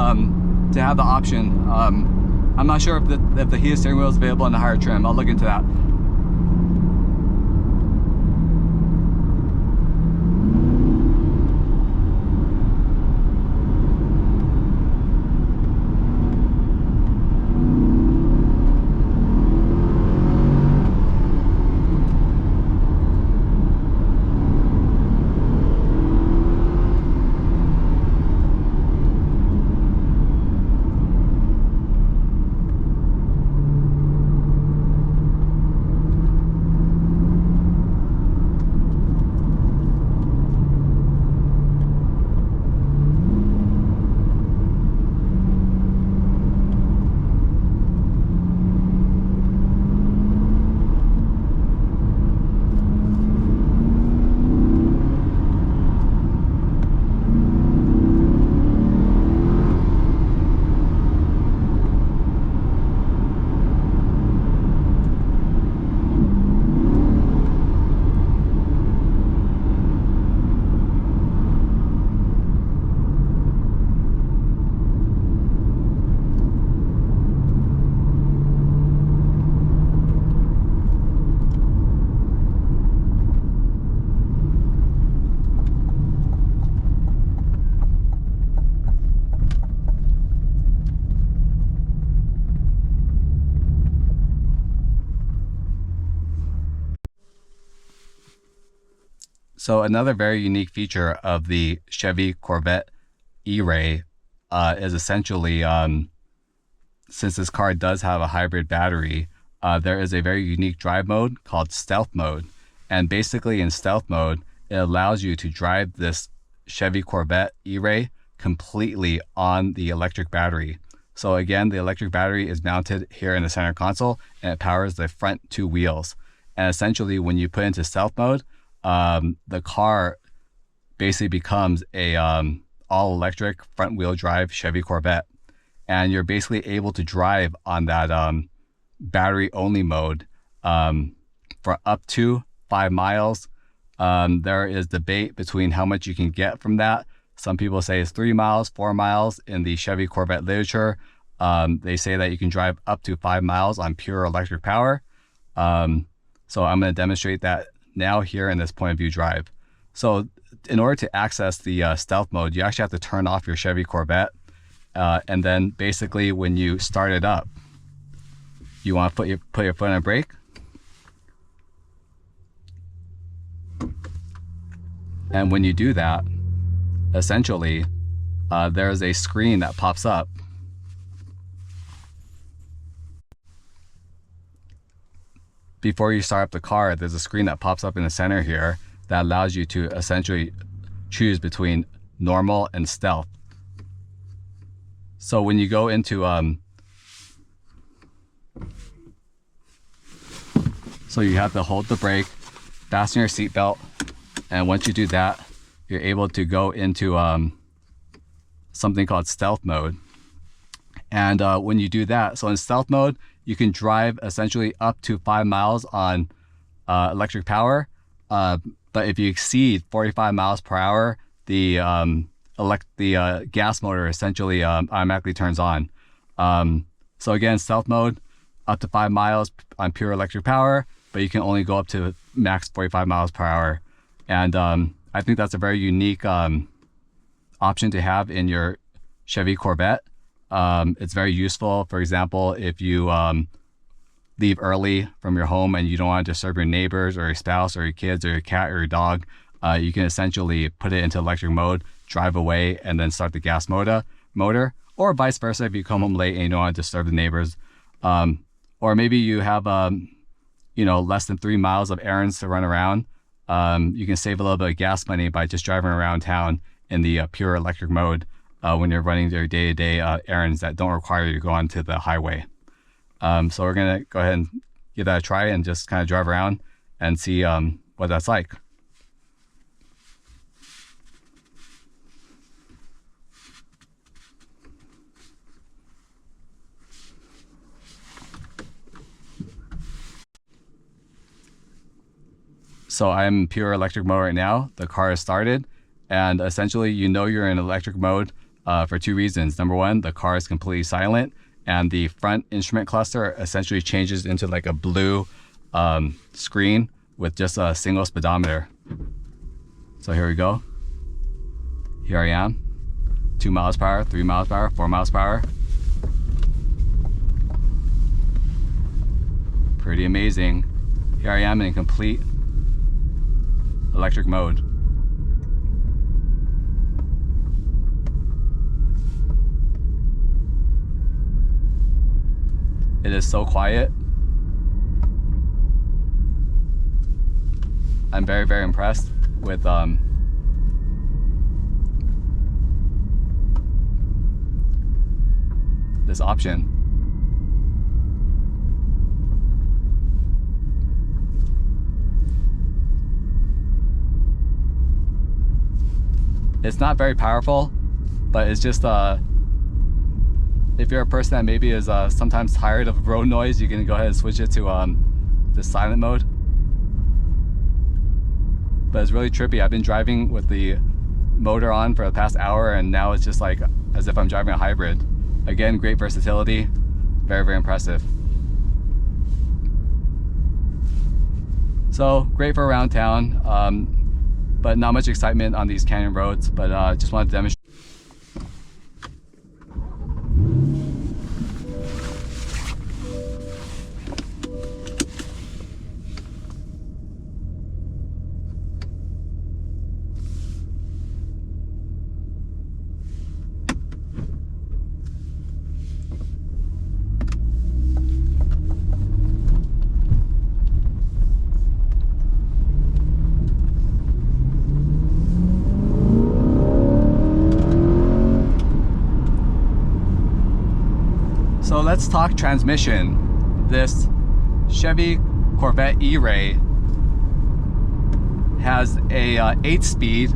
have the option. I'm not sure if the heated steering wheel is available in the higher trim. I'll look into that. So another very unique feature of the Chevy Corvette E-Ray is essentially, since this car does have a hybrid battery, there is a very unique drive mode called stealth mode. And basically in stealth mode, it allows you to drive this Chevy Corvette E-Ray completely on the electric battery. So again, the electric battery is mounted here in the center console and it powers the front two wheels. And essentially when you put into stealth mode, the car basically becomes a all electric front wheel drive Chevy Corvette. And you're basically able to drive on that battery only mode for up to 5 miles. There is debate between how much you can get from that. Some people say it's 3 miles, 4 miles. In the Chevy Corvette literature, they say that you can drive up to 5 miles on pure electric power. So I'm going to demonstrate that now here in this point of view drive. So in order to access the stealth mode, you actually have to turn off your Chevy Corvette. And then basically when you start it up, you want to put your foot on a brake. And when you do that, essentially, there's a screen that pops up. Before you start up the car, there's a screen that pops up in the center here that allows you to essentially choose between normal and stealth. So when you go into, so you have to hold the brake, fasten your seatbelt, and once you do that, you're able to go into something called stealth mode. And when you do that, so in stealth mode, you can drive essentially up to 5 miles on electric power. But if you exceed 45 miles per hour, the gas motor essentially automatically turns on. So again, stealth mode, up to 5 miles on pure electric power, but you can only go up to max 45 miles per hour. And I think that's a very unique option to have in your Chevy Corvette. It's very useful. For example, if you leave early from your home and you don't want to disturb your neighbors or your spouse or your kids or your cat or your dog, you can essentially put it into electric mode, drive away, and then start the gas motor, or vice versa if you come home late and you don't want to disturb the neighbors. Or maybe you have less than 3 miles of errands to run around. You can save a little bit of gas money by just driving around town in the pure electric mode when you're running your day-to-day errands that don't require you to go onto the highway. So we're going to go ahead and give that a try and just kind of drive around and see what that's like. So I'm pure electric mode right now. The car is started, and essentially you're in electric mode for 2 reasons. Number one, the car is completely silent, and the front instrument cluster essentially changes into like a blue screen with just a single speedometer. So here we go. Here I am. 2 miles per hour, 3 miles per hour, 4 miles per hour. Pretty amazing. Here I am in complete electric mode. It is so quiet. I'm very, very impressed with this option. It's not very powerful, but it's just if you're a person that maybe is sometimes tired of road noise, you can go ahead and switch it to the silent mode. But it's really trippy. I've been driving with the motor on for the past hour, and now it's just like as if I'm driving a hybrid. Again, great versatility, very, very impressive. So great for around town. But not much excitement on these canyon roads, but just wanted to demonstrate. let's talk transmission. This Chevy Corvette E-Ray has a 8-speed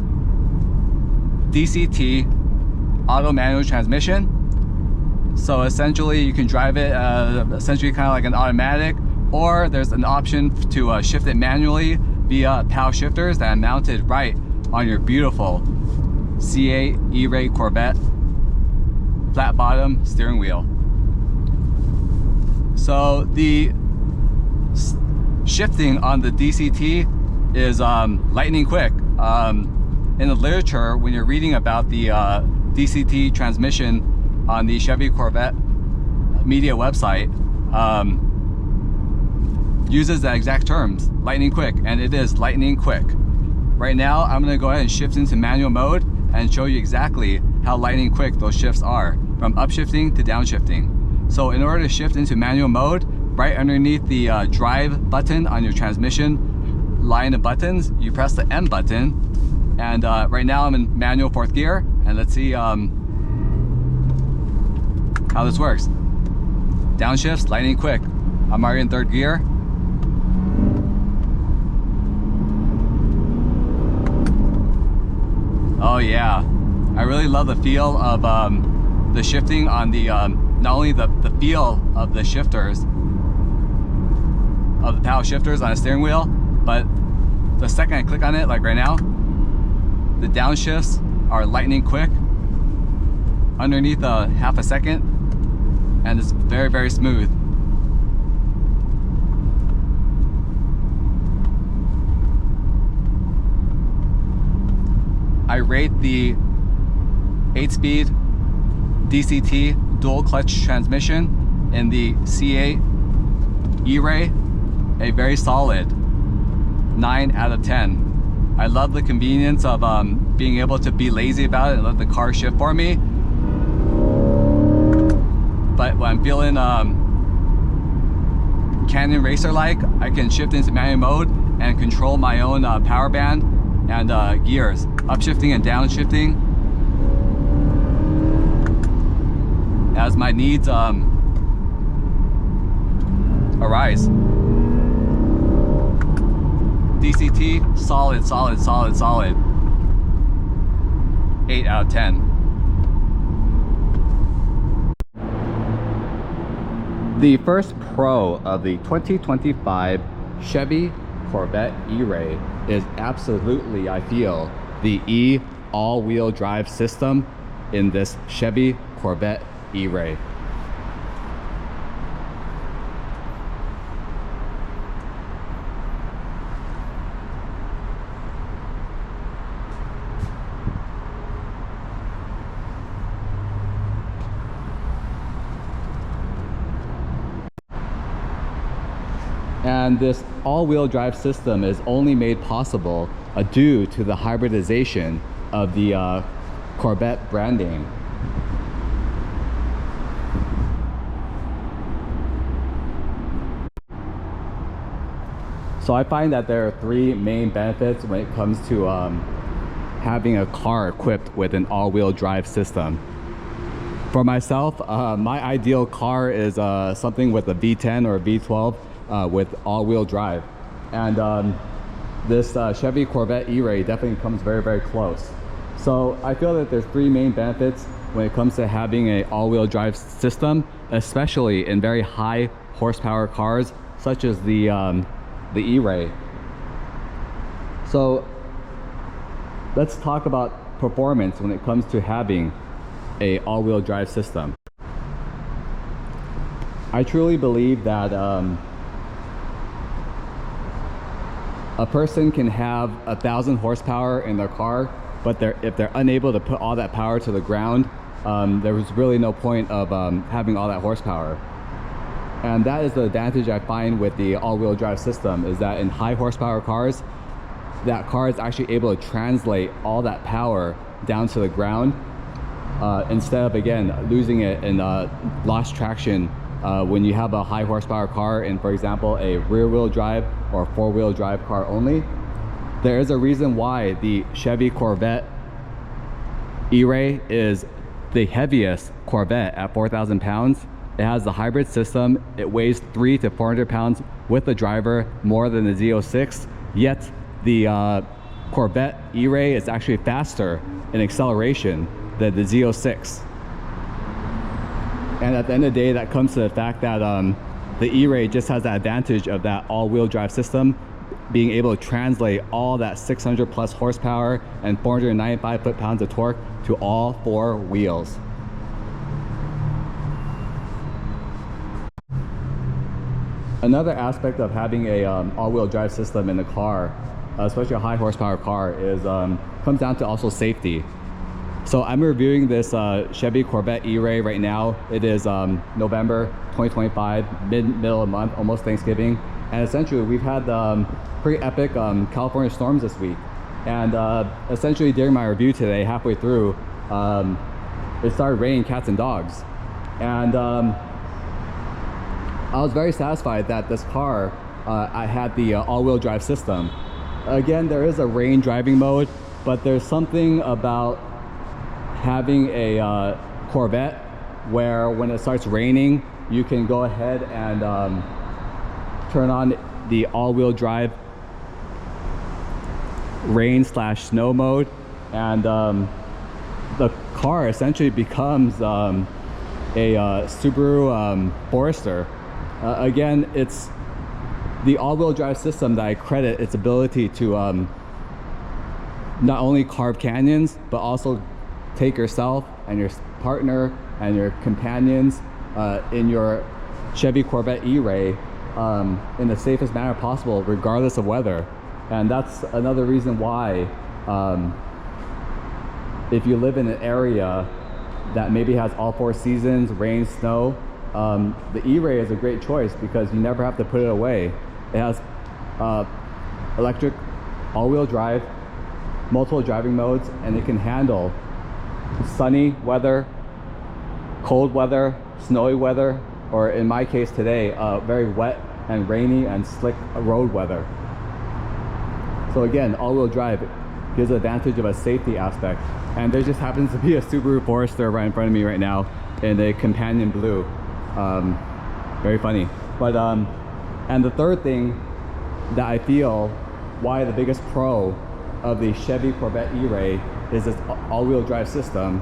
DCT auto manual transmission. So essentially you can drive it essentially kind of like an automatic, or there's an option to shift it manually via POW shifters that are mounted right on your beautiful C8 E-Ray Corvette flat bottom steering wheel. So the shifting on the DCT is lightning quick. In the literature, when you're reading about the DCT transmission on the Chevy Corvette media website, uses the exact terms, lightning quick, and it is lightning quick. Right now, I'm gonna go ahead and shift into manual mode and show you exactly how lightning quick those shifts are, from upshifting to downshifting. So in order to shift into manual mode, right underneath the drive button on your transmission line of buttons, you press the M button. And right now I'm in manual 4th gear, and let's see how this works. Downshifts, lightning quick. I'm already in 3rd gear. Oh yeah, I really love the feel of the shifting on the, not only the feel of the shifters, of the POW shifters on a steering wheel, but the second I click on it, like right now, the downshifts are lightning quick, underneath a half a second, and it's very, very smooth. I rate the 8-speed DCT dual clutch transmission in the C8 E-Ray a very solid 9 out of 10. I love the convenience of being able to be lazy about it and let the car shift for me. But when I'm feeling Canyon Racer like, I can shift into manual mode and control my own power band and gears, upshifting and downshifting as my needs arise. DCT, solid, solid, solid, solid. 8 out of 10. The first Pro of the 2025 Chevy Corvette E-Ray is absolutely, I feel, the E all-wheel drive system in this Chevy Corvette E-Ray. And this all-wheel drive system is only made possible due to the hybridization of the Corvette brand name. So I find that there are 3 main benefits when it comes to having a car equipped with an all-wheel drive system. For myself, my ideal car is something with a V10 or a V12 with all-wheel drive, and this Chevy Corvette E-Ray definitely comes very, very close. So I feel that there's 3 main benefits when it comes to having an all-wheel drive system, especially in very high horsepower cars such as the E-Ray. So let's talk about performance when it comes to having a all-wheel drive system. I truly believe that a person can have 1,000 horsepower in their car, but if they're unable to put all that power to the ground, there's really no point of having all that horsepower. And that is the advantage I find with the all-wheel drive system, is that in high horsepower cars, that car is actually able to translate all that power down to the ground, instead of, again, losing it in lost traction when you have a high horsepower car in, for example, a rear wheel drive or 4-wheel drive car only. There is a reason why the Chevy Corvette E-Ray is the heaviest Corvette at 4,000 pounds It has the hybrid system. It weighs 300 to 400 pounds with the driver, more than the Z06. Yet the Corvette E-Ray is actually faster in acceleration than the Z06. And at the end of the day, that comes to the fact that the E-Ray just has the advantage of that all-wheel drive system, being able to translate all that 600 plus horsepower and 495 foot-pounds of torque to all four wheels. Another aspect of having a all-wheel drive system in the car, especially a high horsepower car, is comes down to also safety. So I'm reviewing this Chevy Corvette E-Ray right now. It is November 2025, middle of the month, almost Thanksgiving. And essentially we've had pretty epic California storms this week. And essentially during my review today, halfway through, it started raining cats and dogs. And I was very satisfied that this car, I had the all-wheel drive system. Again, there is a rain driving mode, but there's something about having a Corvette where when it starts raining, you can go ahead and turn on the all-wheel drive rain/snow mode, and the car essentially becomes a Subaru Forester. Again, it's the all-wheel drive system that I credit its ability to not only carve canyons, but also take yourself and your partner and your companions in your Chevy Corvette E-Ray in the safest manner possible, regardless of weather. And that's another reason why if you live in an area that maybe has all four seasons, rain, snow, the E-Ray is a great choice because you never have to put it away. It has electric all-wheel drive, multiple driving modes, and it can handle sunny weather, cold weather, snowy weather, or in my case today, very wet and rainy and slick road weather. So again, all-wheel drive gives the advantage of a safety aspect. And there just happens to be a Subaru Forester right in front of me right now in a companion blue. Very funny. But and the third thing that I feel why the biggest pro of the Chevy Corvette E-Ray is this all-wheel drive system.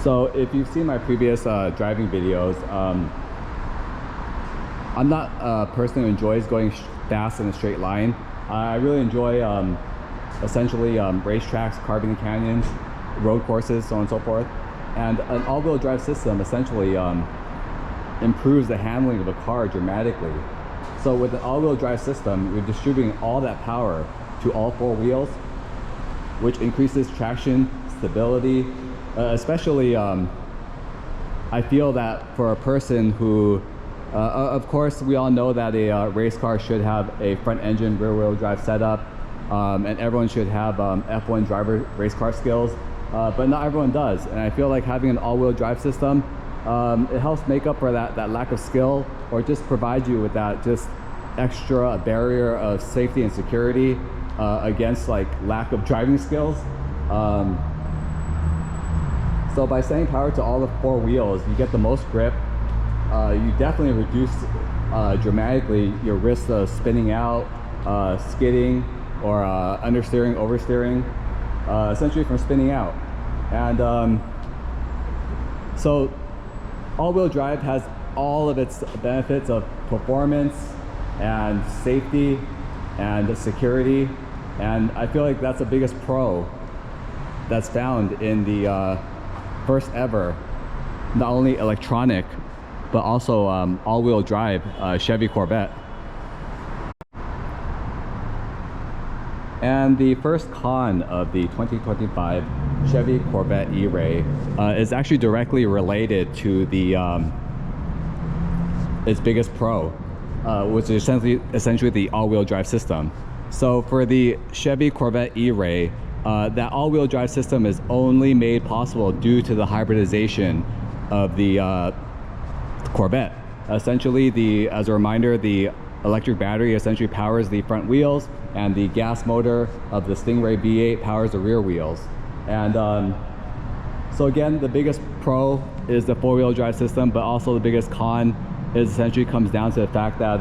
So if you've seen my previous driving videos, I'm not a person who enjoys going fast in a straight line. I really enjoy essentially racetracks, carving canyons, road courses, so on and so forth. And an all-wheel drive system essentially improves the handling of a car dramatically. So with an all-wheel drive system, you're distributing all that power to all four wheels, which increases traction, stability, especially I feel that for a person who of course we all know that a race car should have a front engine rear wheel drive setup, and everyone should have F1 driver race car skills, but not everyone does. And I feel like having an all-wheel drive system, it helps make up for that lack of skill, or just provides you with that just extra barrier of safety and security against like lack of driving skills. So by sending power to all the four wheels, you get the most grip. You definitely reduce dramatically your risk of spinning out, skidding, or understeering, oversteering, essentially from spinning out. And so all-wheel drive has all of its benefits of performance and safety and security, and I feel like that's the biggest pro that's found in the first ever, not only electronic, but also all-wheel drive Chevy Corvette. And the first con of the 2025 Chevy Corvette E-Ray is actually directly related to the its biggest pro, which is essentially the all-wheel drive system. So for the Chevy Corvette E-Ray, that all-wheel drive system is only made possible due to the hybridization of the Corvette. Essentially, as a reminder, the electric battery essentially powers the front wheels, and the gas motor of the Stingray V8 powers the rear wheels. And so again, the biggest pro is the four-wheel drive system, but also the biggest con is essentially comes down to the fact that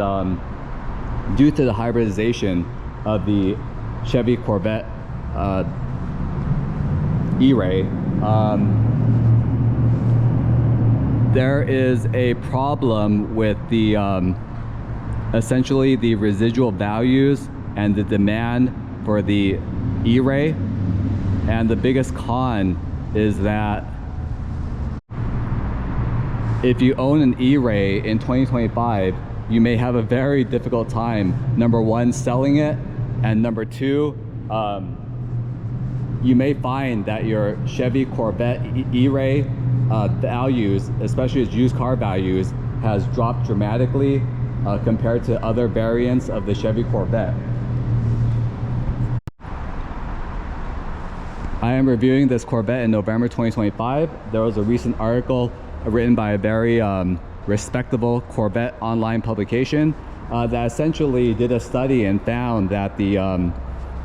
due to the hybridization of the Chevy Corvette E-Ray, there is a problem with the essentially the residual values and the demand for the E-Ray. And the biggest con is that if you own an E-Ray in 2025, you may have a very difficult time, number one, selling it, and number two, you may find that your Chevy Corvette E-Ray values, especially its used car values, has dropped dramatically compared to other variants of the Chevy Corvette. I am reviewing this Corvette in November 2025. There was a recent article written by a very respectable Corvette online publication that essentially did a study and found that the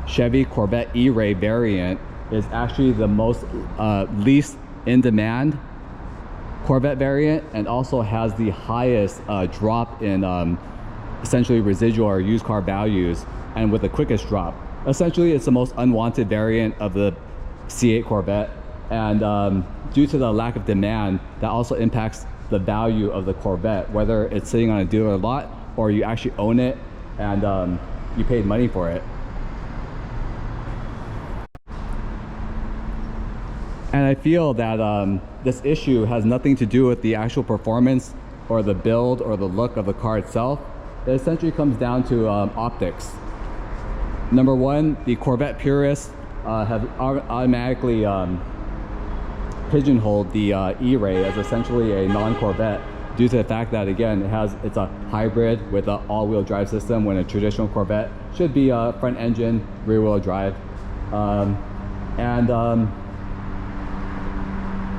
Chevy Corvette E-Ray variant is actually the most least in demand Corvette variant, and also has the highest drop in essentially residual or used car values, and with the quickest drop. Essentially, it's the most unwanted variant of the C8 Corvette, and due to the lack of demand, that also impacts the value of the Corvette, whether it's sitting on a dealer lot or you actually own it and you paid money for it. And I feel that this issue has nothing to do with the actual performance or the build or the look of the car itself. It essentially comes down to optics. Number one, the Corvette purists have automatically pigeonholed the E-Ray as essentially a non-Corvette due to the fact that, again, it's a hybrid with an all-wheel drive system, when a traditional Corvette should be a front engine, rear-wheel drive.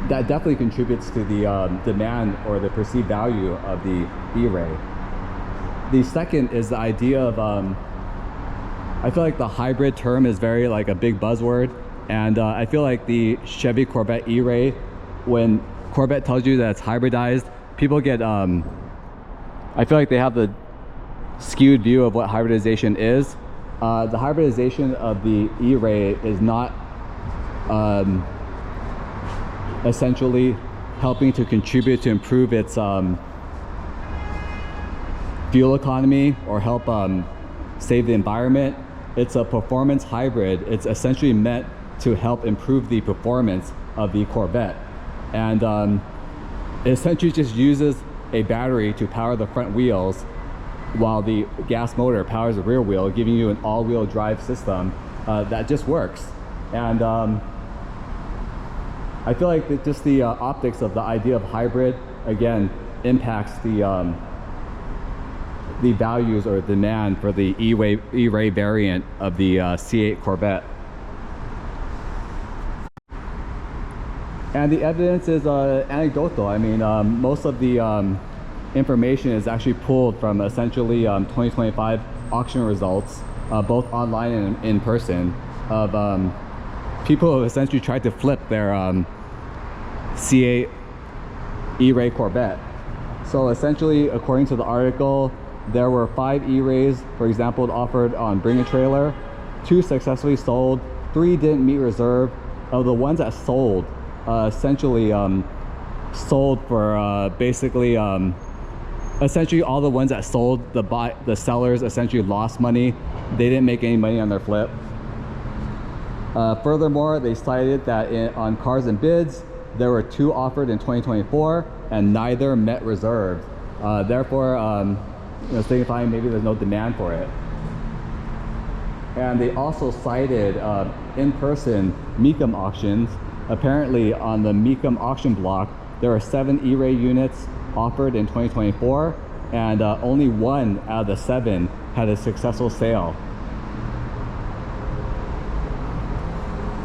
That definitely contributes to the demand or the perceived value of the E-Ray. The second is the idea of, I feel like the hybrid term is very like a big buzzword, and I feel like the Chevy Corvette E-Ray, when Corvette tells you that it's hybridized, people get, I feel like they have the skewed view of what hybridization is. The hybridization of the E-Ray is not essentially helping to contribute to improve its fuel economy or help save the environment. It's a performance hybrid. It's essentially meant to help improve the performance of the Corvette, and it essentially just uses a battery to power the front wheels while the gas motor powers the rear wheel, giving you an all-wheel drive system that just works. And I feel like just the optics of the idea of hybrid, again, impacts the values or demand for the E-Ray variant of the C8 Corvette. And the evidence is anecdotal. I mean, most of the information is actually pulled from essentially 2025 auction results, both online and in person, of people who essentially tried to flip their C8 E-Ray Corvette. So essentially, according to the article, there were 5 E-Rays, for example, offered on Bring a Trailer. 2 successfully sold, 3 didn't meet reserve. Of the ones that sold, essentially sold for basically essentially all the ones that sold, the sellers essentially lost money. They didn't make any money on their flip. Furthermore, they cited that on Cars and Bids, there were 2 offered in 2024 and neither met reserve. Therefore, signifying maybe there's no demand for it. And they also cited in-person Mecum auctions. Apparently, on the Mecum auction block, there are 7 E-Ray units offered in 2024, and only 1 out of the 7 had a successful sale.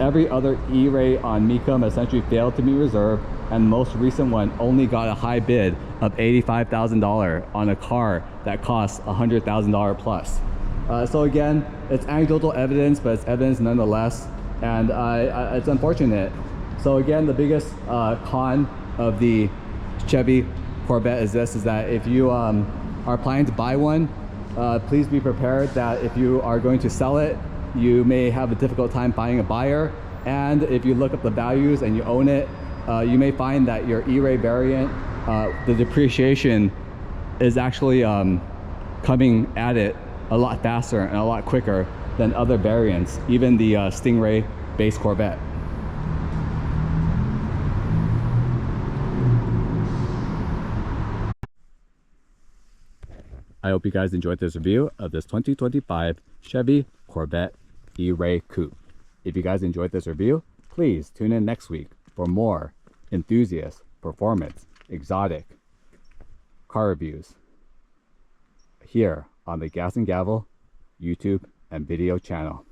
Every other E-Ray on Mecum essentially failed to meet reserve, and the most recent one only got a high bid of $85,000 on a car that costs $100,000 plus. So again, it's anecdotal evidence, but it's evidence nonetheless. and it's unfortunate. So again, the biggest con of the Chevy Corvette is this, is that if you are planning to buy one, please be prepared that if you are going to sell it, you may have a difficult time finding a buyer. And if you look up the values and you own it, you may find that your E-Ray variant, the depreciation is actually coming at it a lot faster and a lot quicker than other variants, even the Stingray base Corvette. I hope you guys enjoyed this review of this 2025 Chevy Corvette E-Ray Coupe. If you guys enjoyed this review, please tune in next week for more enthusiast, performance, exotic car reviews here on the Gas and Gavel YouTube and video channel.